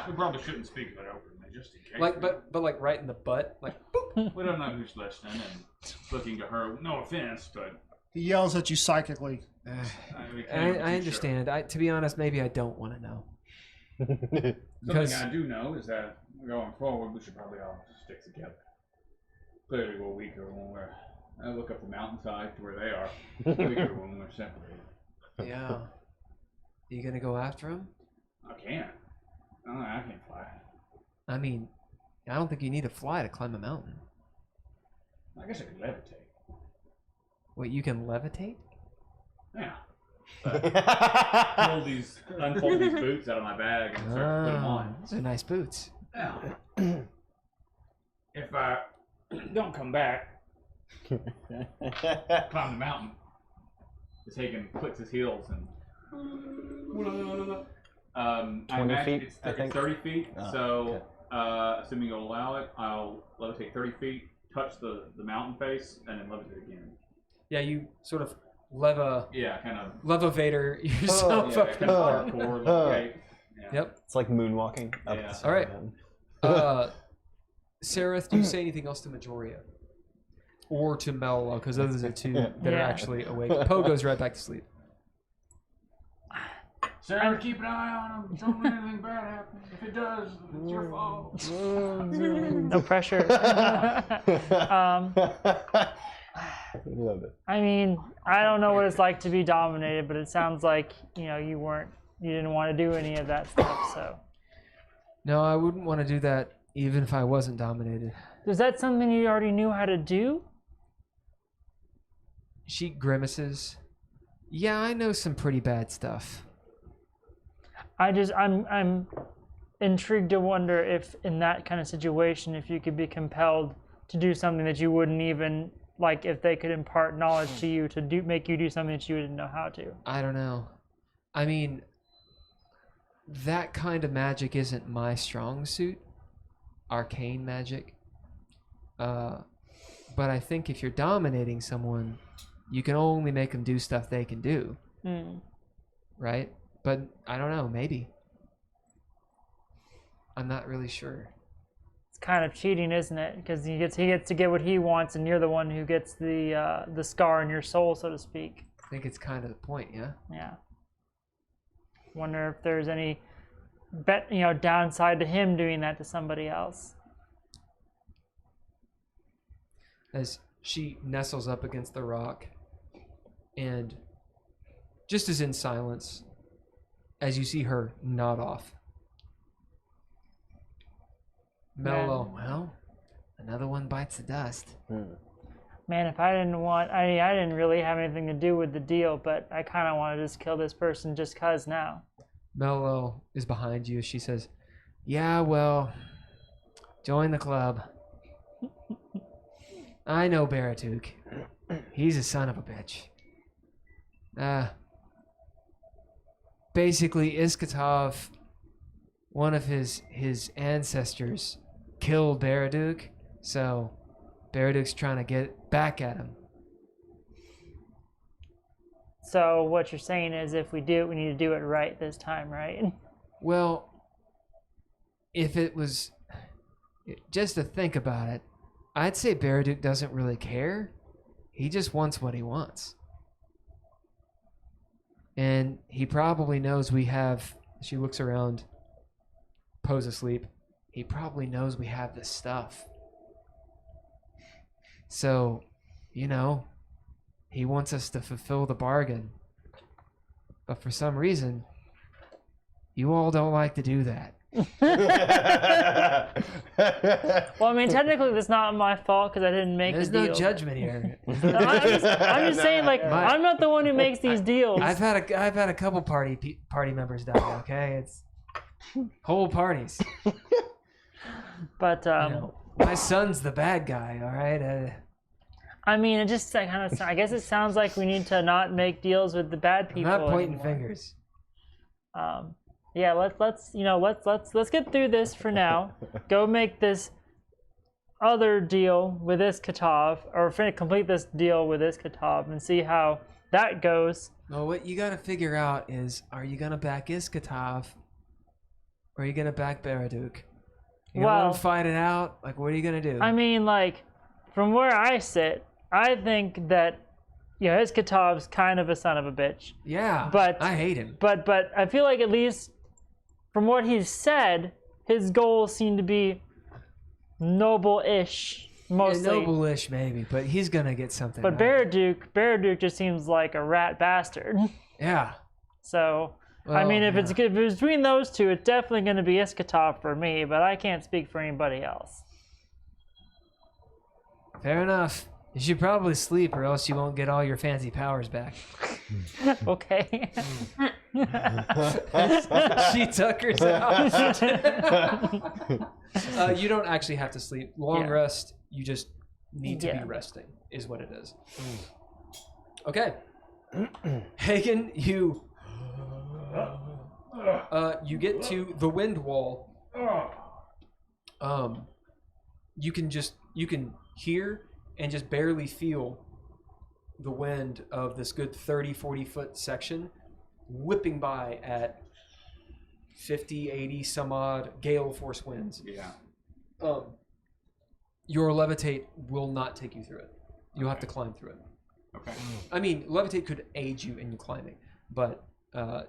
we probably shouldn't speak of it openly, just in case. Like, but like right in the butt. Like, boop. We don't know who's listening and looking to her. No offense, but He yells at you psychically. we can't be too I understand. To be honest, maybe I don't want to know. Sure. Because Something I do know is that going forward, we should probably all stick together. Clearly, we're weaker when I look up the mountainside to where they are. Weaker when we're separated. yeah, you gonna go after him? I can't. I can't fly. I mean, I don't think you need to fly to climb a mountain. I guess I could levitate. Wait, you can levitate? Yeah. Unfold these boots out of my bag and start to put them on. Those are nice boots. Now, if I don't come back, climb the mountain. Just Hagen clicks his heels and. I 20 imagine feet, it's, I it's think. 30 feet. Oh, So, assuming you'll allow it, I'll levitate 30 feet, touch the mountain face, and then levitate again. Yeah, you sort of Yeah, kind of. levivator yourself Yeah, up. kind of hardcore. Like, yeah. Yep. It's like moonwalking. Up Yeah. the side All right. of the mountain. Sareth, do you say anything else to Majoria? Or to Mello, because those are the two that are Yeah. actually awake. Poe goes right back to sleep. Sarah, keep an eye on him. Don't let anything bad happen. If it does, it's your fault. No pressure. Love it. I mean, I don't know what it's like to be dominated, but it sounds like you didn't want to do any of that stuff. So, No, I wouldn't want to do that even if I wasn't dominated. is that something you already knew how to do? She grimaces. Yeah, I know some pretty bad stuff. I'm intrigued to wonder if in that kind of situation, if you could be compelled to do something that you wouldn't even like, if they could impart knowledge to you to make you do something that you didn't know how to. I don't know. I mean, that kind of magic isn't my strong suit. Arcane magic. But I think if you're dominating someone, you can only make them do stuff they can do. Right? But I don't know, maybe. I'm not really sure. It's kind of cheating, isn't it? Because he gets to get what he wants, and you're the one who gets the scar in your soul, so to speak. I think it's kind of the point, yeah? Yeah. Wonder if there's any downside to him doing that to somebody else. As she nestles up against the rock and just as in silence as you see her nod off. Mello, well, another one bites the dust. Man, if I didn't really have anything to do with the deal, but I kind of want to just kill this person just 'cause now. Mello is behind you as she says, yeah, well, join the club. I know Baratuk. He's a son of a bitch. Basically, Iskatov, one of his ancestors, killed Baratuk, so Baraduk's trying to get back at him. So what you're saying is, if we do it, we need to do it right this time, right? Well, if it was just to think about it, I'd say Baraduk doesn't really care. He just wants what he wants. And he probably knows we have, she looks around, Poe's asleep, he probably knows we have this stuff. So, you know, he wants us to fulfill the bargain. But for some reason, you all don't like to do that. Well, I mean, technically, that's not my fault because I didn't make There's the no deal. judgment here. I'm just saying, like, I'm not the one who makes these deals. I've had a couple party members die. Okay, it's whole parties. But You know, my son's the bad guy. All right. I mean, it just kind of. I guess it sounds like we need to not make deals with the bad I'm people. not pointing anymore. fingers. Yeah, let's get through this for now. Go make this other deal with this Katav, or complete this deal with this Katav, and see how that goes. Well, what you got to figure out is, are you gonna back Iskatov, or are you gonna back Baraduk? You gonna let Well- him fight it out? Like, what are you gonna do? I mean, like, from where I sit, I think that Iskatov's kind of a son of a bitch. yeah, but- I hate him. But I feel like at least from what he's said, his goals seem to be noble-ish, mostly. Noble-ish maybe, but he's gonna get something. But right. Baraduk just seems like a rat bastard. Yeah. So, I Well, mean, if yeah. it's between those two, it's definitely going to be Iskatov for me, but I can't speak for anybody else. Fair enough. You should probably sleep, or else you won't get all your fancy powers back. Okay. She tuckers out. You don't actually have to sleep. Long Yeah. rest. You just need to Yeah. be resting, is what it is. Okay. Hagen, you get to the wind wall. You can hear and just barely feel the wind of this good 30-40 foot section whipping by at 50, 80 some odd gale force winds. Yeah. Your levitate will not take you through it. You'll have to climb through it. Okay. I mean, levitate could aid you in climbing, but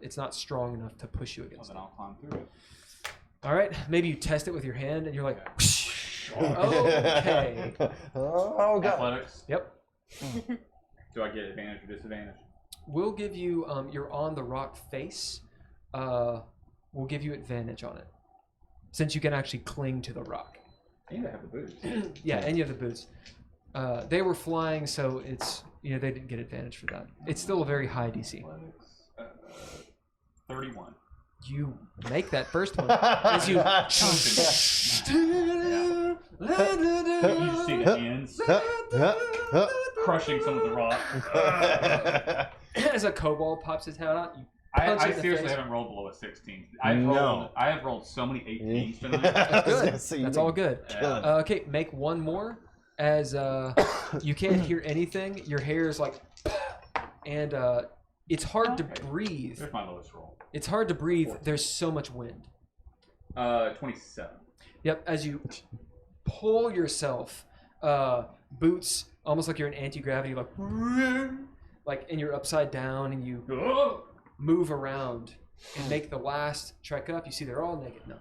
it's not strong enough to push you Well, against then it. I'll climb through it. All right, maybe you test it with your hand, and you're like, okay. Oh god. Athletics. Yep. Do I get advantage or disadvantage? We'll give you. You're on the rock face. We'll give you advantage on it, since you can actually cling to the rock. And I have the boots. Yeah, and you have the boots. They were flying, so it's they didn't get advantage for that. It's still a very high DC. Athletics. 31. You make that first one as you. You just see the hands crushing some of the rock. As a kobold pops his head out, you punch it I in the seriously face. haven't rolled below a 16. No. I have rolled so many 18s tonight. Good. So you That's did all good. Yeah. Okay, make one more. As you can't hear anything, your hair is like, and it's hard to breathe. There's my lowest roll. It's hard to breathe. There's so much wind. 27. Yep. As you pull yourself, boots almost like you're in anti-gravity, like, and you're upside down, and you move around and make the last trek up. You see, they're all naked now.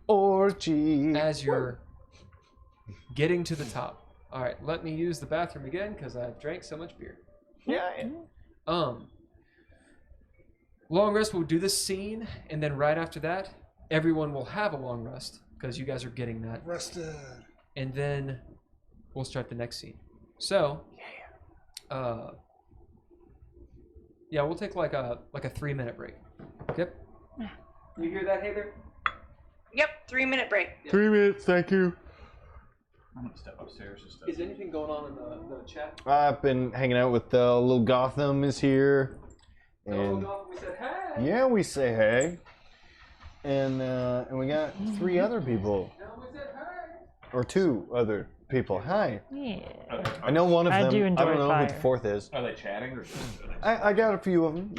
Orgy. As you're getting to the top. All right, let me use the bathroom again because I've drank so much beer. Yeah. Long rest, we'll do this scene, and then right after that, everyone will have a long rest because you guys are getting that. Rested. And then we'll start the next scene. So, yeah, we'll take like a 3-minute break. Yep. You hear that, Heather? Yep, 3-minute break. 3 minutes, thank you. I'm gonna step upstairs just Is anything going on in the chat? I've been hanging out with little Gotham is here. And We said, hey! yeah, we say hey. And we got 3 other people. No, we said, hey! Or 2 other people. Hi. Yeah. I know one of I them. do enjoy I don't know who the fire. 4th is. Are they chatting or just? I got a few of them,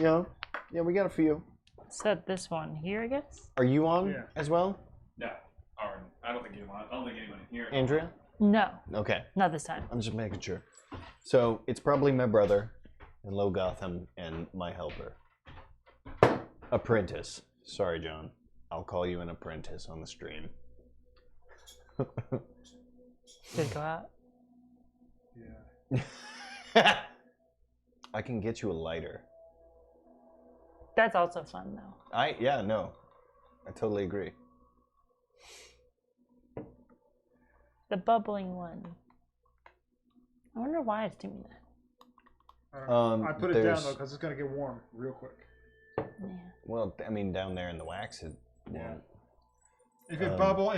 Yeah, we got a few. Set this one here, I guess. Are you on Yeah. as well? No. I don't think anyone in here. Andrea? No, Okay. not this time. I'm just making sure. So it's probably my brother and Low Gotham and my helper. Apprentice. Sorry, John. I'll call you an apprentice on the stream. Did it go out? Yeah. I can get you a lighter. That's also fun, though. Yeah, no. I totally agree. The bubbling one. I wonder why it's doing that. I put it down though because it's gonna get warm real quick. Yeah. Well, I mean, down there in the wax, it won't. If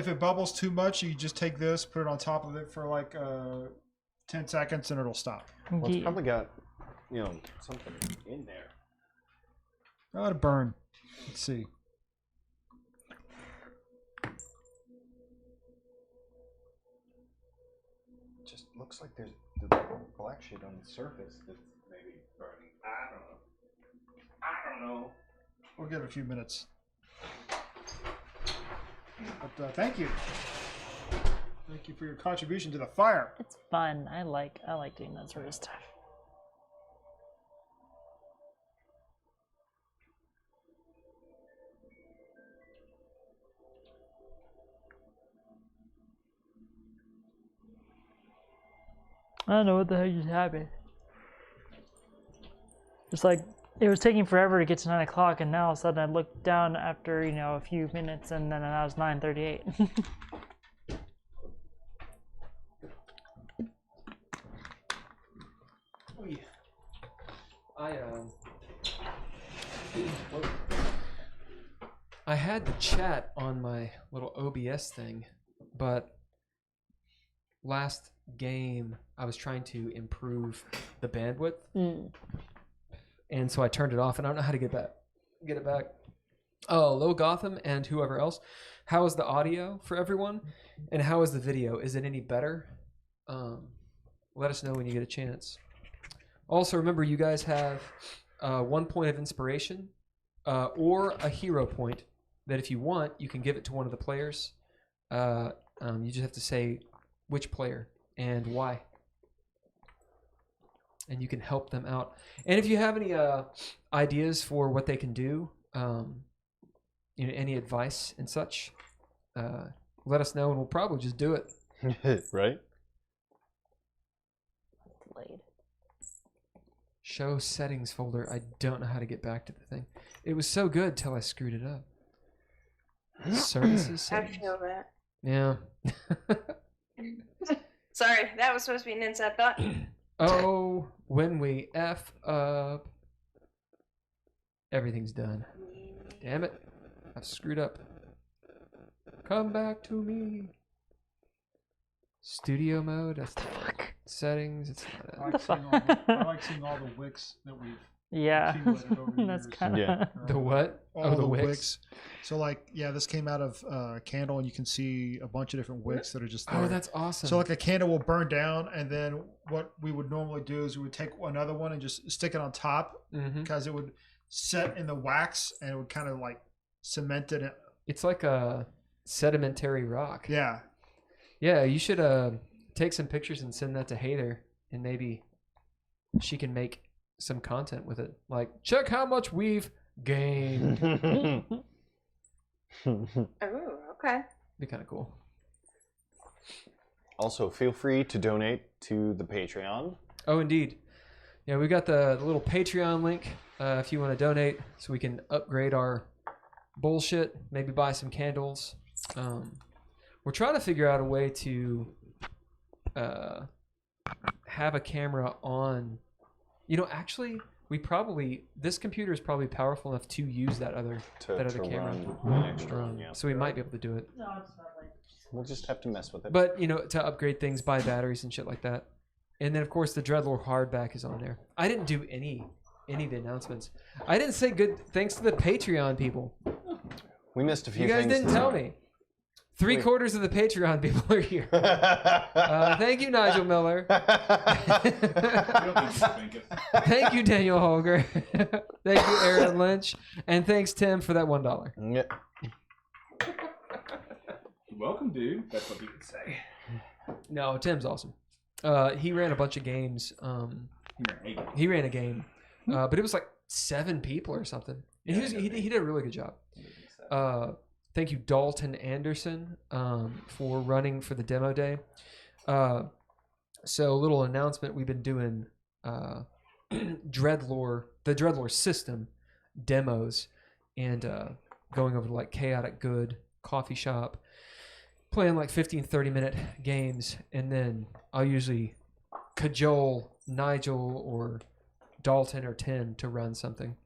it bubbles too much, you just take this, put it on top of it for like 10 seconds, and it'll stop. Well, it's Yeah. probably got, something in there. Let it burn. Let's see. Just looks like there's black shit on the surface that's maybe burning. I don't know. We'll give it a few minutes. But thank you. Thank you for your contribution to the fire. It's fun. I like doing that sort of stuff. I don't know what the heck just happened. It's like it was taking forever to get to 9 o'clock, and now all of a sudden I looked down after a few minutes, and then it was 9:38. I had the chat on my little OBS thing, but last game I was trying to improve the bandwidth, and so I turned it off, and I don't know how to get it back. Oh, Low Gotham and whoever else, how is the audio for everyone, and how is the video? Is it any better? Let us know when you get a chance. Also, remember, you guys have 1 point of inspiration or a hero point that if you want, you can give it to one of the players. You just have to say which player and why. And you can help them out. And if you have any ideas for what they can do, any advice and such, let us know and we'll probably just do it. Right? Delayed. Show settings folder. I don't know how to get back to the thing. It was so good till I screwed it up. Services I settings. feel that. Yeah. Sorry, that was supposed to be an inside thought. Oh, when we F up, everything's done. Damn it. I've screwed up. Come back to me. Studio mode. That's the settings. It's not I like seeing all the wicks that we've Yeah, accumulated over the that's years. kind of Yeah. the what? All the the wicks. wicks. So this came out of Candle, and you can see a bunch of different wicks that are just there. Oh, that's awesome. So a candle will burn down, and then what we would normally do is we would take another one and just stick it on top because it would set in the wax and it would kind of like cement it. It's like a sedimentary rock. Yeah. Yeah, you should take some pictures and send that to Hayter, and maybe she can make some content with it. Like, check how much we've gained. Oh, okay. Be kind of cool. Also, feel free to donate to the Patreon. Oh, indeed. Yeah, we got the little Patreon link if you want to donate so we can upgrade our bullshit, maybe buy some candles. We're trying to figure out a way to have a camera on. Actually, this computer is probably powerful enough to use that other camera. Run an extra one, yeah. So we might be able to do it. We'll just have to mess with it. But, to upgrade things, buy batteries and shit like that. And then, of course, the Dreadlord hardback is on there. I didn't do any of the announcements. I didn't say good thanks to the Patreon people. We missed a few You guys things. didn't tell me. 3/4 of the Patreon people are here. Thank you, Nigel Miller. Thank you, Daniel Holger. Thank you, Aaron Lynch. And thanks, Tim, for that $1. Yeah. You're welcome, dude. That's what you could say. No, Tim's awesome. He ran a bunch of games. He ran a game, but it was like 7 people or something. And he did a really good job. thank you, Dalton Anderson, for running for the demo day. So a little announcement: we've been doing the Dreadlore system demos, and going over to like Chaotic Good coffee shop, playing like 15-30 minute games, and then I'll usually cajole Nigel or Dalton or Tim to run something.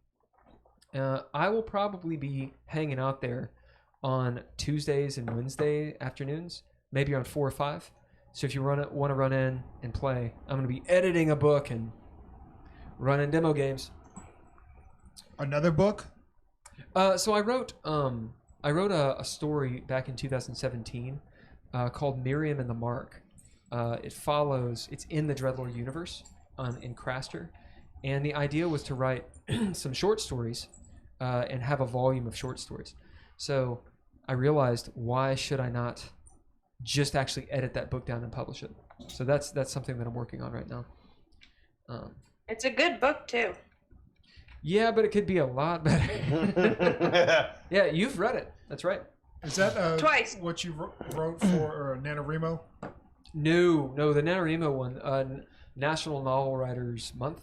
I will probably be hanging out there on Tuesdays and Wednesday afternoons, maybe around 4 or 5. So if you want to run in and play, I'm going to be editing a book and running demo games. Another book? So I wrote a story back in 2017 called Miriam and the Mark. It's in the Dreadlore universe in Craster. And the idea was to write some short stories and have a volume of short stories. So I realized, why should I not just actually edit that book down and publish it? So that's something that I'm working on right now. It's a good book too. Yeah, but it could be a lot better. Yeah, you've read it. That's right. Is that Twice. what you wrote for NaNoWriMo? No, the NaNoWriMo one, National Novel Writers Month.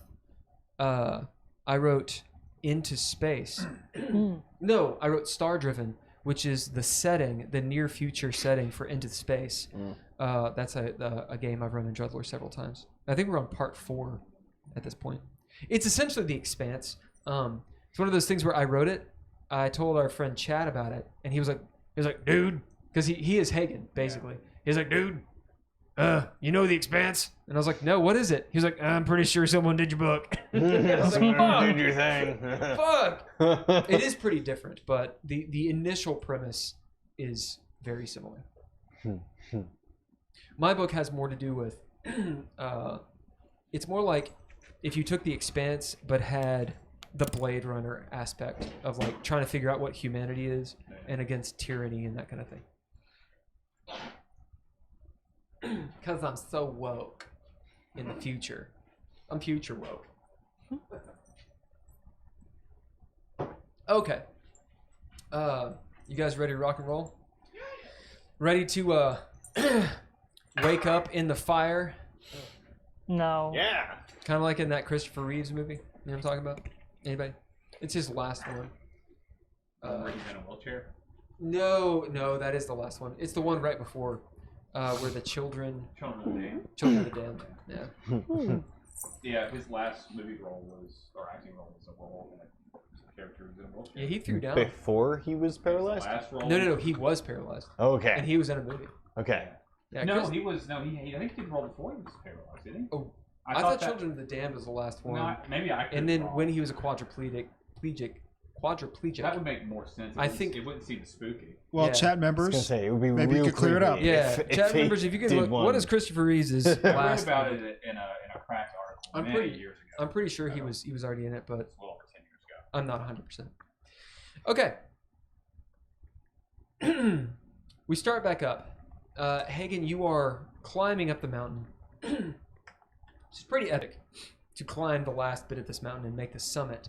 I wrote Into Space. No, I wrote Star Driven, which is the near future setting for Into Space. That's a game I've run in Dreadlore several times. I think we're on part 4 at this point. It's essentially The Expanse. It's one of those things where I wrote it. I told our friend Chad about it, and he was like, dude, because he is Hagen basically. He's like, dude, you know The Expanse? And I was like, no, what is it? He was like, I'm pretty sure someone did your book. I was like, fuck. Did your thing. Fuck. It is pretty different, but the initial premise is very similar. My book has more to do with, it's more like if you took The Expanse but had the Blade Runner aspect of like trying to figure out what humanity is and against tyranny and that kind of thing. Because I'm so woke in the future. I'm future woke. Okay. You guys ready to rock and roll? Ready to wake up in the fire? No. Yeah. Kind of like in that Christopher Reeves movie. You know what I'm talking about? Anybody? It's his last one. Where he's in a wheelchair? No, that is the last one. It's the one right before where the children Children of the Damned. of the Damned. Yeah. Yeah, his last movie role or acting role was a role in a character who's in a wheelchair. Yeah, he threw down. Before he was His paralyzed? last role. No, he was paralyzed, Okay. and he was in a movie. Okay. Yeah, No, Chris- he was. No, he. I think he did the role before he was paralyzed, didn't he? Oh, I thought Children of the Damned was the last one. No, maybe I. And then when he was a quadriplegic, that would make more sense. I think- it wouldn't seem spooky. Well, Yeah. chat I was members, gonna say, it would be maybe you real could clear it creepy up. yeah, if chat he members, if you can did look, one. what is Christopher Reeves' I read last? about it in a cracked article I'm many pretty- years ago. I'm pretty sure he was already in it, but It's well over 10 years ago. I'm not 100%. Okay. We start back up. Hagen, you are climbing up the mountain. It's pretty epic to climb the last bit of this mountain and make the summit.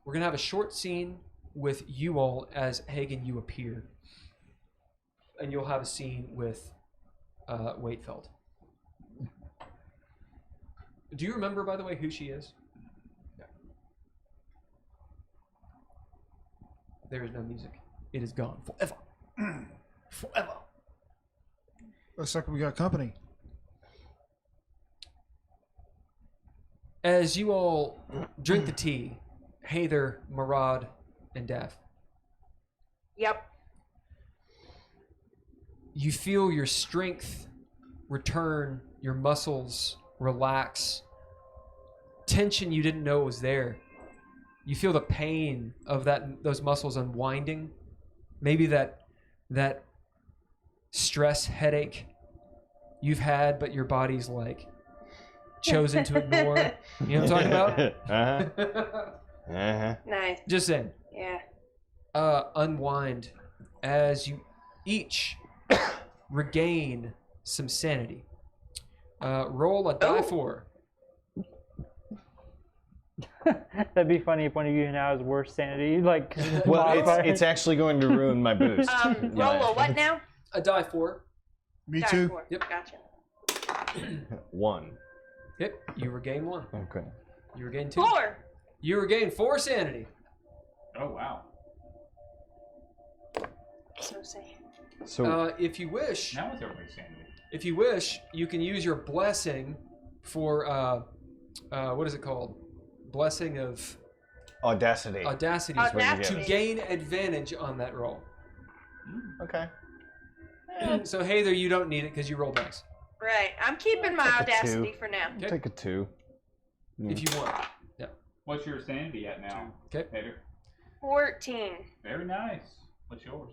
We're going to have a short scene with you all as Hagen, you appear. And you'll have a scene with Waitfeld. Do you remember, by the way, who she is? Yeah. There is no music. It is gone forever. Forever. looks like we got company. As you all drink the tea, Hather, Marad, and Daff, Yep. you feel your strength return, your muscles relax. Tension you didn't know was there. You feel the pain of those muscles unwinding. Maybe that stress headache you've had, but your body's like chosen to ignore. You know what I'm talking about? Uh-huh. Nice. Just saying. Yeah. Unwind as you each regain some sanity. Roll a die Oh. 4. That'd be funny if one of you now has worse sanity. Like, Well, modifier. it's actually going to ruin my boost. Roll a what now? A die 4. Me Die too. 4. Yep. Gotcha. 1. Yep. You regain 1. Okay. You regain 2. 4. You regain 4 sanity. Oh wow. So say. So If you wish, Now what's everybody's sanity? if you wish, you can use your blessing for what is it called? Blessing of audacity. audacity what you get. to gain advantage on that roll. Okay. So hey there, you don't need it because you rolled nice. Right. I'm keeping my Take a audacity 2. for now. Okay. Take a 2. If you want. What's your sanity at now? Okay. Hater? 14. Very nice. What's yours?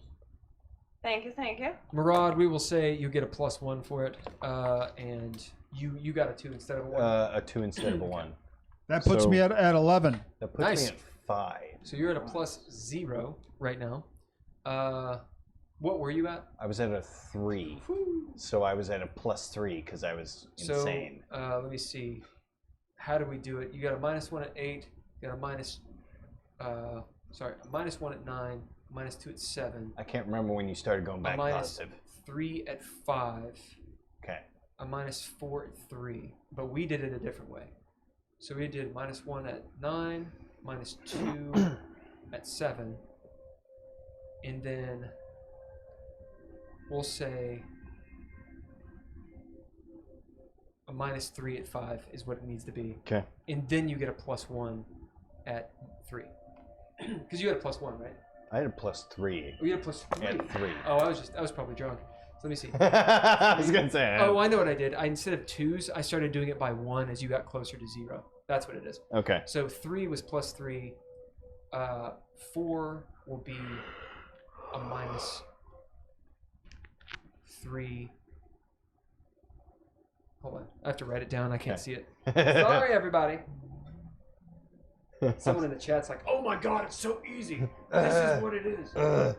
Thank you, thank you. Murad, we will say you get a +1 for it, and you got a 2 instead of a 1. A 2 instead of a 1. That puts So- me at 11. That puts Nice. me at 5. So you're at a +0 right now. What were you at? I was at a 3. So I was at a +3 because I was insane. So let me see. How do we do it? You got a -1 at 8. You got a a -1 at 9. -2 at 7. I can't remember when you started going back a positive. -3 at 5. Okay. A -4 at 3. But we did it a different way. So we did -1 at 9, -2 at 7, and then we'll say a -3 at 5 is what it needs to be. Okay. And then you get a +1 at 3. Because you had a +1, right? I had a +3 Oh, you had a +3. at 3. Oh, I was probably drunk. So let me see. I was gonna say. Oh, I know what I did. Instead of 2s, I started doing it by 1 as you got closer to 0. That's what it is. Okay. So 3 was +3. 4 will be a -3. Hold on. I have to write it down. I can't see it. Sorry, everybody. Someone in the chat's like, oh my god, it's so easy. This is what it is. Nice.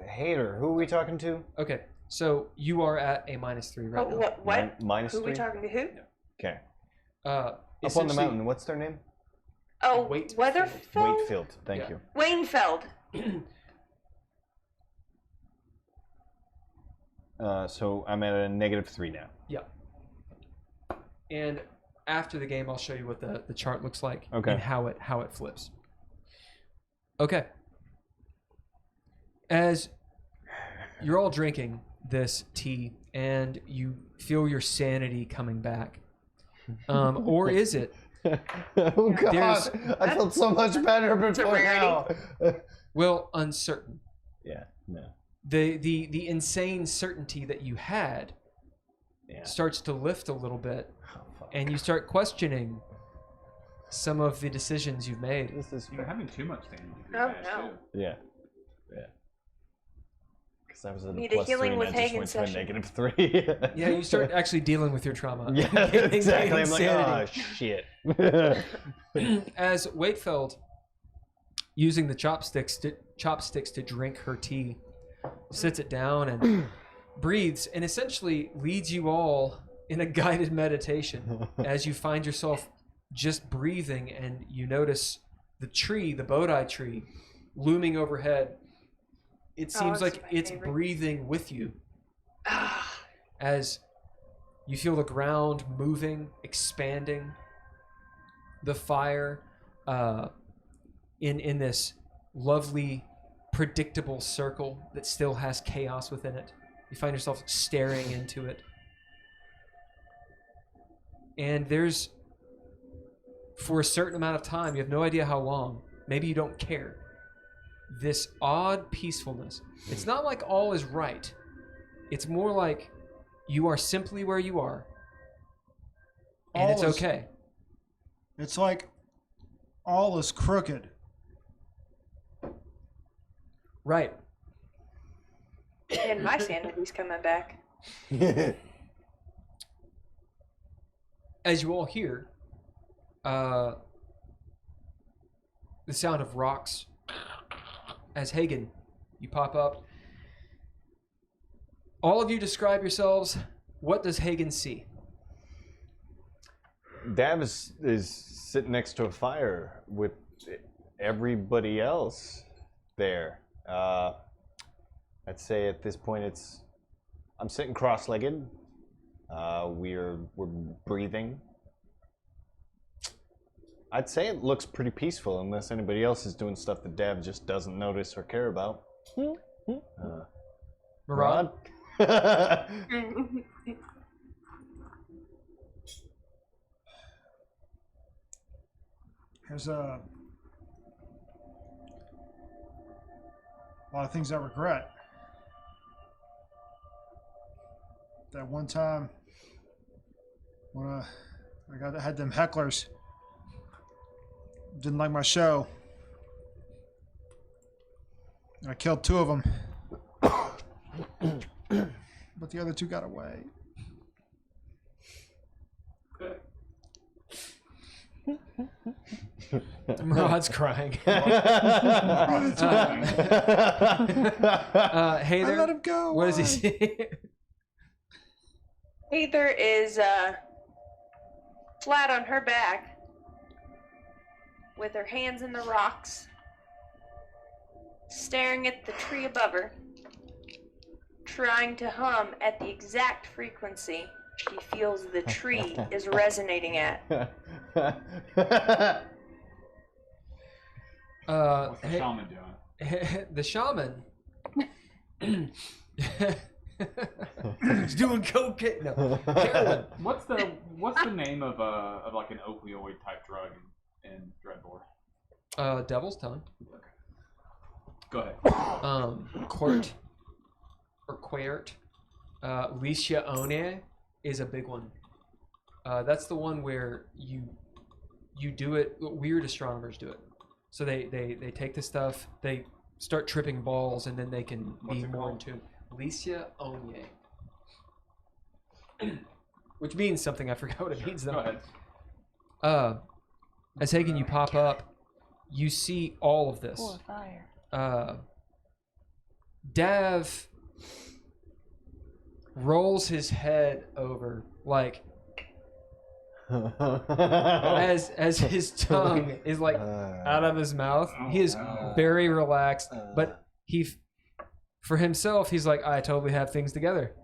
Hater, who are we talking to? Okay, so you are at a -3 right now. What? Minus Who are 3? we talking to? Who? Okay. Uh, Up on the essentially- mountain, what's their name? Oh, Waitfield. Weatherfield? Waitfield, thank Yeah. you. Wainfeld. So I'm at a -3 now. Yeah. And after the game, I'll show you what the chart looks like Okay. and how it flips. Okay. As you're all drinking this tea and you feel your sanity coming back, or is it? Oh God! There's- I felt so much better before rarity. now. Well, uncertain. Yeah. No. The insane certainty that you had Yeah. starts to lift a little bit, Oh, fuck. and you start questioning some of the decisions you've made. This is. You're having too much sanity. Oh, no. Yeah. Yeah. Because I was at a Need a +3 healing and with I just Hagen went to a session. -3. Yeah, you start actually dealing with your trauma. Yeah, Gaining exactly. I'm like, oh insanity. shit. As Waitfeld, using the chopsticks to drink her tea, sits it down and breathes, and essentially leads you all in a guided meditation as you find yourself just breathing, and you notice the tree, the Bodhi tree, looming overhead. It seems it's like my it's favorite. breathing with you Ah, as you feel the ground moving, expanding. The fire in this lovely, predictable circle that still has chaos within it. You find yourself staring into it. And there's, for a certain amount of time, you have no idea how long, maybe you don't care, this odd peacefulness. It's not like all is right. It's more like you are simply where you are. And All it's is- okay. It's like all is crooked Right. And my sanity's coming back. As you all hear, the sound of rocks. As Hagen, you pop up. All of you describe yourselves. What does Hagen see? Dav is sitting next to a fire with everybody else there. I'd say at this point I'm sitting cross-legged. We're breathing. I'd say it looks pretty peaceful unless anybody else is doing stuff that Dav just doesn't notice or care about. Murad? There's a lot of things I regret. That one time when I had them hecklers, didn't like my show, and I killed 2 of them, but the other 2 got away. Murad's crying. Hey I there. let him go. What does he Why? see? Heather is flat on her back with her hands in the rocks, staring at the tree above her, trying to hum at the exact frequency she feels the tree is resonating at. What's the shaman doing? The shaman. He's doing cocaine. No, heroin. What's the name of like an opioid type drug in Dreadlore? Devil's tongue. Go ahead. Quart or Quart. Leishaone is a big one. That's the one where you do it. Weird astronomers do it. So they take the stuff, they start tripping balls, and then they can What's be it more in called? tune. Leishaone. Which means something. I forgot what it means Go though. ahead. As Hagen, you pop up, you see all of this. Oh, fire. Dav rolls his head over like as his tongue is like out of his mouth. He is very relaxed, but for himself, he's like, I totally have things together.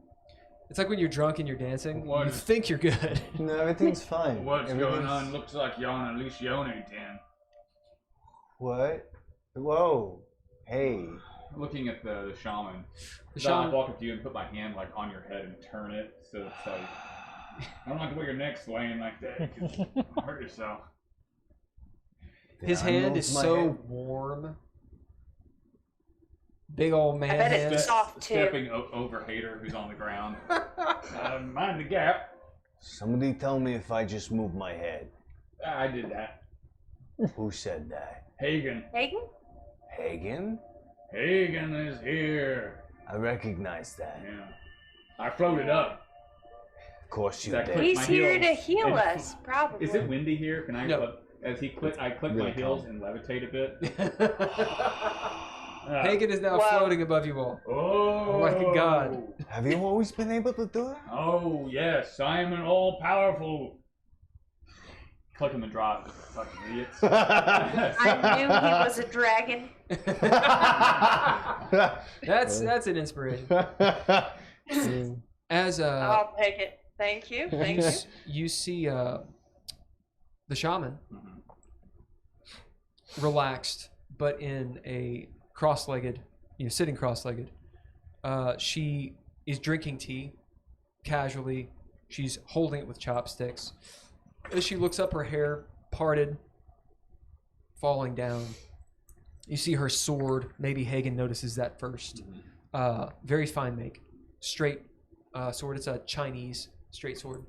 It's like when you're drunk and you're dancing, What? you think you're good. No, everything's fine. What's going on? Looks like you're on a Lucione den. What? Whoa. Hey. Looking at the shaman. The So I shaman, walk up to you and put my hand like on your head and turn it so it's like I don't like the way your neck's laying like that because you hurt yourself. his Did I hand move is my so head? warm. Big old man I bet hand. it's soft too. Stepping over Hater who's on the ground. Mind the gap. Somebody tell me if I just moved my head. I did that. Who said that? Hagen. Hagen? Hagen? Hagen is here. I recognize that. Yeah. I floated up. Of course you Exactly. did. He's my here heels. to heal And- us, probably. Is it windy here? Can I No. as he click I click Really my heels calm. and levitate a bit? Hagen is now Wow. floating above you all. Oh my God. Have you always been able to do it? Oh yes, I am an all-powerful. Click him and drop, fucking idiots. I knew he was a dragon. That's an inspiration. As I'll take it. Thank you. Thank you. you see the shaman Mhm. relaxed, but in a cross-legged, sitting cross-legged. She is drinking tea casually. She's holding it with chopsticks. As she looks up, her hair parted, falling down. You see her sword. Maybe Hagen notices that first. Very fine make. Straight sword. It's a Chinese straight sword.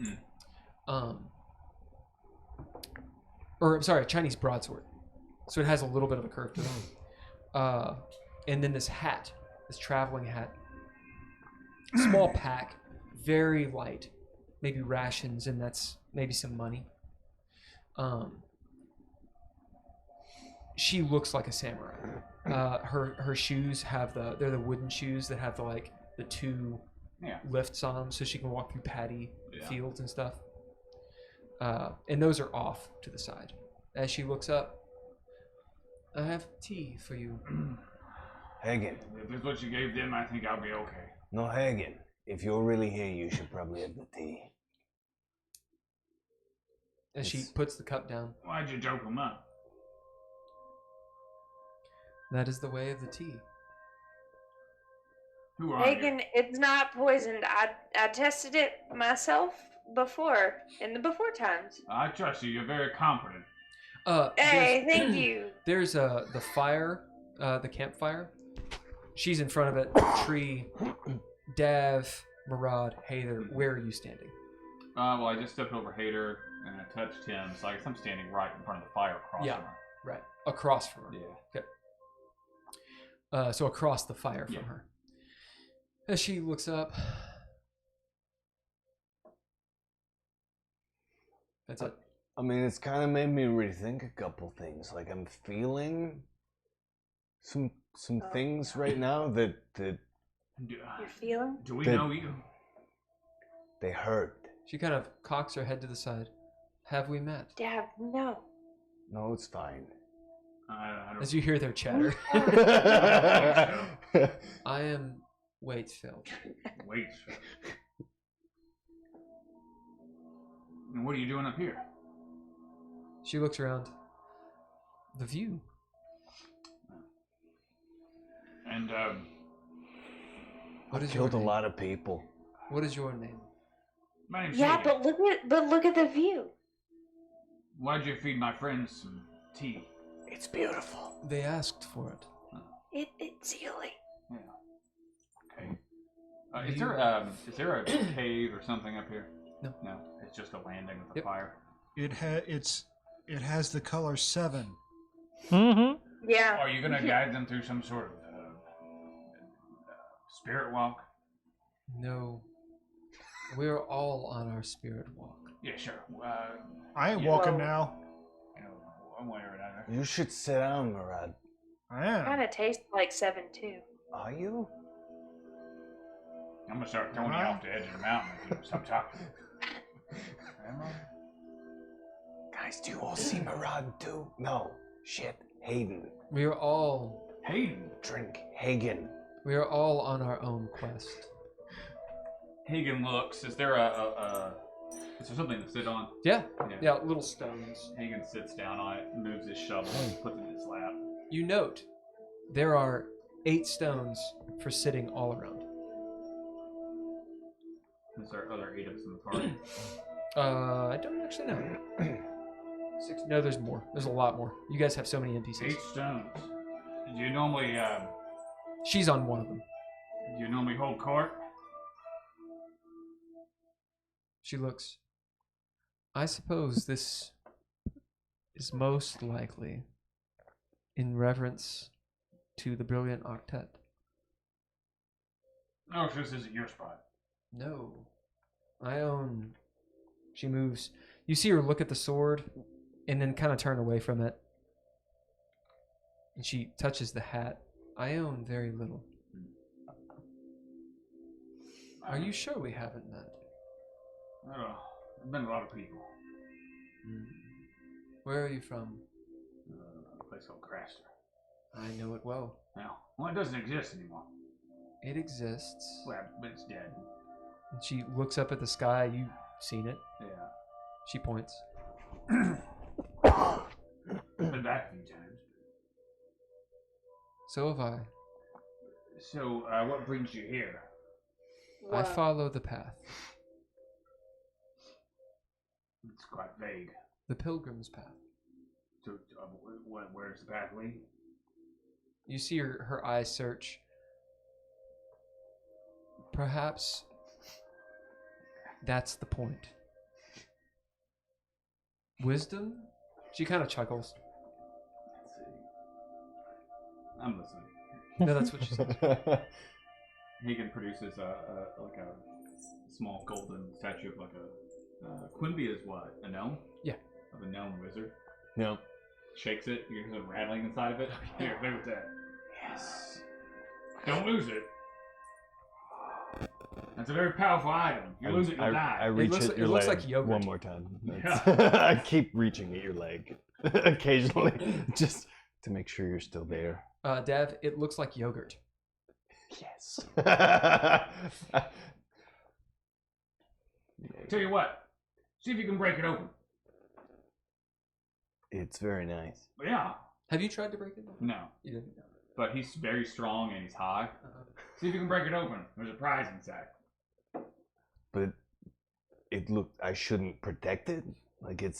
Or I'm sorry, a Chinese broadsword. So it has a little bit of a curve to it. And then this hat, this traveling hat. Small pack, very light. Maybe rations, and that's maybe some money. She looks like a samurai. Her shoes have they're the wooden shoes that have the two lifts on them, so she can walk through paddy fields and stuff. And those are off to the side. As she looks up, I have tea for you. Hagen. If this is what you gave them, I think I'll be okay. No, Hagen. If you're really here, you should probably have the tea. As she puts the cup down. Why'd you joke them up? That is the way of the tea. Who are Hagen, you? it's not poisoned. I tested it myself before, in the before times. I trust you. You're very competent. Hey, thank you. There's the fire, the campfire. She's in front of it. Tree, Dav, Murad, Hader. Where are you standing? Well, I just stepped over Hader and I touched him, so I guess I'm standing right in front of the fire across from her. Right. Across from her. Yeah. Okay. So across the fire from her. As she looks up. That's it. I mean, it's kind of made me rethink a couple things. Like, I'm feeling some things right now that You're feeling? Do we know you? They hurt. She kind of cocks her head to the side. Have we met? Dad, no. No, it's fine. I don't... As you hear their chatter. I am Waitsfield. Waitsfield. And what are you doing up here? She looks around. The view. And What is killed a your name? lot of people. What is your name? my name's Yeah, Hagen. but look at the view. Why'd you feed my friends some tea? It's beautiful. They asked for it. It's healing. Yeah. Okay. Is there a cave or something up here? No. No. It's just a landing with a fire. It has the color 7. Mm-hmm. Yeah. Are you gonna guide them through some sort of spirit walk? No. We're all on our spirit walk. Yeah, sure. I ain't Yeah. walking Well- now. You know, one way or another. You should sit down, Murad. I am. Kind of tastes like 7 too. Are you? I'm gonna start throwing you off the edge of the mountain if you don't stop talking. Am I? Guys, do you all see Murad too? No. Shit. Hayden. We are all Hayden. Drink. Hagen. we are all on our own quest. Hagen looks. Is there is there something to sit on? Yeah. Yeah, little stones. Hagen sits down on it, moves his shovel, puts it in his lap. You note there are 8 stones for sitting all around. Is there other 8 of us in the party? I don't actually know. 6. No, there's more. There's a lot more. You guys have so many NPCs. 8 stones. Do you normally She's on one of them. hold court? She looks. I suppose this is most likely in reverence to the brilliant octet. Oh, so this isn't your spot. No. I own. She moves. You see her look at the sword and then kind of turn away from it. And she touches the hat. I own very little. Are you sure we haven't met? Oh, there's been a lot of people. Where are you from? A place called Craster. I know it well. Well, it doesn't exist anymore. It exists. Well, but it's dead. And she looks up at the sky. You've seen it. Yeah. She points. Been back a few times. So have I. So, what brings you here? I follow the path. It's quite vague. The pilgrim's path. So, where's the path lead? You see her eyes search. Perhaps that's the point. Wisdom? She kind of chuckles. Let's see. I'm listening. No, that's what she said. Hagen produces like a small golden statue of like a Quimby is what? A gnome? Yeah. Of a gnome wizard. No. Shakes it, you hear the rattling inside of it. Here, play with that. Yes. Don't lose it. That's a very powerful item. If you lose it, you'll die. I reach looks at like- your it looks leg like yogurt. one more time. I keep reaching at your leg occasionally, just to make sure you're still there. Dev, it looks like yogurt. Yes. Tell you what, see if you can break it open. It's very nice. Yeah. Have you tried to break it? No. You didn't. But he's very strong and he's high. See if you can break it open. There's a prize inside. But it looked. I shouldn't protect it. Like it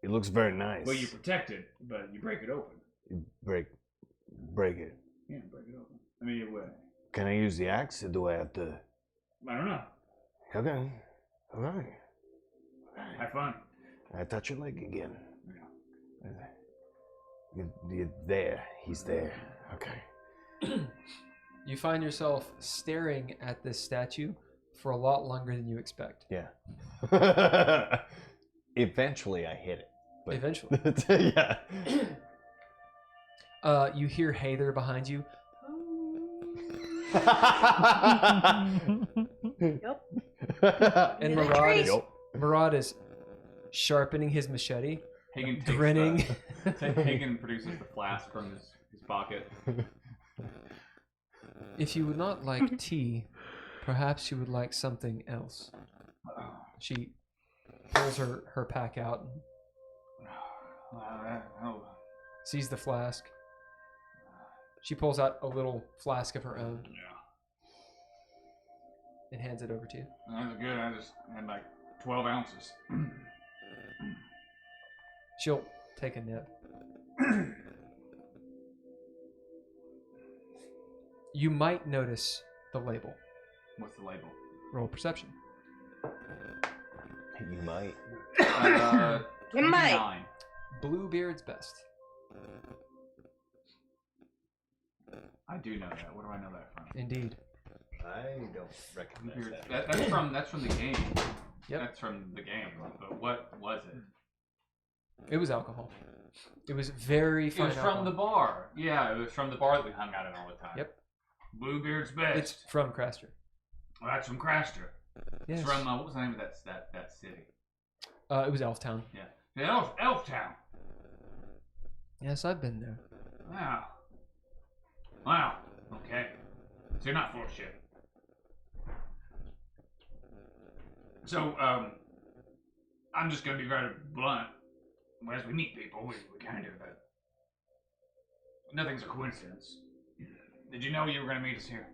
looks very nice. Well, you protect it, but you break it open. You break it. Yeah, break it open. I mean, it would. Can I use the axe, or do I have to? I don't know. Okay. All right. Have fun. I touch your leg again. Yeah. You're there. He's there. Okay. You find yourself staring at this statue for a lot longer than you expect. Yeah. Eventually, I hit it. But Eventually. yeah. You hear Hather behind you. Yep. And You're the Murad tree. Murad is sharpening his machete, Hagen takes grinning. Hagen produces the flask from his pocket. If you would not like tea, perhaps you would like something else. She pulls her pack out and sees the flask. She pulls out a little flask of her own Yeah. and hands it over to you. That's good. I just had like 12 ounces. She'll take a nip. You might notice the label. What's the label? Roll perception. You might. You might. 29. Bluebeard's best. I do know that. Where do I know that from? Indeed. I don't recognize Bluebeard's- that. That's from the game. Yep. That's from the game. But what was it? It was alcohol. It was very It fine was from alcohol. the bar. Yeah, it was from the bar that we hung out at all the time. Yep. Bluebeard's best. It's from Craster. Well, that's from Craster. Yes. It's from what was the name of that city? It was Elftown. Yeah, the Elf Town. Yes, I've been there. Wow. Wow. Okay. So you're not full of shit. So I'm just gonna be very blunt. As we meet people, we kind of nothing's a coincidence. Did you know you were gonna meet us here?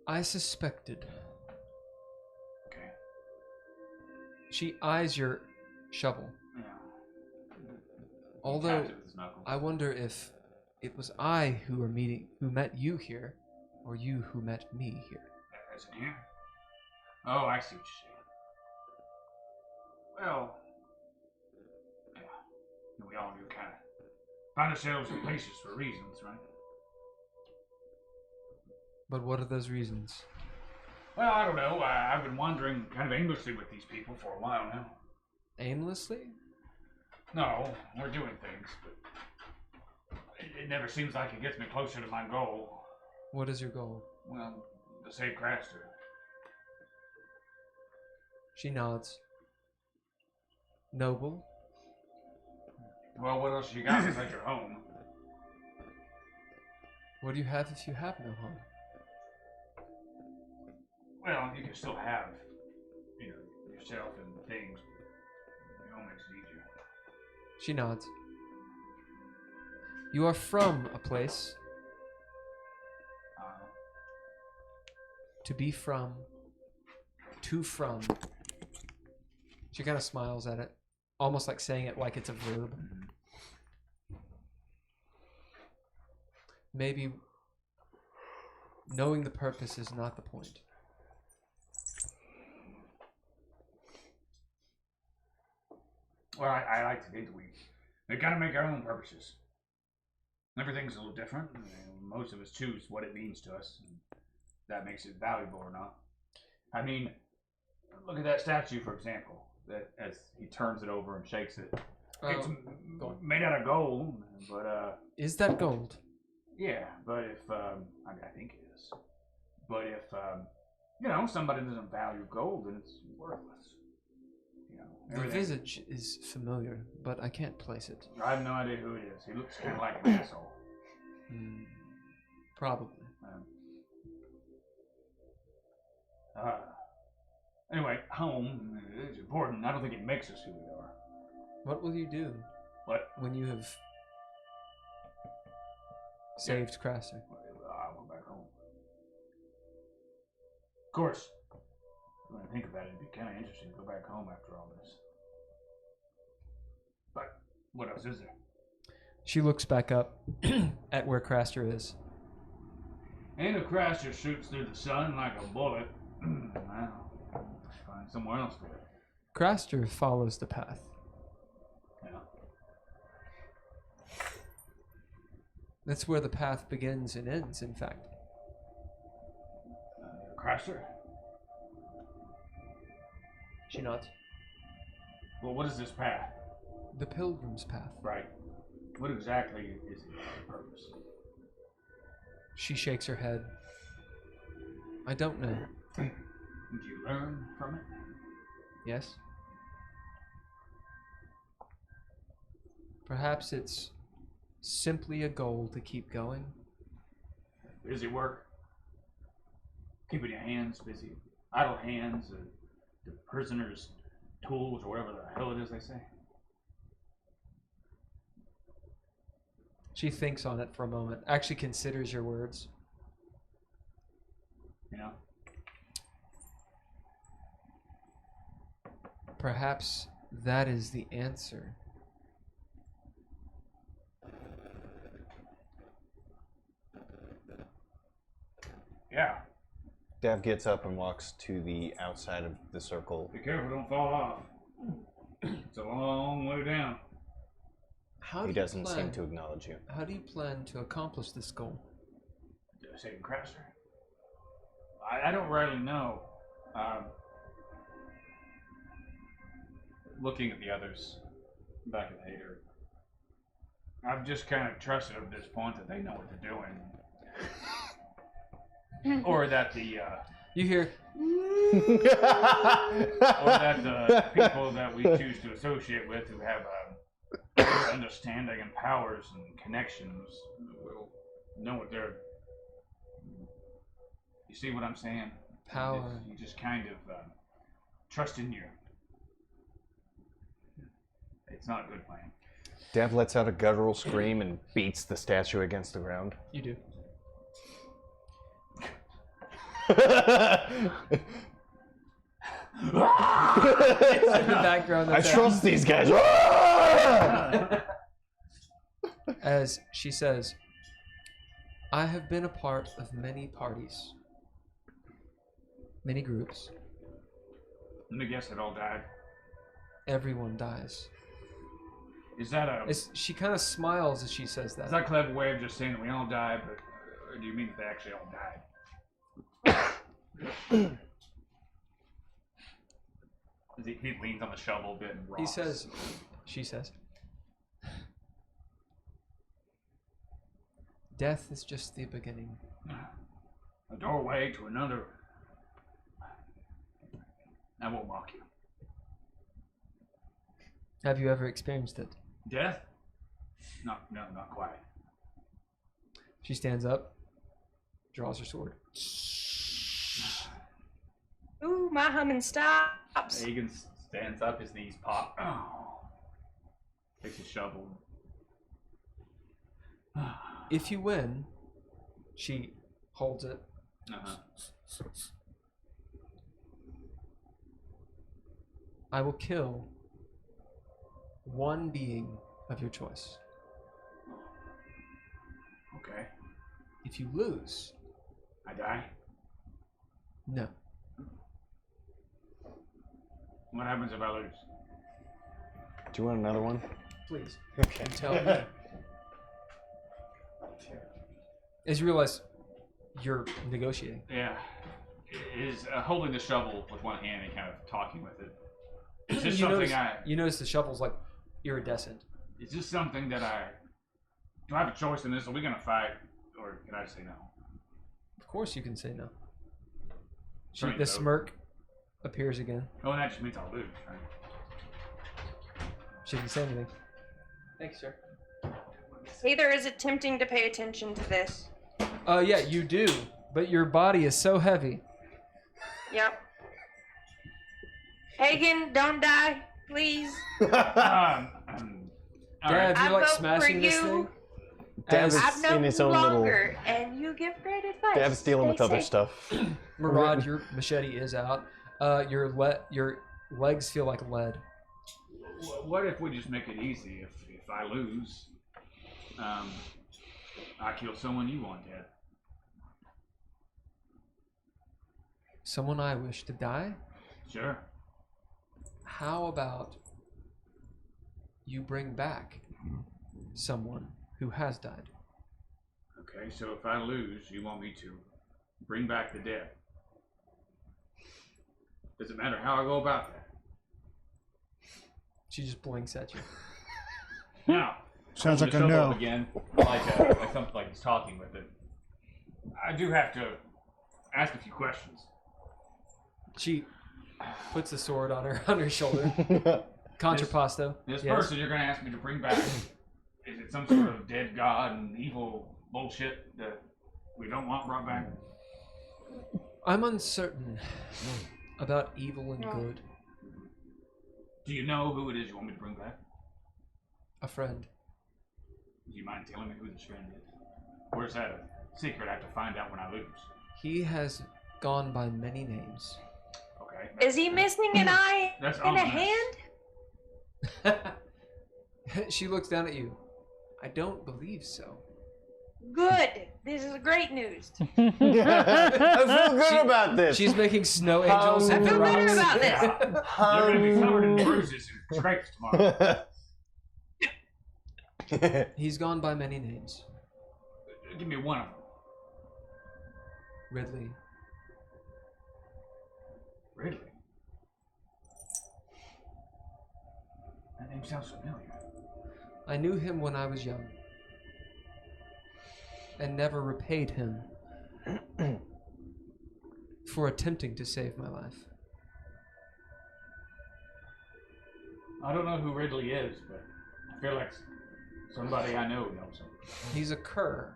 I suspected. Okay. She eyes your shovel. Yeah. Although Tapped it with his knuckles. I wonder if it was I who met you here, or you who met me here. As in here? Oh, I see what you're saying. Well, yeah. We all do kind of find ourselves in places for reasons, right? But what are those reasons? Well, I don't know. I've been wandering kind of aimlessly with these people for a while now. Aimlessly? No, we're doing things, but it never seems like it gets me closer to my goal. What is your goal? Well, to save Craster. She nods. Noble. Well, what else you got besides your home? What do you have if you have no home? Well, you can still have, yourself and things. It all makes it easier. She nods. You are from a place. To be from. To from. She kind of smiles at it. Almost like saying it like it's a verb. Maybe knowing the purpose is not the point. Well, I like to think we gotta make our own purposes. Everything's a little different. Most of us choose what it means to us. That makes it valuable or not. I mean, look at that statue, for example. That as he turns it over and shakes it, it's made out of gold. But is that gold? yeah. But if I think it is. But if somebody doesn't value gold, then it's worthless. The visage is familiar, but I can't place it. I have no idea who it is. He looks kind of like an asshole. Probably. Anyway, home is important. I don't think it makes us who we are. What will you do? What? When you have saved Crasser? I went back home. Of course, when I think about it, it'd be kind of interesting to go back home after all this. But what else is there? She looks back up at where Craster is. And if Crasher shoots through the sun like a bullet, well, find somewhere else for it. Craster follows the path. Yeah. That's where the path begins and ends, in fact. Crasher? She nods. Well, what is this path? The Pilgrim's Path. Right. What exactly is its purpose? She shakes her head. I don't know. Did you learn from it? Yes? Perhaps it's simply a goal to keep going. Busy work. Keeping your hands busy. Idle hands, the prisoner's tools, or whatever the hell it is they say. She thinks on it for a moment, actually considers your words. You know? Perhaps that is the answer. Yeah. Dav gets up and walks to the outside of the circle. Be careful, don't fall off. It's a long way down. He doesn't seem to acknowledge you. How do you plan to accomplish this goal? Saving Crasher? I don't really know. Looking at the others back at Hader, I've just kind of trusted at this point that they know what they're doing. Or that the you hear or that the people that we choose to associate with who have understanding and powers and connections will know what they're. You see what I'm saying? Power. You just kind of trust in you. It's not a good plan. Dav lets out a guttural scream and beats the statue against the ground. You do. In the background, I trust these guys. As she says, I have been a part of many parties, many groups. Let me guess, it all died. Everyone dies. Is that a? She kind of smiles as she says that. Is that a clever way of just saying that we all died, but or do you mean that they actually all died? He leans on the shovel a bit and rocks. She says, death is just the beginning. A doorway to another. I won't mock you. Have you ever experienced it? Death? No, not quite. She stands up, draws her sword. Ooh, my humming stops. Egan stands up, his knees pop. Oh. Takes his shovel. If you win, she holds it. I will kill one being of your choice. Okay. If you lose, I die? no. What happens if I lose? Do you want another one? Please. Okay. Tell me. As you realize you're negotiating. Yeah. Is holding the shovel with one hand and kind of talking with it. Is this something You notice the shovel's like iridescent. Is this something that do I have a choice in this? Are we gonna fight, or can I say no? Of course you can say no. Turn it The over. smirk appears again. Oh, and that just means I'll lose, right? She didn't say anything. Thank you, sir. Either is attempting to pay attention to this. Yeah, you do, but your body is so heavy. Yep. Hagen, don't die, please. All Dad, right. you I like vote smashing for this you. thing? Dav is I've known in his you own little. longer, and you give great advice. Dav's dealing with Stay other safe. stuff. Murad, your machete is out. Your legs feel like lead. What if we just make it easy? If I lose, I kill someone you want dead. Someone I wish to die? Sure. How about you bring back someone who has died? Okay, so if I lose, you want me to bring back the dead. Does it matter how I go about that? She just blinks at you. Now, Sounds hold like the a shovel no. up again, like something like he's talking with it. I do have to ask a few questions. She puts the sword on her shoulder. Contrapposto. This Yes. person you're going to ask me to bring back, is it some sort of dead god and evil bullshit that we don't want brought back? I'm uncertain about evil and good. Do you know who it is you want me to bring back? A friend. Do you mind telling me who this friend is? Or is that a secret I have to find out when I lose? He has gone by many names. Okay. Is he missing an eye That's and a ominous. hand? She looks down at you. I don't believe so. Good. This is great news. I feel good about this. She's making snow angels I in the feel better rocks. about this. You're going to be covered in bruises and scrapes tomorrow. He's gone by many names. Give me one of them. Ridley. Ridley? That name sounds familiar. I knew him when I was young. And never repaid him for attempting to save my life. I don't know who Ridley is, but I feel like somebody I know knows him. He's a cur.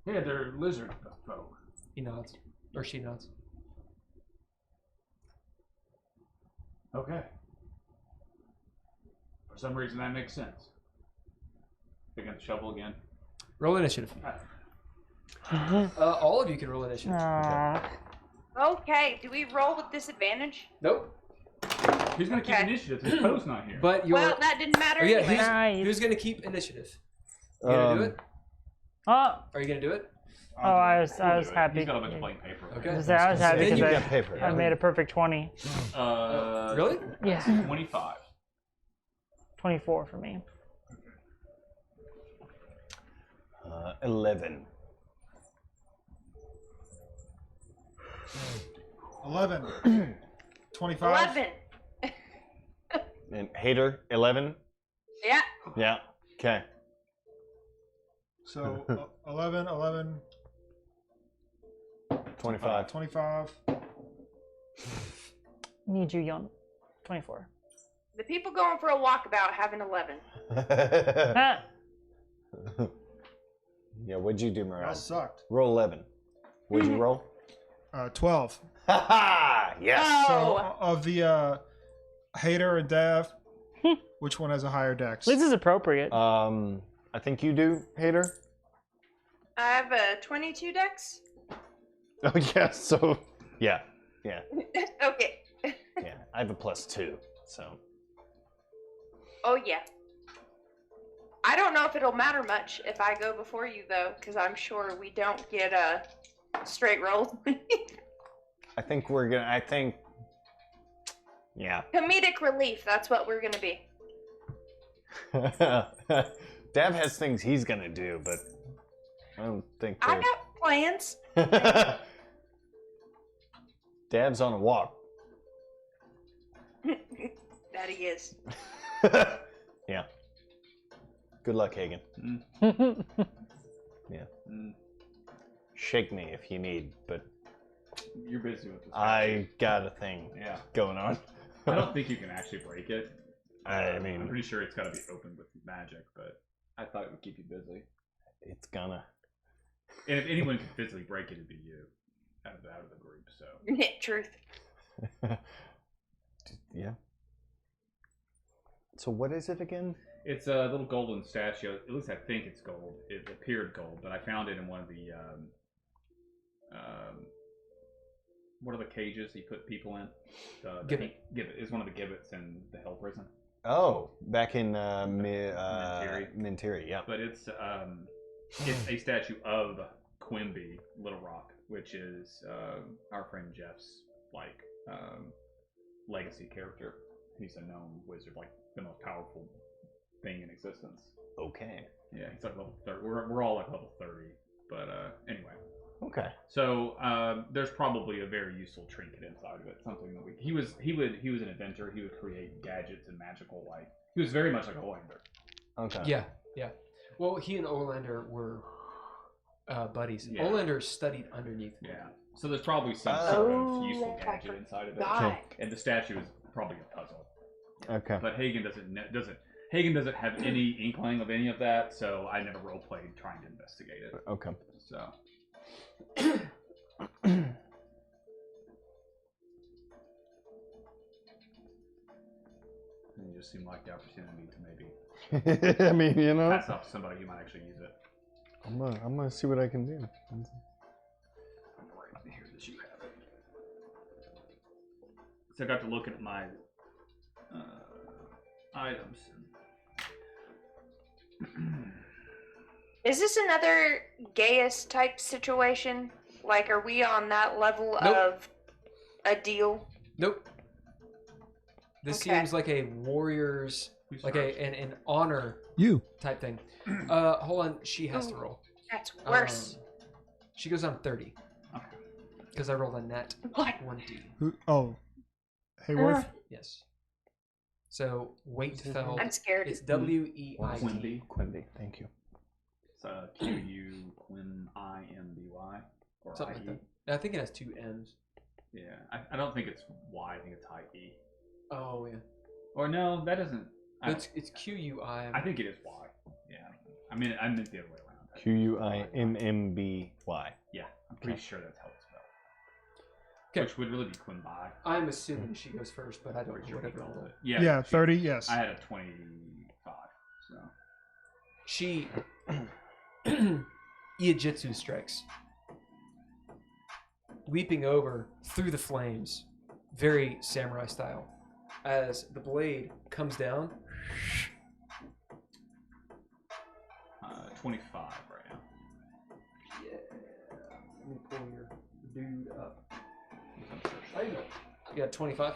Yeah, they're lizard folk. He nods. Or she nods. Okay. For some reason that makes sense. Pick up the shovel again. Roll initiative. All of you can roll initiative. Okay, do we roll with disadvantage? Nope. Who's gonna keep Okay. initiative? This Poe's not here. But you're. Well, that didn't matter Oh, yeah, anyway. Nice. who's gonna keep initiative? You gonna do it? Oh, Are you gonna do it? I was We'll do it. happy. He's got a bunch of blank paper. Okay. I was happy Then because you I, got paper. I made a perfect 20. Really? Yeah, 25. 24 for me. 11. 11. 25. 11. And Hater, 11. Yeah. Yeah. Okay. So 11, 25. 25. Need you, Yon. 24. The people going for a walkabout have an 11. Ah, Yeah, what'd you do, That Murad? sucked. Roll 11. What'd you roll? 12. Ha ha! Yes! So of the Hater and Dav, which one has a higher dex? this is appropriate. I think you do, Hater. I have a 22 dex. Oh, yeah, so, yeah. Okay. Yeah, I have a +2, so. Oh, yeah. I don't know if it'll matter much if I go before you, though, because I'm sure we don't get a straight roll. I think yeah. Comedic relief, that's what we're going to be. Dav has things he's gonna do, but I don't think I they're... got plans. Dav's on a walk. That he is. Yeah. Good luck, Hagen. Yeah. Shake me if you need, but You're busy with this. I got a thing going on. I don't think you can actually break it. I mean, I'm pretty sure it's got to be opened with magic, but I thought it would keep you busy. it's gonna. And if anyone could physically break it, it'd be you out of the group. So Truth. Yeah. So what is it again? it's a little golden statue. At least I think it's gold. It appeared gold, but I found it in one of the what are the cages you put people in? Gibbet. Gibbet. It's one of the gibbets in the Hell Prison. Oh, back in Mintiri, yeah. But it's a statue of Quimby, Little Rock, which is our friend Jeff's legacy character. He's a known wizard, like the most powerful thing in existence. Okay. Yeah, he's like level 30. We're all like level 30, but anyway. Okay. So there's probably a very useful trinket inside of it. Something that he was an inventor. He would create gadgets and magical he was very much like a Olander. Okay. Yeah. Well, he and Olander were buddies. Yeah. Olander studied underneath. Yeah. So there's probably some sort of useful gadget inside of it. God. And the statue is probably a puzzle. Okay. But Hagen doesn't have any inkling of any of that, so I never role played trying to investigate it. Okay. So and you just seem like the opportunity to maybe I mean, you know, pass off to somebody who might actually use it. I'm gonna see what I can do. I'm right here that you have it. So I got to look at my items. Is this another Gaius type situation? Like, are we on that level Nope. of a deal? Nope. This Okay. seems like a warrior's, Who's like first? an honor You. type thing. Hold on, she has to roll. That's worse. She goes on 30. Okay. Because I rolled a net What? 1d. Who? Oh. Hayworth. Yes. So weight fell. I'm scared. It's WEIT. Quimby. Quimby, thank you. It's QU Quinn IMBY or Something like IE. that. I think it has 2 M's. Yeah, I don't think it's Y. I think it's IE. Oh yeah. Or no, that doesn't. It's QUI. I think it is Y. Yeah. I mean, I meant the other way around. QUIMMBY. Yeah, I'm pretty sure that's how it's spelled. 'Kay. Which would really be Quimby. I'm assuming she goes first, but I don't Pretty know sure we whatever. called roll. it. Yeah, 30. Yes. I had a 25. So She Iajitsu strikes, leaping over through the flames, very samurai style. As the blade comes down, 25 right now. yeah. Let me pull your dude up. How you know? You got 25.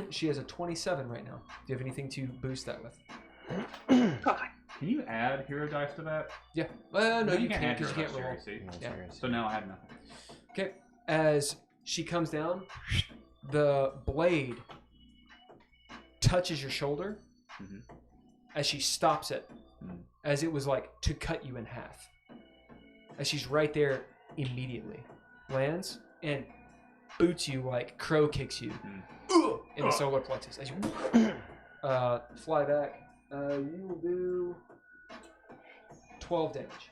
She has a 27 right now. Do you have anything to boost that with? God. Can you add hero dice to that? Yeah. No, you can't add because you hero can't roll. dice, see? Yeah. So now I have nothing. Okay. As she comes down, the blade touches your shoulder Mhm. as she stops it, Mhm. as it was like to cut you in half. As she's right there immediately, lands and boots you like crow kicks you in the solar plexus. As you fly back, you will do 12 damage.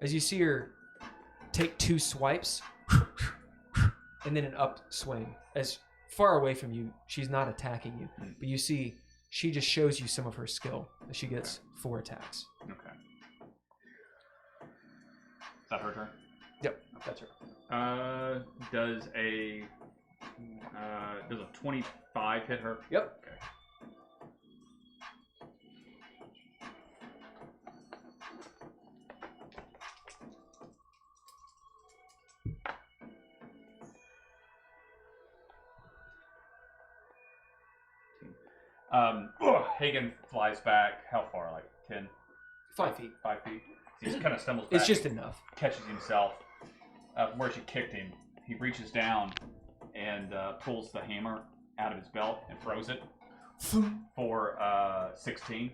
As you see her take 2 swipes and then an upswing. As far away from you, she's not attacking you, but you see she just shows you some of her skill as she gets 4 attacks. Okay. Is that her turn? Yep, that's her. Does a 25 hit her? Yep. Okay. Hagen flies back. How far? Like 10? 5 feet. 5 feet. He just kind of stumbles back. It's just enough. Catches himself. Where she kicked him, he reaches down and pulls the hammer out of his belt and throws it for 16.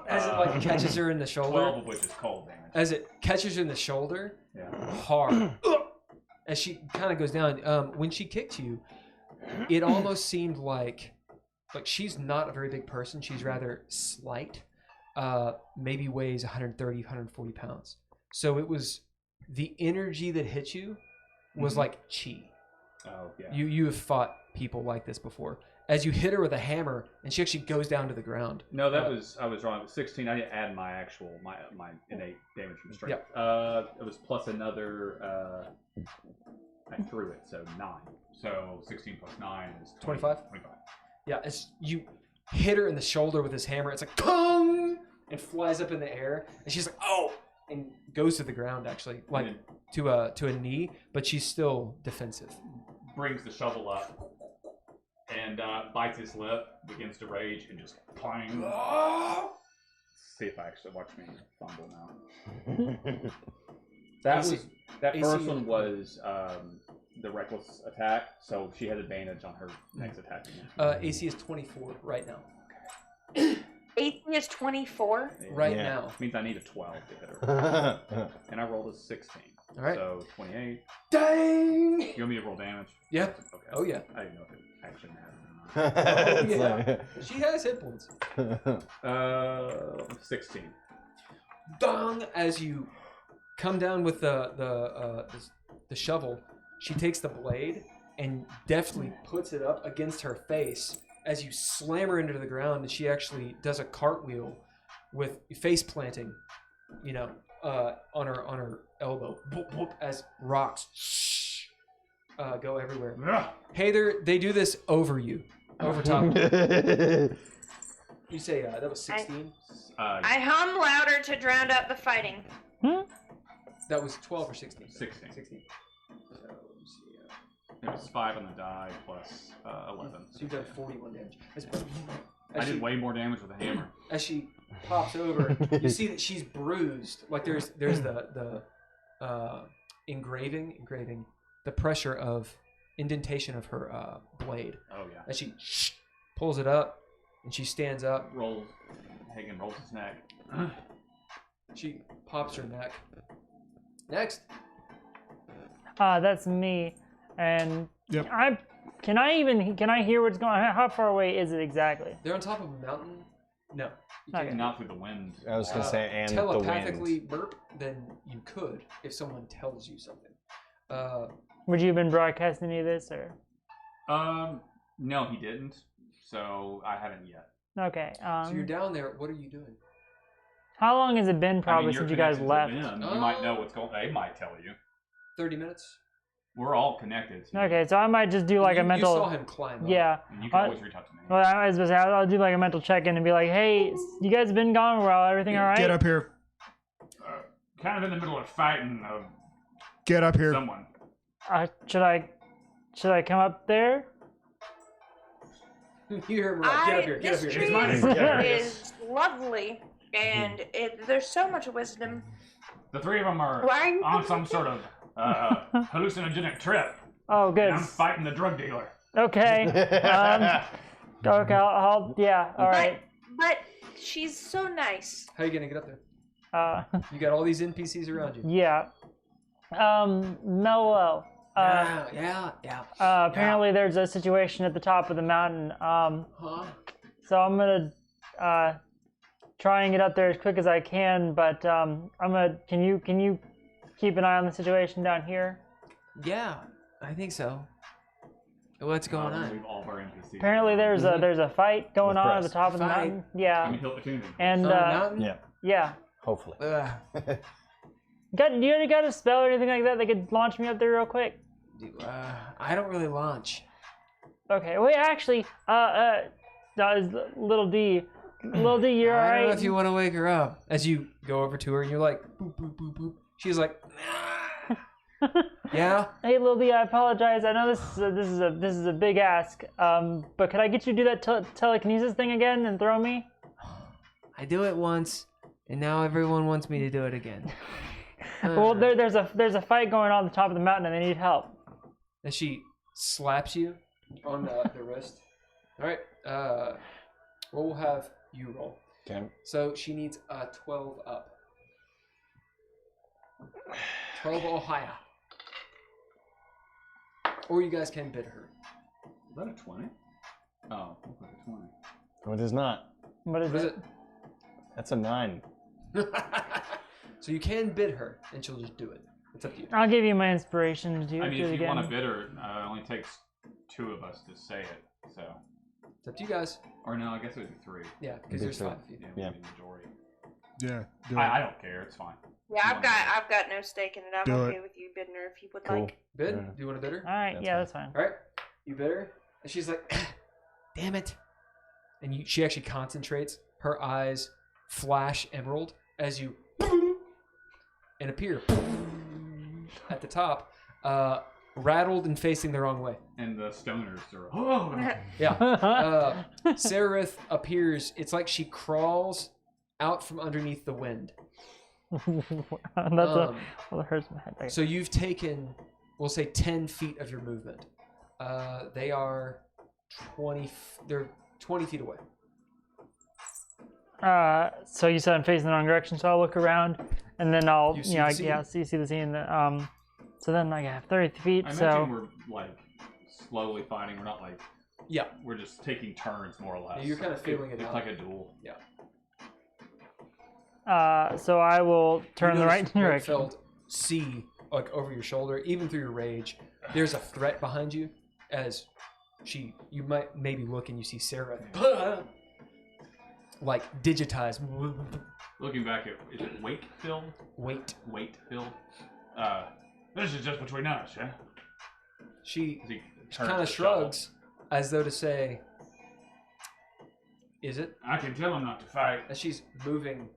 As it like catches her in the shoulder. 12 of which is cold damage. As it catches her in the shoulder, Yeah. hard. As she kind of goes down. When she kicked you, it almost seemed like she's not a very big person. She's rather slight. Maybe weighs 130, 140 pounds. So it was the energy that hit you was like chi. Oh yeah. You have fought people like this before. As you hit her with a hammer, and she actually goes down to the ground. No, that was I was wrong. It was 16. I didn't add my actual my innate damage from strength. It was plus another. I threw it, so 9. So 16 plus 9 is 25? 25. Yeah, as you hit her in the shoulder with this hammer, it's like kong, and flies up in the air, and she's like, oh, and goes to the ground actually, like to a knee, but she's still defensive. Brings the shovel up and bites his lip, begins to rage, and just clang. See if I actually watch me fumble now. That first one was the reckless attack, so she had advantage on her next attack. AC is 24 right now. AC is 24? Right now. Which means I need a 12 to hit her. And I rolled a 16. All right. So 28. Dang! You want me to roll damage? Yeah. Okay. Oh, yeah. I didn't know if it actually mattered or not. Oh, yeah. She has hit points. 16. Dong! As you come down with the shovel, she takes the blade and deftly puts it up against her face as you slam her into the ground, and she actually does a cartwheel with face planting, on her elbow, boop, boop, as rocks go everywhere. Hey, they do this over top. You say that was 16? I hum louder to drown out the fighting. That was 12 or 16? 16. 16. So, it was 5 on the die plus 11. So you've done 41 damage. I did way more damage with a hammer. As she pops over, you see that she's bruised. Like there's the engraving, the pressure of indentation of her blade. Oh yeah. As she pulls it up, and she stands up. Hagen rolls his neck. She pops her neck. Next. That's me, and Yep. Can I hear what's going on? How far away is it exactly? They're on top of a mountain. No. Okay. Not through the wind. I was gonna say, and the telepathically wind. burp, then you could if someone tells you something. Would you have been broadcasting any of this, or? No, he didn't. So I haven't yet. Okay. So you're down there. What are you doing? How long has it been probably you're since you guys connected to left? them. You might know what's going on. They might tell you. 30 minutes? We're all connected. Okay, so I might just do like a mental. You saw him climb up. Yeah. And you can always reach out to me. Well, I was supposed to say, I'll do like a mental check-in and be like, "Hey, you guys been gone a while? Everything all right?" Get up here. Kind of in the middle of fighting Get up here. someone. Should I come up there? You hear him right. Get up here. Get up This here. tree is lovely, and there's so much wisdom. The three of them are Why are you on some sort of hallucinogenic trip. Oh, good. And I'm fighting the drug dealer. Okay. Okay. Yeah. All right. But she's so nice. How are you going to get up there? You got all these NPCs around you. Yeah. Mellow. Yeah. Apparently, there's a situation at the top of the mountain. So I'm gonna try and get up there as quick as I can. But Can you keep an eye on the situation down here? Yeah, I think so. What's going on? Leave all of our NPCs. Apparently, there's a fight going With on at press. the top of the Fight? mountain. Yeah. And On the mountain? Yeah, yeah. hopefully. Do you got a spell or anything like that that could launch me up there real quick? I don't really launch. Okay. Wait, actually, little D, you're I alright. don't know if you want to wake her up. As you go over to her and you're like, boop, boop, boop, boop. She's like, Yeah. Hey, Lily, I apologize. I know this is a big ask. But could I get you to do that telekinesis thing again and throw me? I do it once, and now everyone wants me to do it again. Well, there's a fight going on at the top of the mountain, and they need help. And she slaps you on the wrist. All right. Well, we'll have you roll. Okay. So she needs 12 up. 12 or higher. Or you guys can bid her. Is that a 20? Oh, looks like a 20. No, it is not. What is it? That's a 9. So you can bid her, and she'll just do it. It's up to you. I'll give you my inspiration to do, I mean, do it if you again. want to bid her, it only takes 2 of us to say it, so. It's up to you guys. Or no, I guess it would be 3. Yeah, because there's 5 of you. Yeah, Yeah. we'd be the majority. Yeah. Do it. I don't care, it's fine. Yeah, I've got no stake in it. I'm Do okay it. with you bidding her if you would Cool. like. Bid? Yeah. Do you want to bid her? All right, That's yeah, fine. that's fine. All right. You bid her, and she's like, "Damn it!" And she actually concentrates. Her eyes flash emerald as you and appear at the top, rattled and facing the wrong way. And the stoners are, oh! Yeah. Seraph appears. It's like she crawls out from underneath the wind. Well, it hurts my head. Okay. So you've taken, we'll say, 10 feet of your movement. They are 20. They're 20 feet away. So you said I'm facing the wrong direction, so I'll look around, and then I'll, You see you know, the scene? yeah, see the scene. So then I have 30 feet. I so imagine we're like slowly fighting. We're not like, Yeah. we're just taking turns more or less. Yeah, you're kinda feeling it It's out. like a duel. Yeah. so I will turn You the right notice direction. Rotfeld see, like over your shoulder, even through your rage, there's a threat behind you. As you might maybe look and you see Sarah, like digitized. Looking back at, is it Wakefield? Wakefield? This is just between us, yeah? She As he turns kind to of shrugs, as though to say, "Is it?" I can tell him not to fight. As she's moving,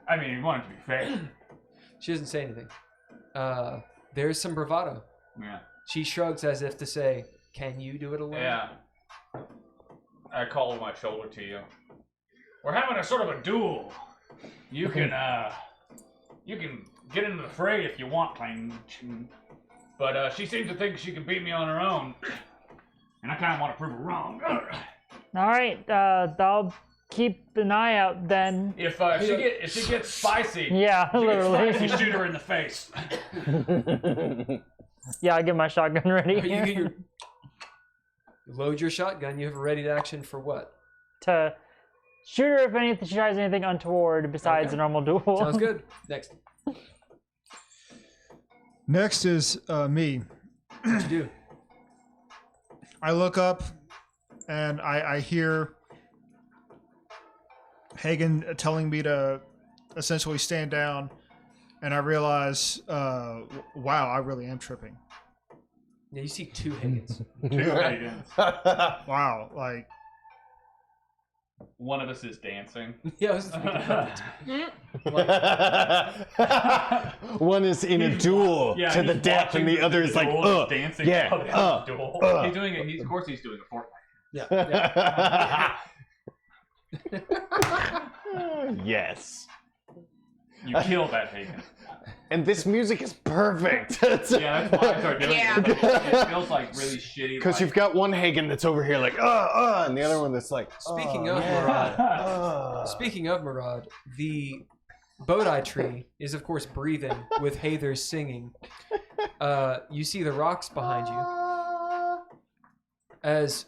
I mean, you want it to be fair. she doesn't say anything. There's some bravado. Yeah. She shrugs as if to say, "Can you do it alone?" Yeah. I call my shoulder to you. We're having a sort of a duel. You can get into the fray if you want, Clang. But she seems to think she can beat me on her own. And I kind of want to prove her wrong. All right, I'll keep an eye out then. If she gets spicy, Yeah, literally. you shoot her in the face. Yeah, I'll get my shotgun ready You get you load your shotgun. You have a ready to action for what? to shoot her if anything she tries anything untoward besides Okay. a normal duel. Sounds good. Next, Next is me. what you do? I look up and I hear Hagen telling me to essentially stand down, and I realize, wow, I really am tripping. Yeah, you see 2 Higgins. Wow, like One of us is dancing. Yeah, I was thinking about it. One is in a duel to the he's death, and watching the other is like, duel, dancing. yeah, while the other's duel. He's doing it. Of course, he's doing a Fortnite. Yeah. Yes. You kill that Hagen. And this music is perfect. Yeah, that's why I started doing Yeah. it. It feels like really shitty. Because like, you've got one Hagen that's over here like, and the other one that's like, Speaking "Oh, of yeah, Murad, speaking of Murad, the Bodhi tree is of course breathing with Hathers singing. You see the rocks behind you. As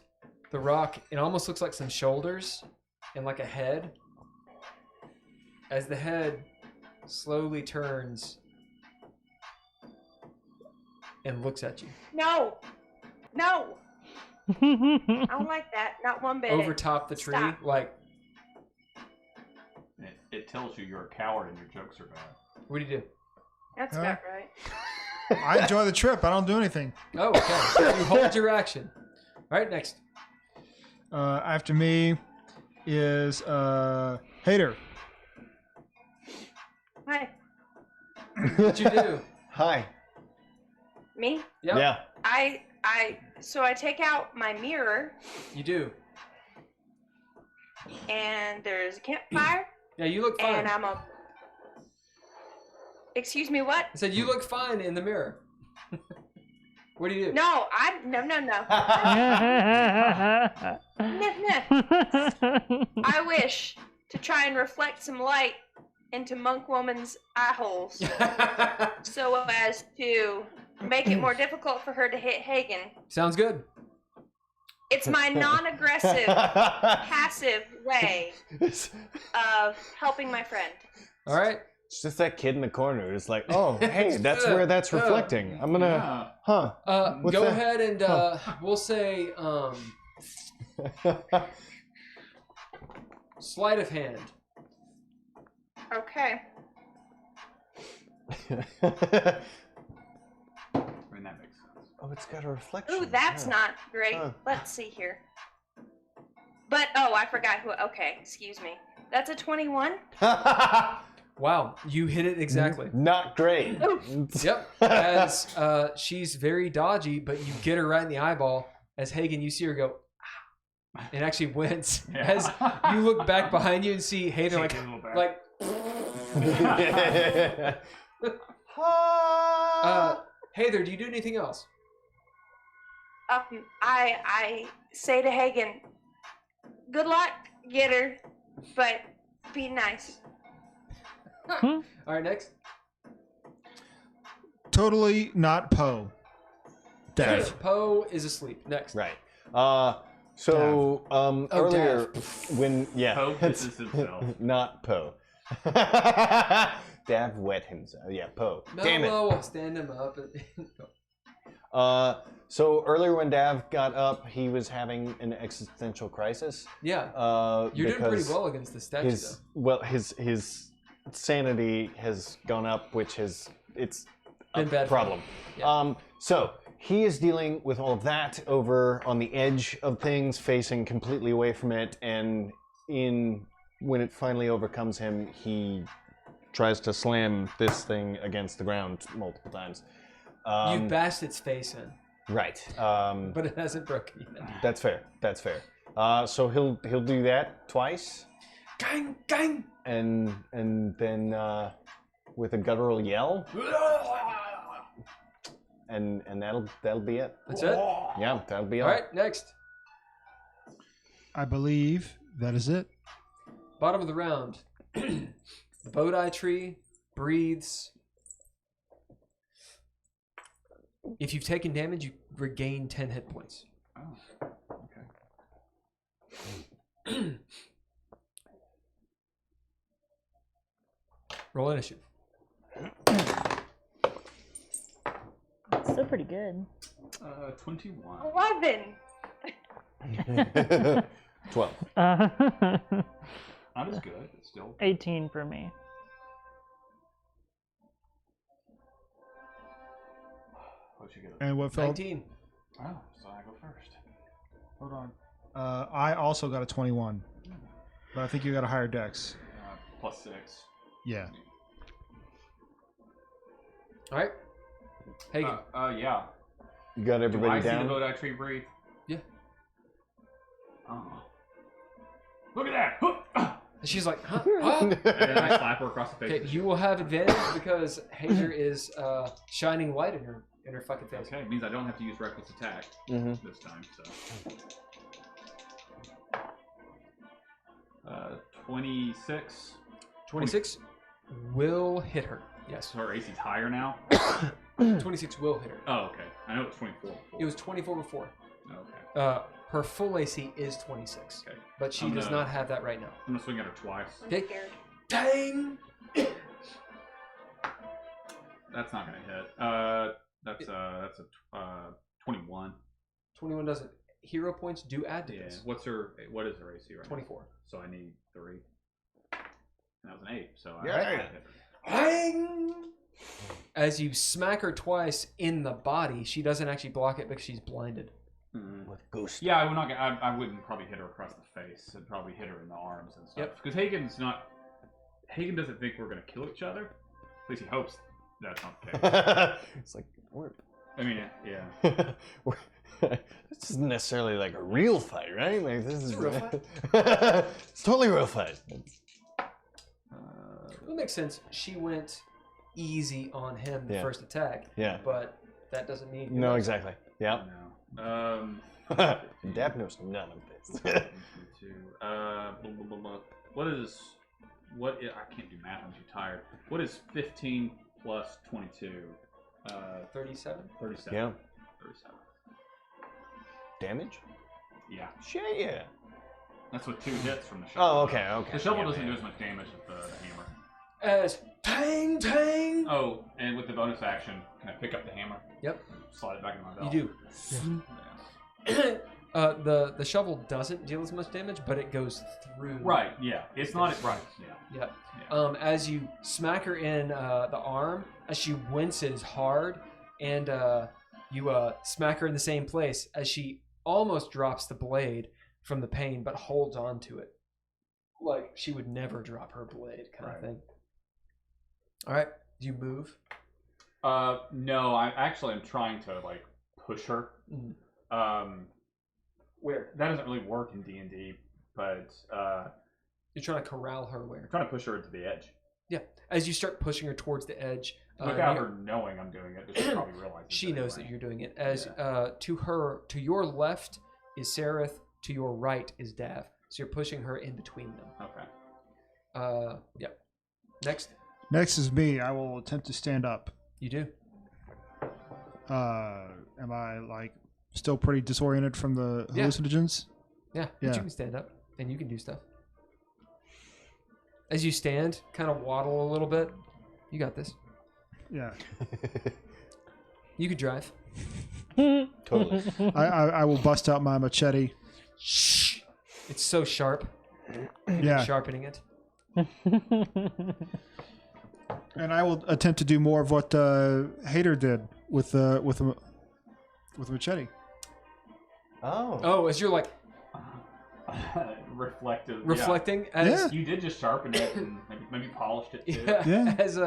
the rock, it almost looks like some shoulders and like a head. As the head slowly turns and looks at you. No, I don't like that. Not one bit. Over top the tree, Stop. like, it tells you you're a coward and your jokes are bad. what do you do? That's Huh? about right. I enjoy the trip. I don't do anything. Oh, okay. You hold your action. All right, next. After me is Hater. Hi. What you do? Hi. Me? Yep. Yeah. So I take out my mirror, You do. and there's a campfire, Yeah, you look fine. and I'm a. Excuse me, what? I said you look fine in the mirror. What do you do? No, no. No. I wish to try and reflect some light into Monk Woman's eye holes so as to make it more difficult for her to hit Hagen. Sounds good. It's my non-aggressive, passive way of helping my friend. All right. It's just that kid in the corner. It's like, oh, hey, that's where that's reflecting. I'm gonna, What's Go that? ahead and we'll say sleight of hand. Okay. I mean, that makes sense. Oh, it's got a reflection. Ooh, that's not great. Huh. Let's see here. But, oh, I forgot who. Okay, excuse me. That's a 21. Wow, you hit it exactly. Not great. Yep. As she's very dodgy, but you get her right in the eyeball. As Hagen, you see her go, "Ah," and actually wince. Yeah. As you look back behind you and see Hagen Take it a little back. like. Hey there, do you do anything else? I say to Hagen, good luck, get her, but be nice. All right, next. Totally not Poe. Death. Poe is asleep. Next. Right. Earlier when Poe pisses himself. Not Poe. Dav wet himself. Yeah, Poe. Damn it. I'll stand him up. So earlier when Dav got up, he was having an existential crisis. Yeah. You're doing pretty because well against the statue, though. His sanity has gone up, which it's Been a bad for problem. him. Yeah. So he is dealing with all of that over on the edge of things, facing completely away from it, and when it finally overcomes him, he tries to slam this thing against the ground multiple times. You bashed its face in. Right. But it hasn't broken yet. That's fair. That's fair. So he'll do that twice. Gang, gang. And then with a guttural yell, and that'll be it. That's it? Yeah, that'll be All right, next. I believe that is it. Bottom of the round. The Bodhi tree breathes. If you've taken damage, you regain 10 hit points. Oh, okay. Roll initiative. Still pretty good. 21. 11. 12. Not as good, but still. 18 for me. What'd you get? And what fell? 19. Oh, so I go first. Hold on. I also got a 21, but I think you got a higher dex. +6. Yeah. All right. Hagen. Yeah. You got Do everybody I see down? the Bodhi tree breathe? Yeah. Oh. Look at that! She's like, huh? Huh? And then I slap her across the face. Okay, you will have advantage because Hager is shining light in her fucking face. Okay, it means I don't have to use reckless attack this time. So. 26. 26 will hit her. Yes. So her AC's higher now? 26 will hit her. Oh, okay. I know it was 24 before. It was 24 before. Okay. Her full AC is 26. Okay. But she does not have that right now. I'm gonna swing at her twice. Okay. Scared. Dang! That's not gonna hit. That's a 21. 21 doesn't. Hero points do add to Yeah. this. What is her AC right 24. now? So I need 3. And that was an 8. So I Yeah. hit her. Dang! As you smack her twice in the body, she doesn't actually block it because she's blinded. With ghost. Yeah, I wouldn't probably hit her across the face. I'd probably hit her in the arms and stuff. Yep. Because Hagen doesn't think we're gonna kill each other. At least he hopes That's not the case. It's like we're. I mean, yeah. This isn't necessarily like a real fight, right? Like this is a real fight. It's totally a real fight. It makes sense. She went easy on him the Yeah. first attack. Yeah. But that doesn't mean. No, exactly. Yeah. No. Dap knows none of this. I can't do math. I'm too tired. What is 15 plus 22? 37. 37. Yeah. 37. Damage? Yeah. Shit, yeah. That's with 2 hits from the shovel. Oh, okay, okay. The shovel Yeah, doesn't yeah. do as much damage as the hammer. As tang tang. Oh, and with the bonus action, can I pick up the hammer? Yep. Slide it back in my belt. You do. The shovel doesn't deal as much damage, but it goes through. Right. Yeah. It's not right. Yeah. Yep. As you smack her in the arm, as she winces hard, and you smack her in the same place, as she almost drops the blade from the pain, but holds on to it, like she would never drop her blade, kind of thing. All right. Do you move? No. I'm trying to like push her. Mm-hmm. Where? That doesn't really work in D&D, but You're trying to corral her where? I'm trying to push her to the edge. Yeah. As you start pushing her towards the edge, Without her knowing I'm doing it, she probably realizes. she knows that you're doing it. As to your left is Sereth, to your right is Dav. So you're pushing her in between them. Okay. Yep. Next. Next is me. I will attempt to stand up. You do. Am I like still pretty disoriented from the Yeah. hallucinogens? Yeah. Yeah. But you can stand up and you can do stuff. As you stand, kind of waddle a little bit. You got this. Yeah. You could drive. Totally. I will bust out my machete. Shh. It's so sharp. Yeah. Sharpening it. And I will attempt to do more of what Hater did with a machete. Oh. Oh, as you're like Reflective. reflecting, Yeah. as You did just sharpen it and maybe polished it too. yeah, as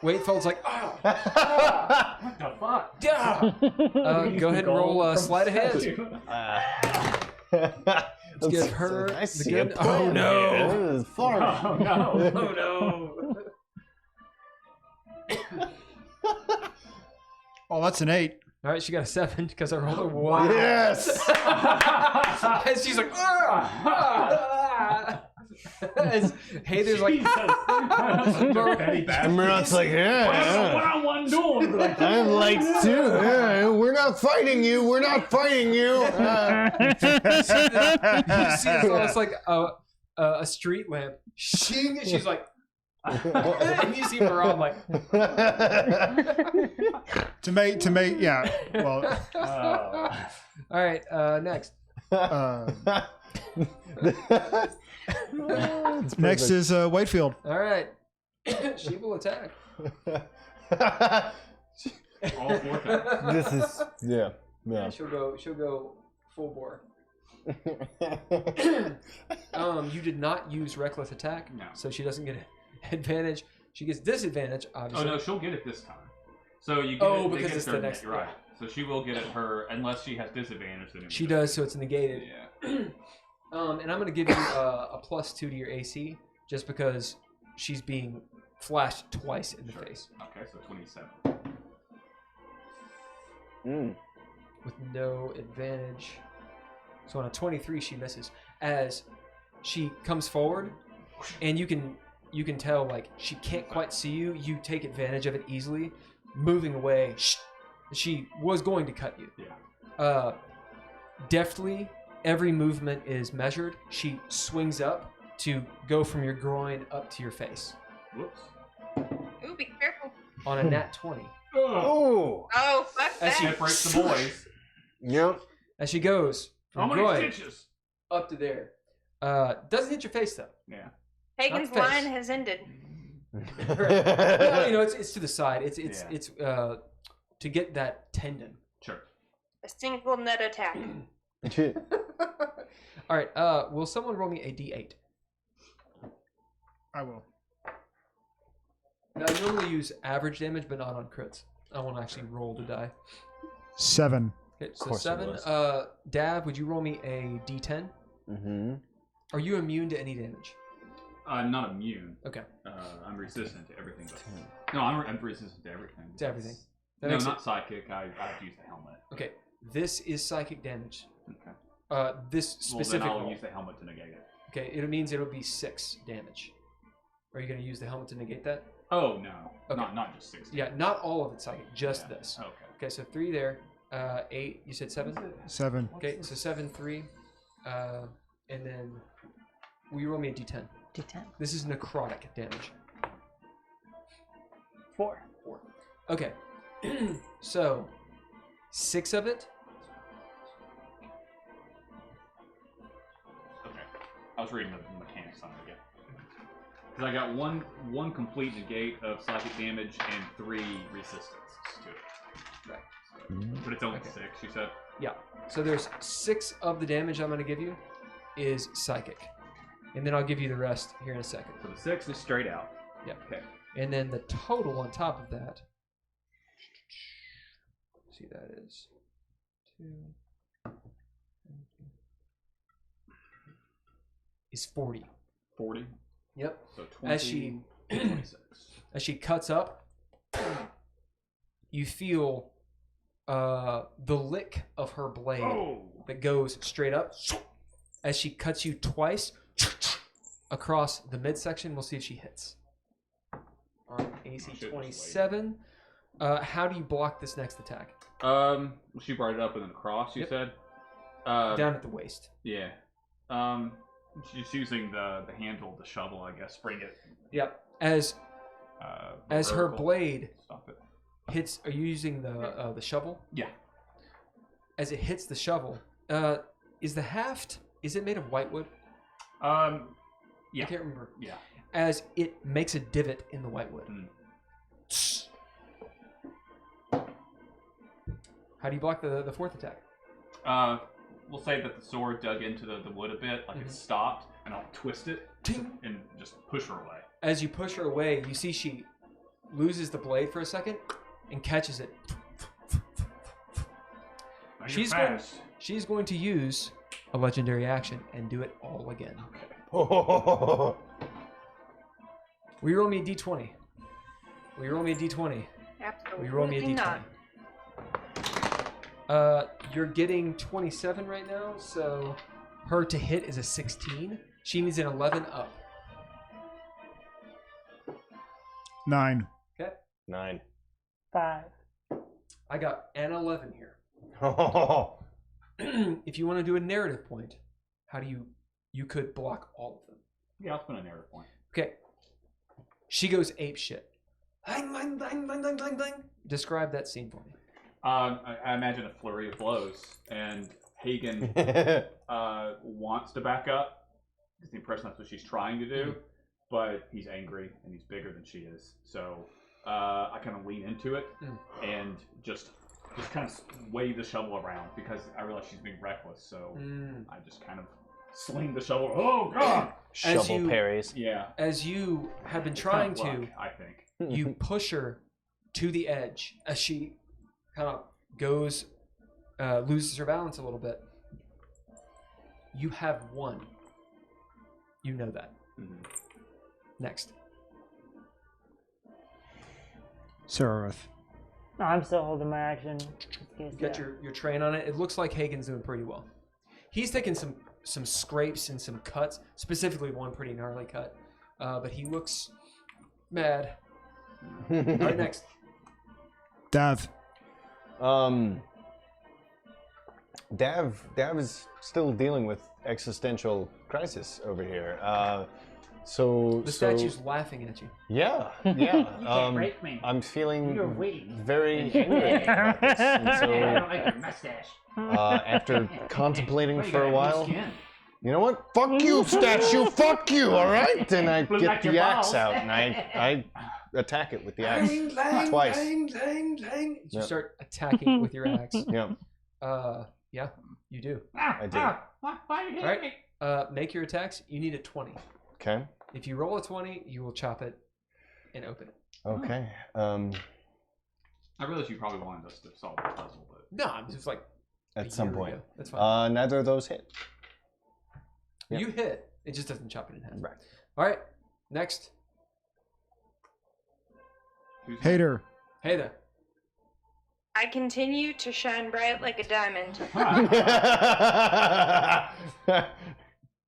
Waitfeld's like, oh, What the fuck? yeah. Go ahead and roll sleight of hand. Let's give her I the see good- a plan Oh, no. here. This is farming. Oh no. Oh no. Oh, that's an 8. All right, she got a 7 because I rolled a 1. Yes. And she's like, as Hater's like, And Murat's like, yeah. One-on-one duel. I'd like to. Yeah, we're not fighting you. We're not fighting you. you see it's almost like a street lamp. Shing, and she's like, and you see Murat like, To make, yeah. Well, all right, next. next is Whitefield. All right, she will attack. All 4 times. This is yeah. She'll go full bore. You did not use reckless attack, No. so she doesn't get an advantage. She gets disadvantage, Oh obviously. no, she'll get it this time. So you get Oh, it, they because get it's it the their next- right. So she will get it her unless she has disadvantage. Then She does, so it's negated. Yeah. And I'm going to give you a +2 to your AC, just because she's being flashed twice in the Sure. face Okay, so 27. with no advantage. So on a 23, she misses. As she comes forward, and you can tell like she can't quite see you. You take advantage of it easily, moving away. She was going to cut you. Yeah. Deftly, every movement is measured. She swings up to go from your groin up to your face Whoops. Ooh, be careful. on a nat 20. Oh. Oh, fuck As she- that. Separates the boys. Yep. As she goes How from many groin stitches? up to there. Doesn't hit your face though. Yeah. Hagen's Not the face. line has ended. Well, it's to the side. It's Yeah. to get that tendon. Sure. A single net attack. All right. Will someone roll me a d8? I will. Now, I normally use average damage, but not on crits. I want to actually roll the die. 7. Okay, so course it 7. was. Dav, would you roll me a d10? Mm-hmm. Are you immune to any damage? I'm not immune. Okay. I'm resistant to everything. But, no, I'm resistant to everything. To everything. That No, makes not psychic. I have to use the helmet. Okay. This is psychic damage. Okay. This specific Well, then I'll roll. use the helmet to negate it. Okay, it means it'll be 6 damage. Are you going to use the helmet to negate that? Oh no, Okay. not just 6. Yeah, not all of it's psychic, just Yeah. this. Okay. Okay, so 3 there. 8, you said 7? 7. Okay, so 7, 3. And then, will you roll me a d10? D10. This is necrotic damage. 4. Okay, so 6 of it. Okay. I was reading the mechanics on it again. Because I got one complete negate of psychic damage and 3 resistances to it. Right. So, but it's only Okay. 6, you said? Yeah. So there's 6 of the damage I'm going to give you is psychic. And then I'll give you the rest here in a second. So the 6 is straight out. Yeah. Okay. And then the total on top of that, see, that is 2, is 40. 40. Yep. So 20. As she 26. as she cuts up, you feel the lick of her blade that goes straight up as she cuts you twice across the midsection. We'll see if she hits. On AC Oh, shit, 27. How do you block this next attack? She brought it up and then across, you Yep. said? Down at the waist. Yeah. She's using the handle, the shovel, I guess. Bring it. Yep. As her vertical. blade Stop it. hits, are you using the shovel? Yeah. As it hits the shovel, is the haft, is it made of whitewood? Yeah. I can't remember. Yeah. As it makes a divot in the whitewood. Mm. How do you block the fourth attack? We'll say that the sword dug into the wood a bit, like it stopped, and I'll twist it Ting. and just push her away. As you push her away, you see she loses the blade for a second and catches it. Now She's you're going, fast. she's going to use a legendary action and do it all again. Oh, Will you roll me a d20? Will you roll me a d20? Will Absolutely you roll me a d20? not. You're getting 27 right now, so her to hit is a 16. She needs an 11 up. 9. Okay? 9. 5. I got an 11 here. Oh, If you want to do a narrative point, how do you could block all of them. Yeah, I'll spend a narrative point. Okay. She goes ape shit. Bang, bang, bang, bang, bang, bang, bang. Describe that scene for me. I imagine a flurry of blows, and Hagen wants to back up. It's the impression that's what she's trying to do, but he's angry and he's bigger than she is. So I kind of lean into it and just kind of wave the shovel around because I realize she's being reckless. So I just kind of sling the shovel. Oh God! shovel parries. Yeah. As you have been It's trying kind of to, luck, I think. you push her to the edge as she kind of goes, loses her balance a little bit. You have won. You know that. Next. Seraph. No, I'm still holding my action. You got your train on it. It looks like Hagen's doing pretty well. He's taken some scrapes and some cuts, specifically one pretty gnarly cut. But he looks mad. All right, next. Dav. Dav is still dealing with existential crisis over here. So The statue's laughing at you. Yeah. can't break me. I'm feeling You're weak. very angry about this. And I so, don't like your mustache. after contemplating Well, you for got a blue while, skin. you know what? Fuck you, statue. Fuck you. All right. And I Blue get like your the axe balls. out and I attack it with the axe twice. You Yep. start attacking with your axe. Yeah. Yeah, you do. I do. Why are you hitting All right. me? Make your attacks. You need a 20. Okay. If you roll a 20, you will chop it and open it. Okay. I realize you probably wanted us to solve the puzzle, but No, I'm just like a At some year point. ago. That's fine. Neither of those hit. Yep. You hit. It just doesn't chop it in half. Right. All right. Next. who's Hater. Hey there. I continue to shine bright like a diamond.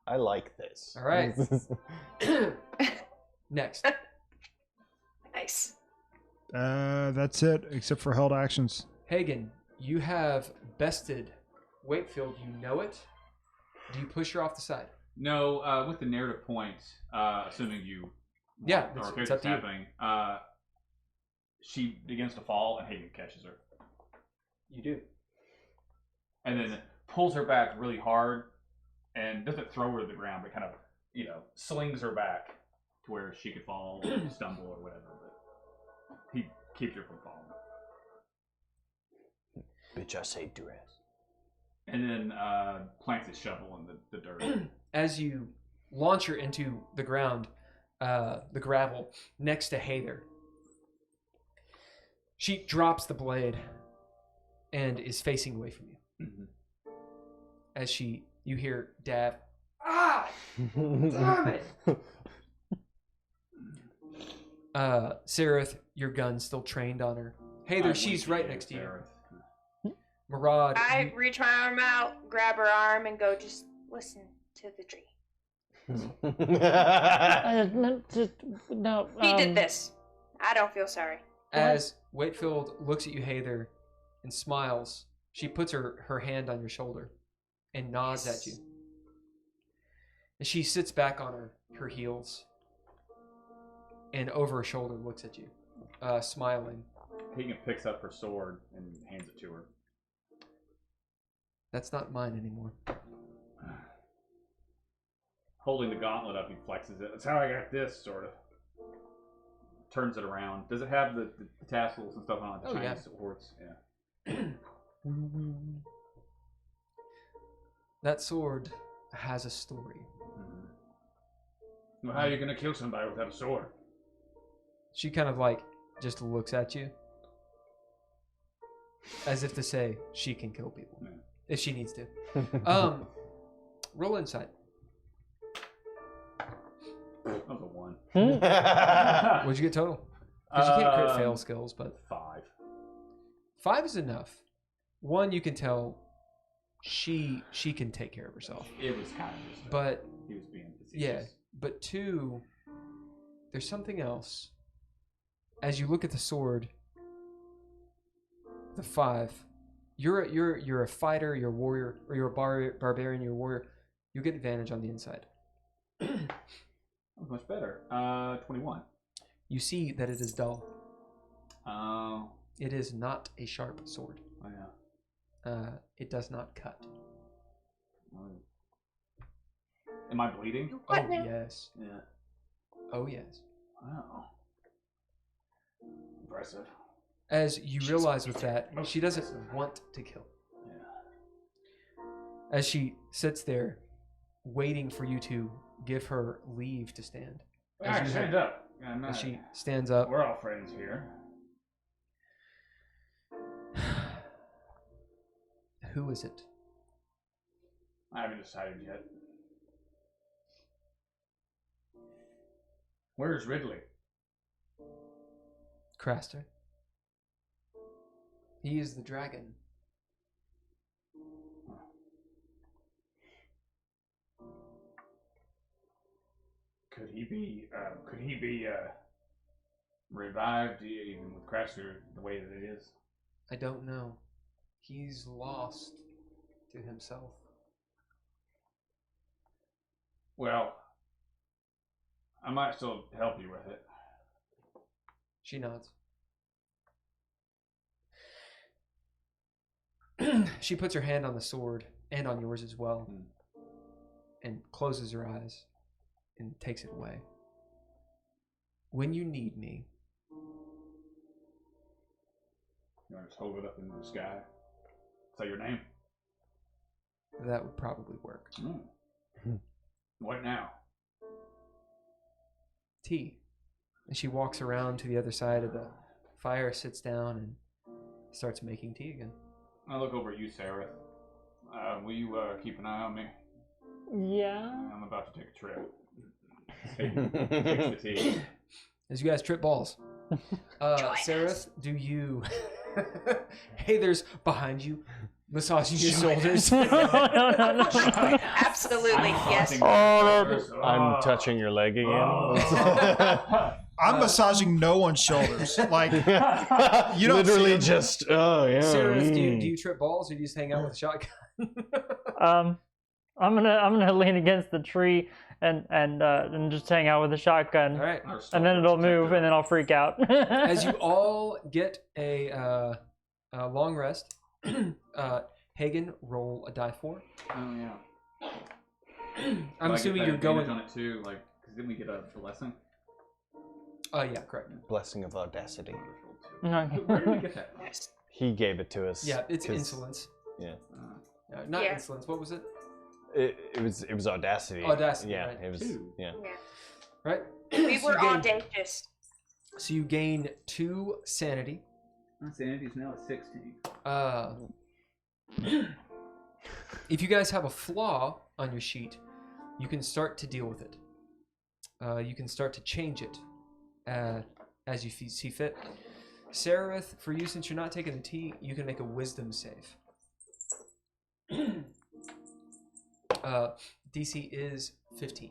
I like this. All right. Next. Nice. That's it, except for held actions. Hagen, you have bested Wakefield. You know it. Do you push her off the side? No, with the narrative point, assuming you Yeah, or it's up to you. happening, she begins to fall and Hagen catches her. You do. And then pulls her back really hard and doesn't throw her to the ground, but kind of, slings her back to where she could fall or stumble or whatever. But he keeps her from falling. Bitch, I say duress. And then plants his shovel in the dirt. As you launch her into the ground, the gravel next to Hather, she drops the blade and is facing away from you. Mm-hmm. As you hear Dab, ah, damn it. Sereth, your gun's still trained on her. Hather, she's right next to you. Murad, I reach my arm out, grab her arm, and go, just listen to the dream. No. He did this. I don't feel sorry. as Wakefield looks at you, Hather, and smiles, she puts her hand on your shoulder and nods at you. And she sits back on her heels and over her shoulder looks at you, smiling. Hagen picks up her sword and hands it to her. That's not mine anymore. Holding the gauntlet up, he flexes it. That's how I got this, sort of. Turns it around. Does it have the tassels and stuff on it? The Chinese swords? Yeah. That sword has a story. Mm-hmm. Well, how are you going to kill somebody without a sword? She kind of like just looks at you as if to say she can kill people if she needs to. Roll insight. That was a 1. What'd you get total? Because you can't crit fail skills, but 5. 5 is enough. 1, you can tell she can take care of herself. It was kind of just, but he was being facetious. yeah. But 2, there's something else. As you look at the sword, the 5, you're a fighter, you're a warrior, or you're a barbarian, you're a warrior. You get advantage on the inside. That was much better. 21. You see that it is dull. Oh. It is not a sharp sword. Oh, yeah. It does not cut. Am I bleeding? Oh, yes. Yeah. Oh, yes. Wow. Impressive. As you realize with that, she doesn't want to kill. Yeah. As she sits there, waiting for you to give her leave to stand. Alright, stand up. As she stands up. We're all friends here. Who is it? I haven't decided yet. Where's Ridley? Craster. He is the dragon. Could he be revived even with Craster the way that it is? I don't know. He's lost to himself. Well, I might still help you with it. She nods. She puts her hand on the sword and on yours as well, and closes her eyes and takes it away. When you need me, You want to just hold it up in the sky? Say your name. that would probably work. What now? T. And she walks around to the other side of the fire, sits down, and starts making tea again. I look over at you, Sarah. Will you keep an eye on me? Yeah. I'm about to take a trip. Fix the tea. As you guys trip balls. Seraph, do you... Hey, there's behind you, massaging your shoulders. no. Absolutely, yes. I'm touching your leg again. I'm massaging no one's shoulders. Like, you don't literally see just. Oh yeah. Seraph, do you trip balls or do you just hang out with a shotgun? I'm gonna lean against the tree and just hang out with the shotgun. All right. And then it'll move, and then I'll freak out. As you all get a long rest, Hagen, roll a die 4. Oh yeah. I'm assuming you're going on it too, like, because didn't we get a blessing? Oh yeah, correct. Blessing of audacity. Where did we get that? He gave it to us. Yeah, it's 'cause- insolence. Yeah. Not Yeah. insolence. What was it? It was audacity. Audacity, Yeah, right. it was. Yeah. Right. We So were you gain- audacious. So you gain 2 sanity. My sanity's now at 16. If you guys have a flaw on your sheet, you can start to deal with it. You can start to change it as you see fit. Seraph, for you, since you're not taking the tea, you can make a wisdom save. DC is 15.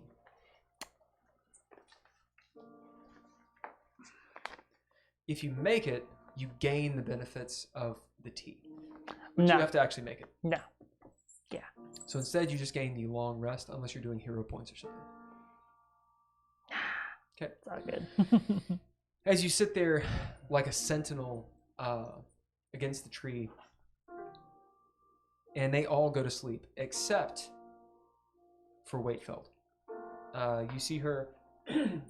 If you make it, you gain the benefits of the tea. But No. you have to actually make it. No. Yeah. So instead, you just gain the long rest, unless you're doing hero points or something. Okay. It's all good. As you sit there like a sentinel against the tree, and they all go to sleep, except for Waitfeld. You see her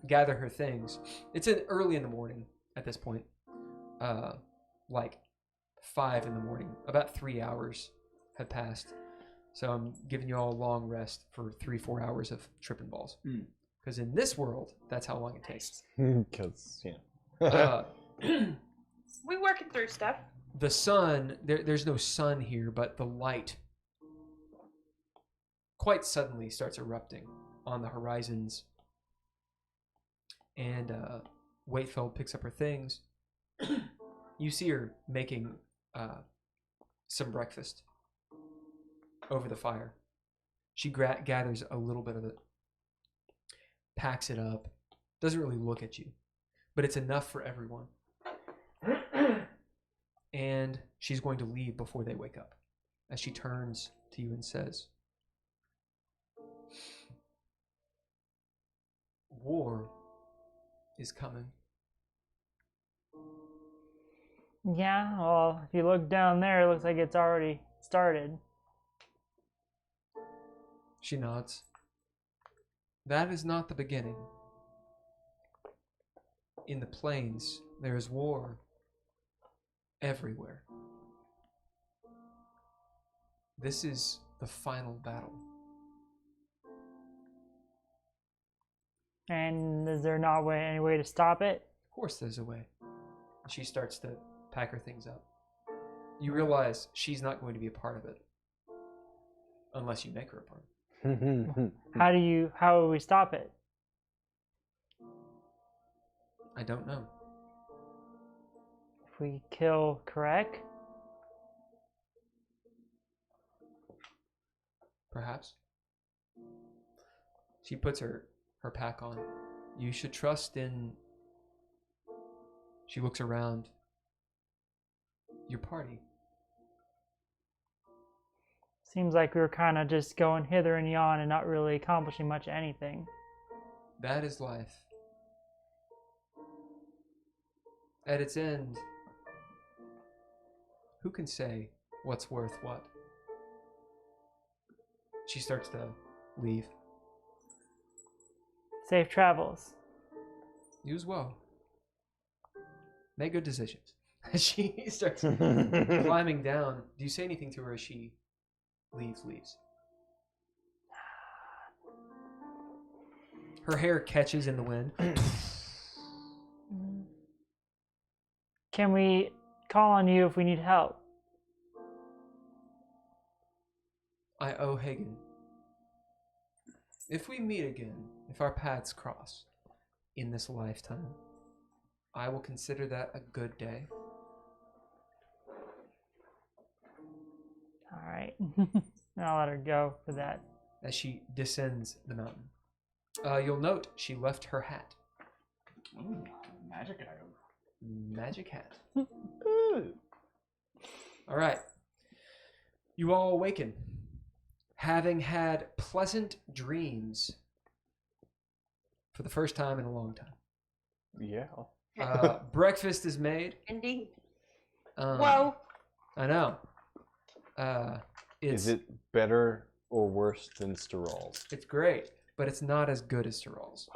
gather her things. It's early in the morning at this point, like 5 in the morning. About 3 hours have passed. So I'm giving you all a long rest for 3-4 hours of tripping balls. Because in this world, that's how long it takes. Because We working through stuff. The sun, there's no sun here, but the light quite suddenly starts erupting on the horizons. And Waitfeld picks up her things. You see her making some breakfast over the fire. She gathers a little bit of it, packs it up, doesn't really look at you, but it's enough for everyone. And she's going to leave before they wake up, as she turns to you and says, "War is coming." Yeah, well, if you look down there, it looks like it's already started. She nods. "That is not the beginning. In the plains, there is war everywhere. This is the final battle." And is there not any way to stop it? Of course there's a way. She starts to pack her things up. You realize she's not going to be a part of it. Unless you make her a part. How will we stop it? I don't know. If we kill Karek? Perhaps. She puts her pack on. "You should trust in..." She looks around. "Your party." Seems like we were kind of just going hither and yon and not really accomplishing much of anything. That is life. At its end, who can say what's worth what? She starts to leave. Safe travels. You as well. Make good decisions. She starts climbing down. Do you say anything to her as she leaves? Her hair catches in the wind. Can we call on you if we need help? I owe Hagen. If we meet again, if our paths cross in this lifetime, I will consider that a good day. All right. I'll let her go for that. As she descends the mountain. You'll note she left her hat. Ooh, magic item. Magic hat. All right. You all awaken, having had pleasant dreams for the first time in a long time. Yeah. Breakfast is made. Indeed. Whoa. I know. Is it better or worse than Sterol's? It's great, but it's not as good as Sterol's.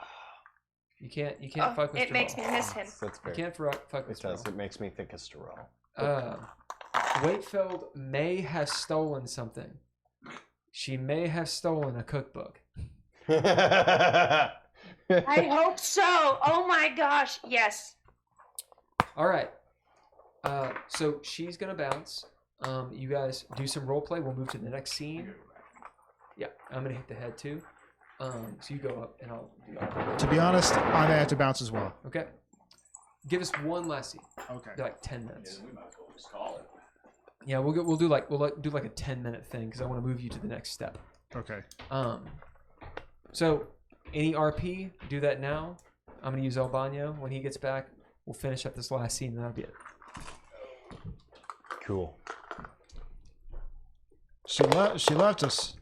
You can't fuck with Sterol. It makes me miss him. That's fair. You can't fuck with It does. Sterol. It makes me think of Sterol. Waitfeld may have stolen something. She may have stolen a cookbook. I hope so. Oh my gosh. Yes. All right. So she's gonna bounce. You guys do some role play. We'll move to the next scene. Yeah, I'm gonna hit the head too. So you go up, and I'll do that. To be honest, I may have to bounce as well. Okay. Give us one last scene. Okay. Like 10 minutes. We might as well just call it. Yeah, we'll do like a 10-minute thing because I want to move you to the next step. Okay. So any RP, do that now. I'm gonna use El Baño. When he gets back, we'll finish up this last scene, and that'll be it. Cool. She left us.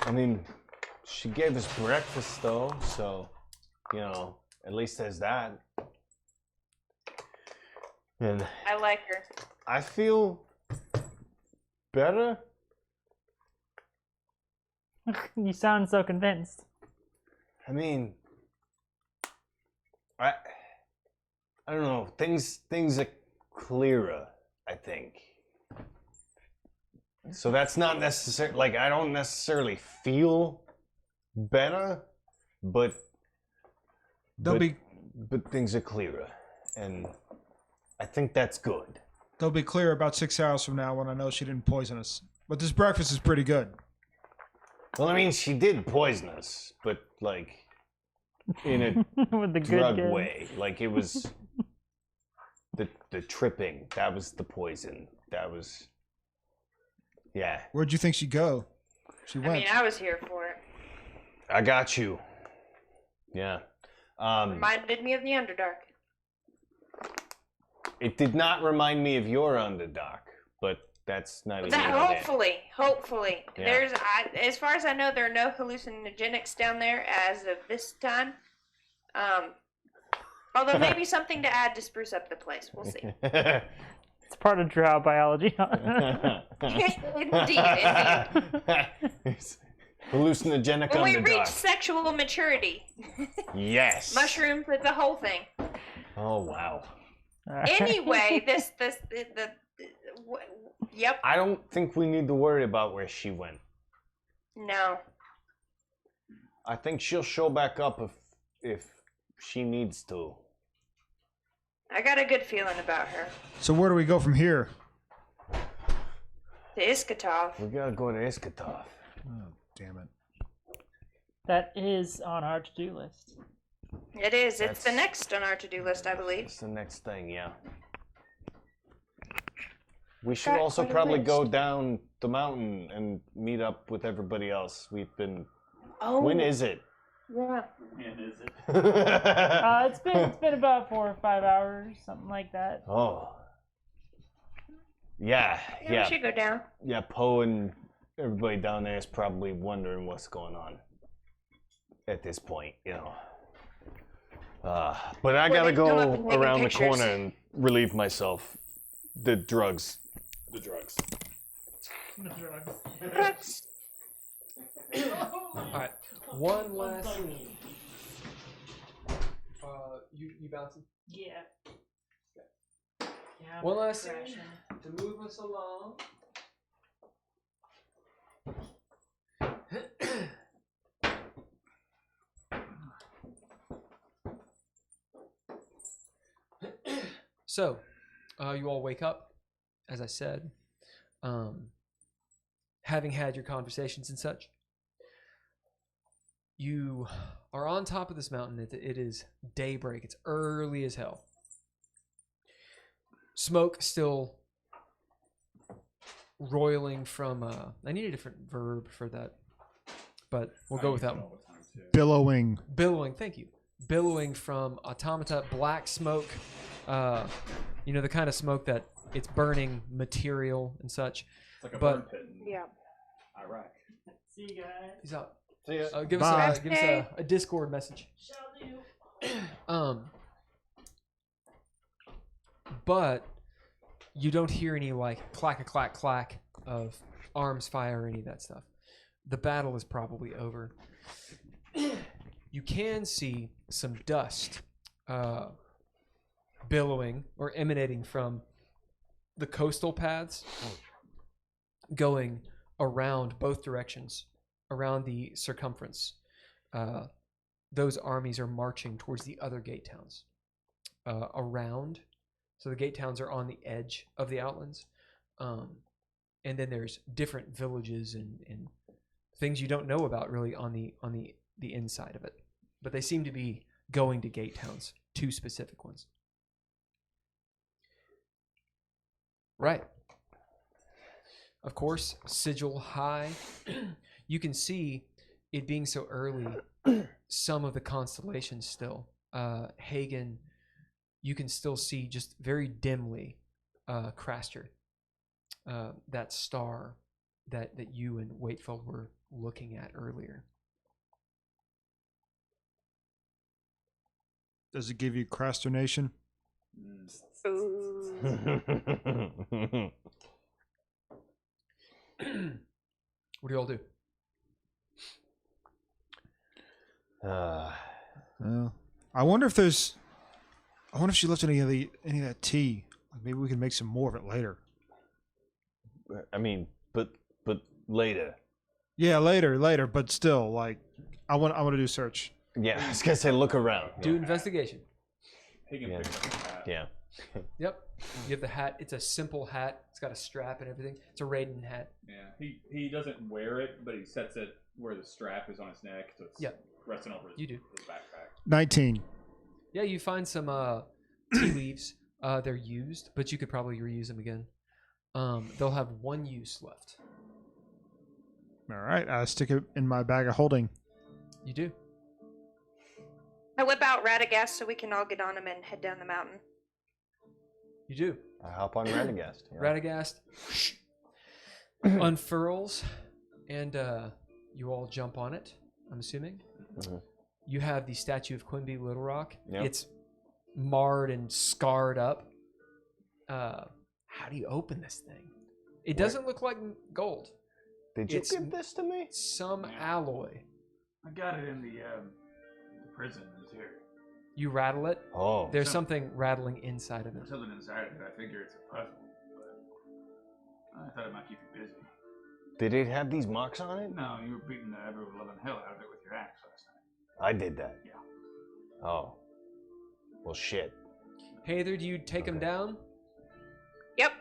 I mean, she gave us breakfast though, so at least there's that. And I like her. I feel better. You sound so convinced. I mean, I don't know. Things are clearer, I think. So that's not necessarily like I don't necessarily feel better, but things are clearer, and I think that's good. They'll be clear about 6 hours from now when I know she didn't poison us. But this breakfast is pretty good. Well, I mean, she did poison us, but like in a With the drug good way. Like it was the tripping. That was the poison. That was. Yeah. Where'd you think she'd go? She went. I mean, I was here for it. I got you. Yeah. Reminded me of the Underdark. It did not remind me of your Underdark, but that's neither here nor there. Hopefully. Yeah. As far as I know, there are no hallucinogenics down there as of this time. Although maybe something to add to spruce up the place. We'll see. It's part of drow biology. Indeed. It's hallucinogenic When we Underdark. reach sexual maturity. Yes. Mushrooms, the whole thing. Oh wow. Anyway, yep. I don't think we need to worry about where she went. No. I think she'll show back up if she needs to. I got a good feeling about her. So where do we go from here? To Iskatov. We gotta go to Iskatov. Oh, damn it. That is on our to-do list. It is. It's the next on our to-do list, I believe. It's the next thing, yeah. We should Got also quite a probably go list. down the mountain and meet up with everybody else. We've been. Oh. When is it? Yeah. And is it? It's been about 4 or 5 hours, something like that. Oh. Yeah. We should go down. Yeah, Poe and everybody down there is probably wondering what's going on at this point, But I gotta they've come up go and taken around the pictures. corner and relieve myself. The drugs. All right. One last scene. You bouncing? Yeah. One last scene to move us along. So, you all wake up, as I said, having had your conversations and such. You are on top of this mountain. It is daybreak. It's early as hell. Smoke still roiling from. I need a different verb for that, but we'll go with that one. Billowing. Billowing. Thank you. Billowing from automata, black smoke. You know, the kind of smoke that it's burning material and such. It's like a But- burn pit in Iraq. See you guys. He's out. See ya. Give Bye. us a Discord message. Shall do. But you don't hear any like clack a clack clack of arms fire or any of that stuff. The battle is probably over. You can see some dust billowing or emanating from the coastal paths going around both directions, around the circumference. Those armies are marching towards the other gate towns around. So the gate towns are on the edge of the outlands. And then there's different villages and things you don't know about really on the inside of it. But they seem to be going to gate towns, 2 specific ones. Right. Of course, sigil high. You can see it being so early, some of the constellations still. Hagen, you can still see just very dimly Craster, that star that you and Waitfeld were looking at earlier. Does it give you crasternation? Ooh. What do you all do? I wonder if there's. I wonder if she left any of that tea. Like maybe we can make some more of it later. I mean, but later. Yeah, later. But still, like, I want to do search. Yeah, I was gonna say look around. Do investigation. Higgins Yeah. picks up the hat. Yeah. Yep. You have the hat. It's a simple hat. It's got a strap and everything. It's a Raiden hat. Yeah. He doesn't wear it, but he sets it where the strap is on his neck, so it's resting over his, You do. his backpack. 19. Yeah, you find some tea leaves. They're used, but you could probably reuse them again. They'll have 1 use left. All right, I stick it in my bag of holding. You do. I whip out Radagast so we can all get on him and head down the mountain. You do. I hop on Radagast. Yeah. Radagast unfurls, and you all jump on it, I'm assuming. Mhm. You have the statue of Quimby Little Rock. Yep. It's marred and scarred up. How do you open this thing? It doesn't look like gold. Did you It's- give this to me? Some alloy. I got it in the prison interior. You rattle it. Oh. There's something rattling inside of it. There's something inside of it. I figure it's a puzzle, but I thought it might keep you busy. Did it have these marks on it? No, you were beating the ever-loving hell out of it with your axe last night. I did that. Yeah. Oh. Well, shit. Heather, do you take him down? Yep.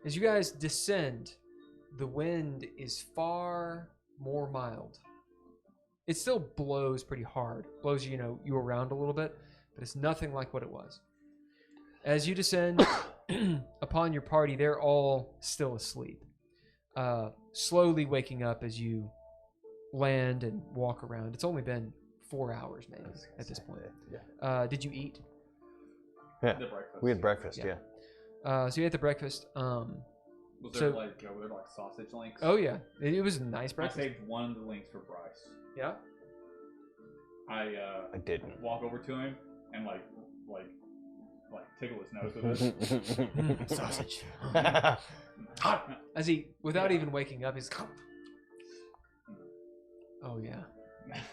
As you guys descend, the wind is far more mild. It still blows pretty hard. Blows you around a little bit, but it's nothing like what it was. As you descend upon your party, they're all still asleep. Slowly waking up as you land and walk around. It's only been 4 hours maybe at this point. Yeah. Did you eat? Yeah. The breakfast. We had breakfast, Yeah. yeah. So you ate the breakfast. Was So- there were there like sausage links? Oh yeah, it was a nice I breakfast. saved one of the links for Bryce. Yeah. I I didn't. walk over to him and like tickle his nose with it. Sausage. As he, without even waking up, he's. Oh yeah.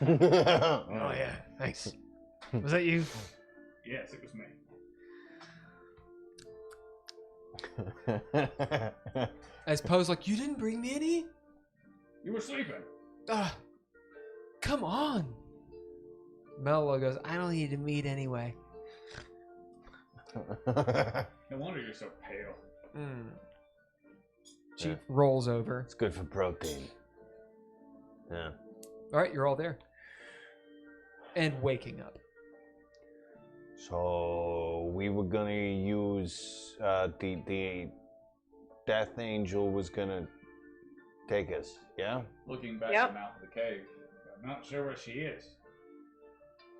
Oh yeah. Thanks. Was that you? Yes, it was me. As Poe's like, you didn't bring me any? You were sleeping. Come on. Mello goes, I don't need to meet anyway. No wonder you're so pale. She rolls over. It's good for protein. Yeah. All right, you're all there. And waking up. So we were gonna use the Death Angel was gonna take us. Yeah. Looking back Yep. at the mouth of the cave, I'm not sure where she is.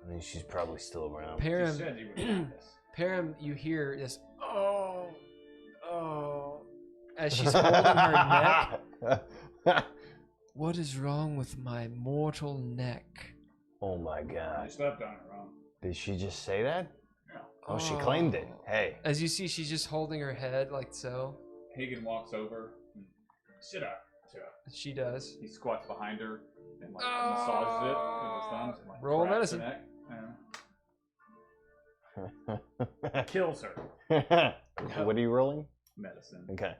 I mean, she's probably still around. She Param, said you would find us. Param, you hear this, oh, as she's holding her neck. What is wrong with my mortal neck? Oh my You god. slept on it wrong. Did she just say that? Yeah. Oh, she claimed it. Hey. As you see, she's just holding her head like so. Hagen walks over. And, sit up. She does. He squats behind her and like massages it with his thumbs. And, like, Roll grabs her medicine. neck, kills her. What are you rolling? Medicine. Okay.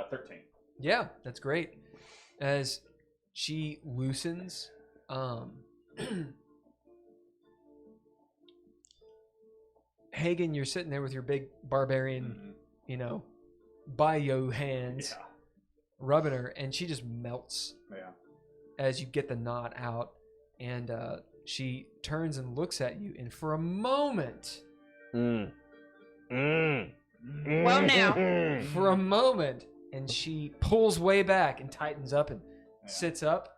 13. Yeah, that's great. As she loosens, Hagen, you're sitting there with your big barbarian, bio hands, rubbing her, and she just melts. Yeah. As you get the knot out, and she turns and looks at you, and for a moment, Well, now. for a moment, and she pulls way back and tightens up and sits up.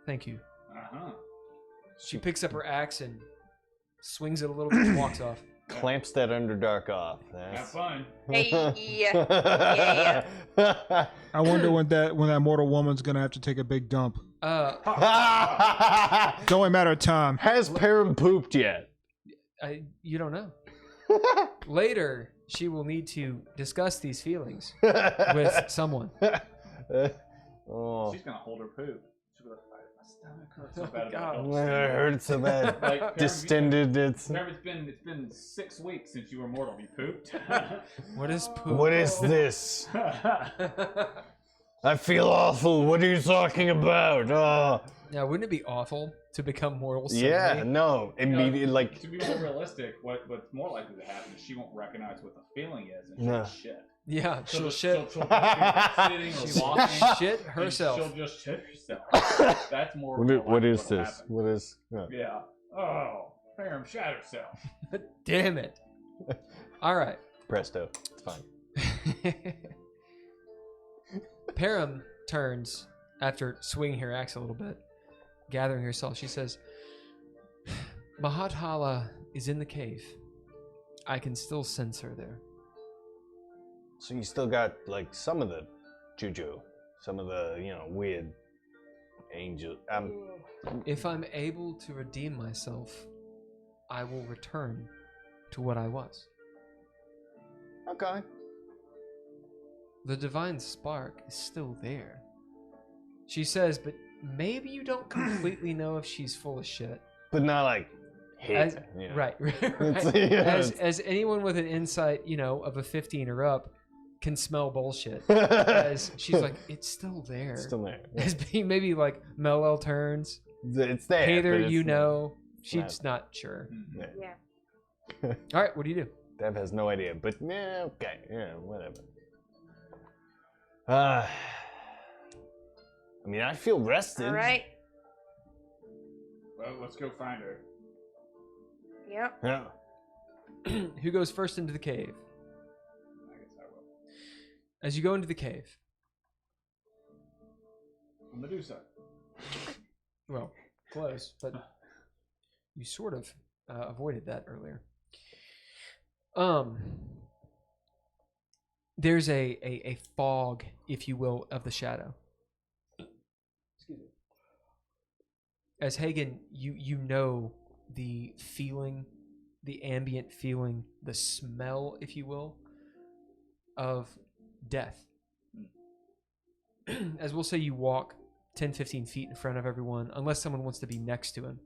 Thank you. Uh-huh. She picks up her axe and swings it a little bit and walks off. Clamps that Underdark off. Have fun. Hey, yeah. I wonder when that mortal woman's gonna have to take a big dump. It's only a matter of time. Has Param pooped yet? You don't know. Later, she will need to discuss these feelings with someone. Oh. She's gonna hold her poop. She'll be like, my stomach hurts so Oh, bad. God. I heard so bad. Like, Distended. It's. It's been 6 weeks since you were mortal. You pooped. What is poop? What is this? I feel awful. What are you talking about? Oh. Yeah, wouldn't it be awful to become mortal Yeah, suddenly? no. Immediately, like. To be more realistic, what's more likely to happen is she won't recognize what the feeling is, and she'll No. shit. Yeah, she'll shit. She'll be sitting She or will walking. shit and herself. She'll just shit herself. That's more. What is what'll this? happen. What is? Yeah. Oh, Param shat herself. Damn it. All right. Presto. It's fine. Param turns after swinging her axe a little bit, gathering herself. She says, Mahathala is in the cave. I can still sense her there. So you still got like some of the juju, some of the weird angel. If I'm able to redeem myself, I will return to what I was. Okay. The divine spark is still there. She says, but maybe you don't completely know if she's full of shit. But not like hit. As, you know. Right. Yeah, as anyone with an insight, of a 15 or up can smell bullshit. As she's like, it's still there. It's still there. As being maybe like Melel turns. It's there. Hey there, but it's she's not sure. Yeah. Yeah. All right, what do you do? Dev has no idea, but okay, whatever. I mean, I feel rested. All right. Well, let's go find her. Yep. Yeah. Who goes first into the cave? I guess I will. As you go into the cave, Medusa. well, close, but you sort of avoided that earlier. There's a fog, if you will, of the shadow. Excuse me. As Hagen, you know the feeling, the ambient feeling, the smell, if you will, of death. As we'll say, you walk 10, 15 feet in front of everyone, unless someone wants to be next to him.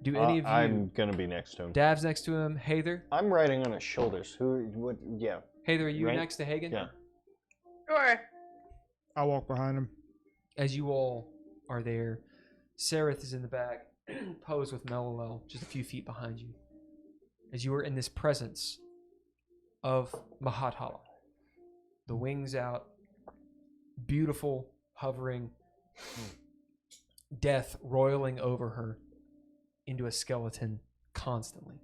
Do any of you? I'm gonna be next to him. Dav's next to him. Hather? I'm riding on his shoulders. What? Yeah. Hather, are you Right? next to Hagen? Yeah. Sure. I walk behind him. As you all are there, Sereth is in the back, posed with Melilel just a few feet behind you. as you are in this presence of Mahathala. The wings out, beautiful, hovering, death roiling over her into a skeleton constantly.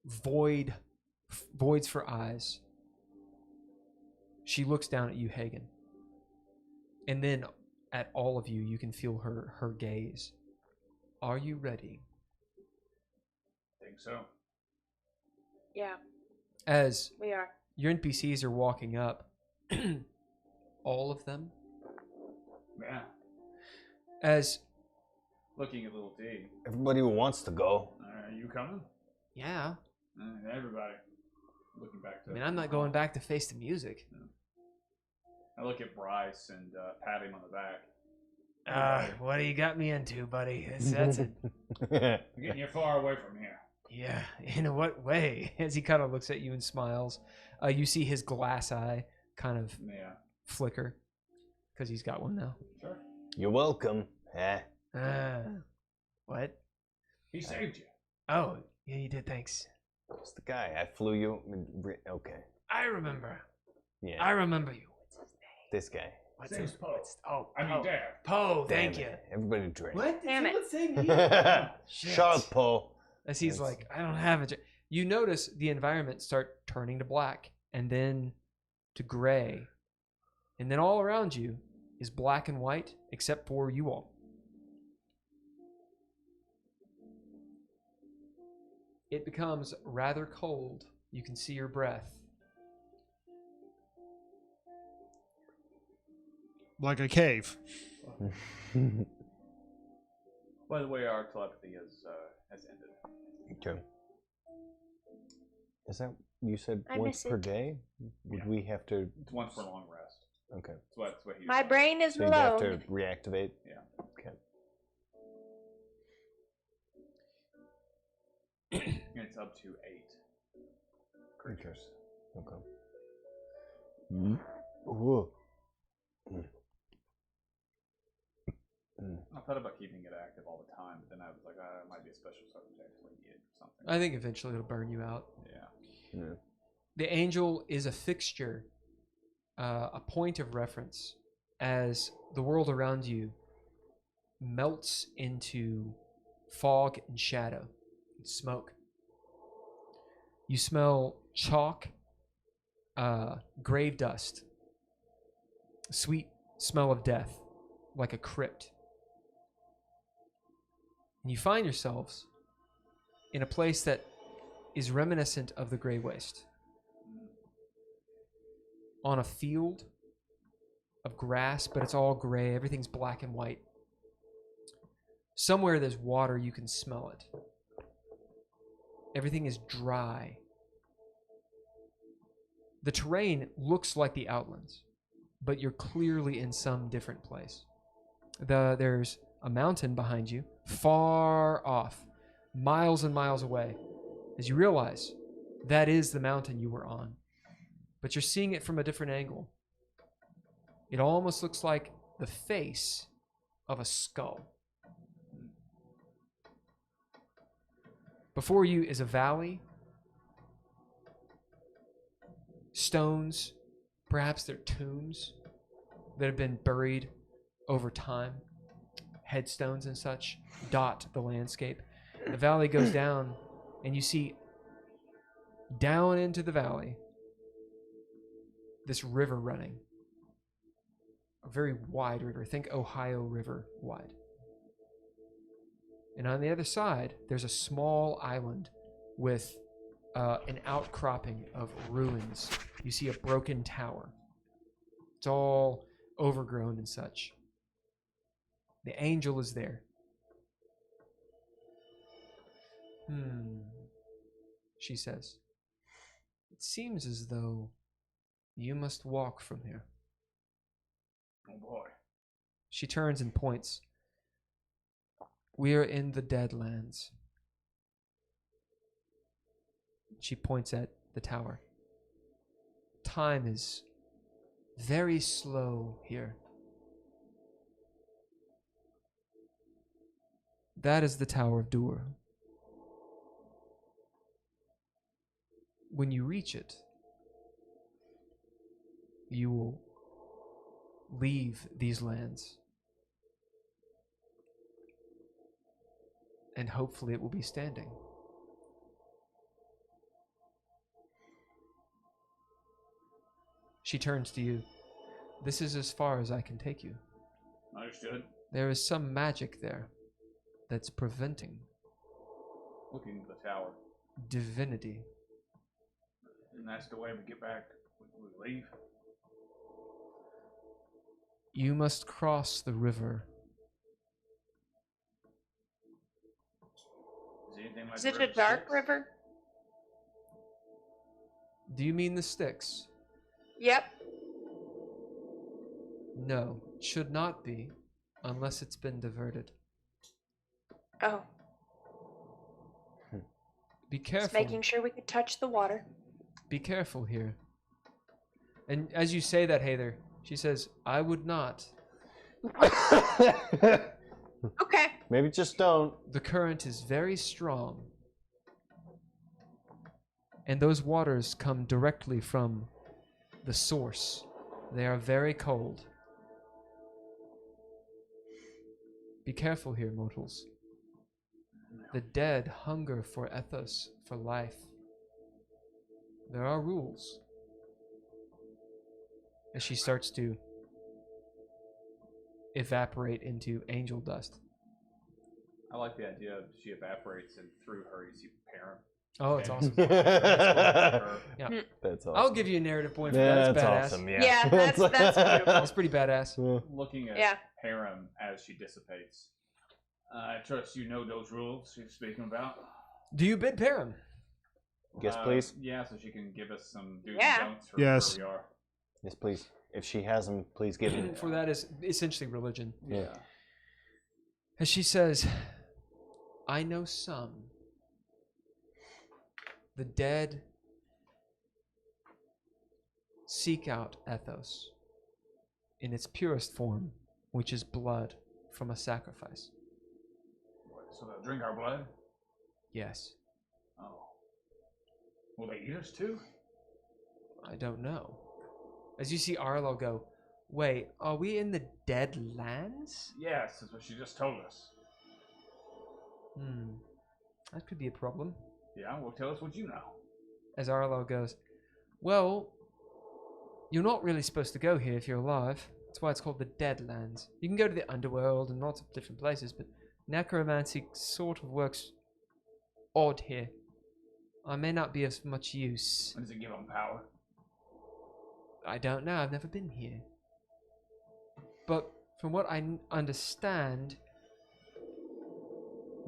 Voids for eyes. She looks down at you, Hagen. And then at all of you, you can feel her gaze. Are you ready? I think so. Yeah, As we are. your NPCs are walking up, all of them, Yeah. as Looking at little D. Everybody who wants to go. Are you coming? yeah, Everybody. Looking back to. I mean, I'm not going back to face the music. I look at Bryce and pat him on the back. What do you got me into, buddy? That's it. I'm getting you far away from here. Yeah, in what way? As he kind of looks at you and smiles, you see his glass eye kind of flicker because he's got one now. Sure. You're welcome. What? He saved you. Oh, yeah, you did. Thanks. It's the guy. I flew you. Okay. I remember. Yeah. I remember you. This guy. What's Name's his? Poe. Oh, I mean, Dad. Poe. Damn Thank you. it. Everybody drink. What? Damn it. Shut up, Poe. As he's like, I don't have it. You notice the environment start turning to black and then to gray. And then all around you is black and white except for you all. It becomes rather cold. You can see your breath. Like a cave. By the way, our telepathy has ended. Okay. Is that you said I once miss per it. day? Would we have to? It's once for a long rest. Okay. That's what he. My brain is So you have low. to reactivate. Yeah. Okay. And it's up to 8 creatures. Okay. Whoa. I thought about keeping it active all the time, but then I was like, it might be a special circumstance we need it or something. I think eventually it'll burn you out. Yeah. Yeah. The angel is a fixture, a point of reference, as the world around you melts into fog and shadow and smoke. You smell chalk, grave dust, sweet smell of death, like a crypt. And you find yourselves in a place that is reminiscent of the Grey Waste. On a field of grass, but it's all gray. Everything's black and white. Somewhere there's water, you can smell it. Everything is dry. The terrain looks like the Outlands, but you're clearly in some different place. There's a mountain behind you, far off, miles and miles away, as you realize that is the mountain you were on. But you're seeing it from a different angle. It almost looks like the face of a skull. Before you is a valley, stones, perhaps they're tombs that have been buried over time. Headstones and such dot the landscape. The valley goes down, and you see down into the valley this river running. A very wide river. Think Ohio River wide. And on the other side, there's a small island with an outcropping of ruins. You see a broken tower. It's all overgrown and such. The angel is there. She says, it seems as though you must walk from here. Oh boy. She turns and points. We are in the Deadlands. She points at the tower. Time is very slow here. That is the Tower of Dur. when you reach it, you will leave these lands. And hopefully it will be standing. She turns to you. This is as far as I can take you. Understood. There is some magic there that's preventing Looking at the tower. divinity. And that's the way we get back. We leave. You must cross the river. Is anything like Is the it a river dark Styx? river? Do you mean the Styx? Yep. No, it should not be, unless it's been diverted. Oh, Be just careful. making sure we could touch the water. Be careful here. And as you say that, Heather, she says, I would not. Okay. Maybe just don't. The current is very strong. And those waters come directly from the source. They are very cold. Be careful here, mortals. The dead hunger for ethos, for life. There are rules. As she starts to evaporate into angel dust. I like the idea of she evaporates and through her you see Param. Oh, it's awesome. Yeah. That's awesome. I'll give you a narrative point for Yeah, that. That's badass. awesome. Yeah, that's beautiful. That's pretty badass. Looking at Yeah. Param as she dissipates. I trust you know those rules she's speaking about. Do you bid Param? Yes, please. Yeah, so she can give us some do's Yeah. and don'ts for Yes. where we are. Yes, please. If she has them, please give them. For that is essentially religion. Yeah. As she says, I know some. The dead seek out ethos in its purest form, which is blood from a sacrifice. So they'll drink our blood? Yes. Oh. Will they eat us too? I don't know. As you see Arlo go, wait, are we in the dead lands? Yes, that's what she just told us. That could be a problem. Yeah, well tell us what you know. As Arlo goes, well, you're not really supposed to go here if you're alive. That's why it's called the Deadlands. You can go to the underworld and lots of different places, but necromancy sort of works odd here. I may not be of much use. When does it give them power? I don't know, I've never been here. But from what I understand,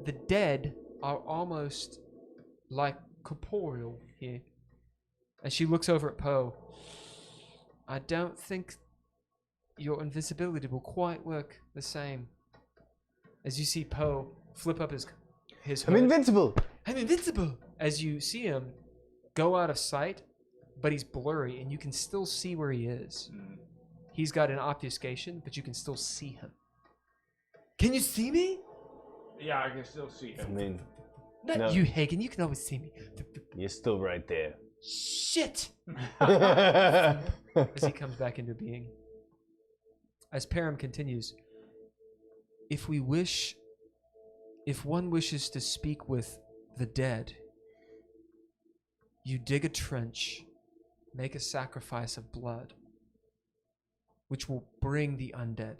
the dead are almost like corporeal here. As she looks over at Poe, I don't think your invisibility will quite work the same. As you see Poe flip up his I'm hood. invincible. I'm invincible! As you see him go out of sight, but he's blurry and you can still see where he is. He's got an obfuscation, but you can still see him. Can you see me? Yeah, I can still see I him. mean, Not No. you, Hagen. You can always see me. you're still right there. Shit! As he comes back into being. As Param continues, if one wishes to speak with the dead, you dig a trench, make a sacrifice of blood, which will bring the undead.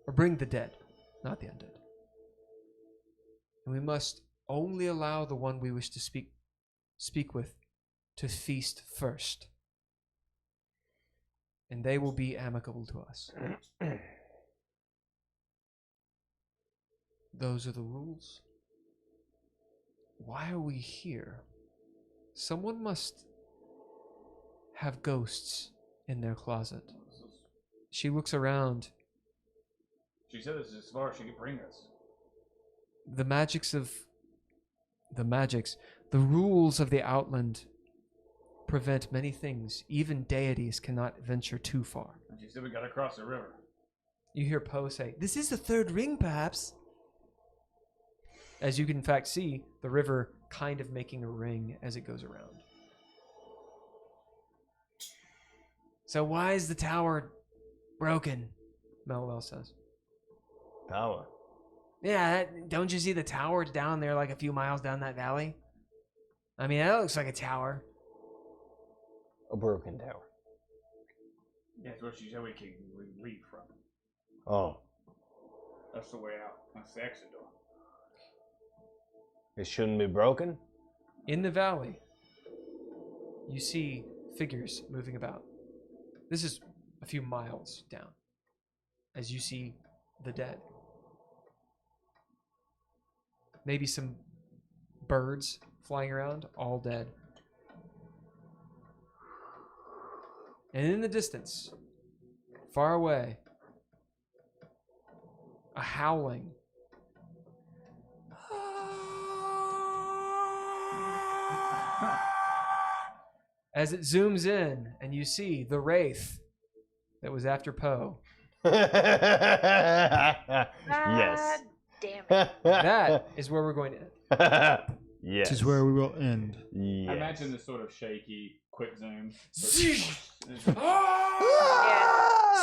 Or bring the dead, not the undead. And we must only allow the one we wish to speak with to feast first. And they will be amicable to us. Those are the rules. Why are we here? Someone must have ghosts in their closet. She looks around. She said this is as far as she could bring us. The rules of the Outland prevent many things. Even deities cannot venture too far. And she said we gotta cross the river. You hear Poe say, "This is the third ring, perhaps." As you can in fact see the river kind of making a ring as it goes around. So why is the tower broken? Melwell says. Tower. Yeah, don't you see the tower down there, like a few miles down that valley? I mean, that looks like a tower. A broken tower. That's what she said we can leave from. Oh. That's the way out. That's the exit door. It shouldn't be broken? In the valley, you see figures moving about. This is a few miles down as you see the dead. Maybe some birds flying around, all dead. And in the distance, far away, a howling. As it zooms in and you see the wraith that was after Poe. Yes. Damn it. That is where we're going to end. Yes. This is where we will end. Yes. I imagine this sort of shaky, quick zoom.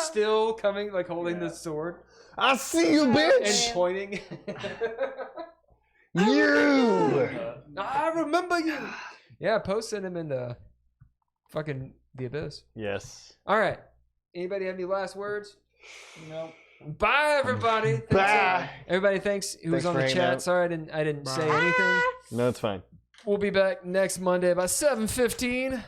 Still coming, like holding the sword I see you, bitch. and pointing. You. I remember you. Yeah, Poe sent him into fucking the abyss. Yes. All right. Anybody have any last words? No. Bye, everybody. Thanks, Bye. everybody, thanks who was Thanks on for the hanging chat. out. Sorry, I didn't say anything. No, it's fine. We'll be back next Monday about 7:15.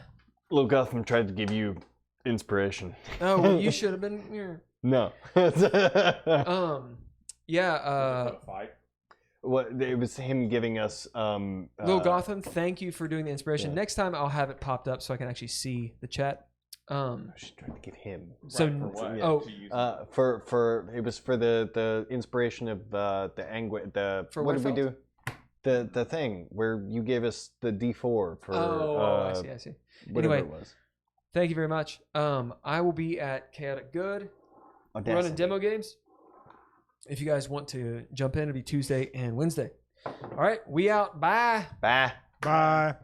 Lil Gotham tried to give you inspiration. Oh, well, you should have been here. No. Yeah. Fight. What it was him giving us Lil Gotham, thank you for doing the inspiration. Yeah. Next time I'll have it popped up so I can actually see the chat. I should try to give him. So Right, for what? oh, To use For it was for the inspiration of the For what did we Winterfell? do? The thing where you gave us the D4 for I see. whatever Anyway, it was. thank you very much. I will be at Chaotic Good running demo games. If you guys want to jump in, it'll be Tuesday and Wednesday. All right, we out. Bye. Bye. Bye.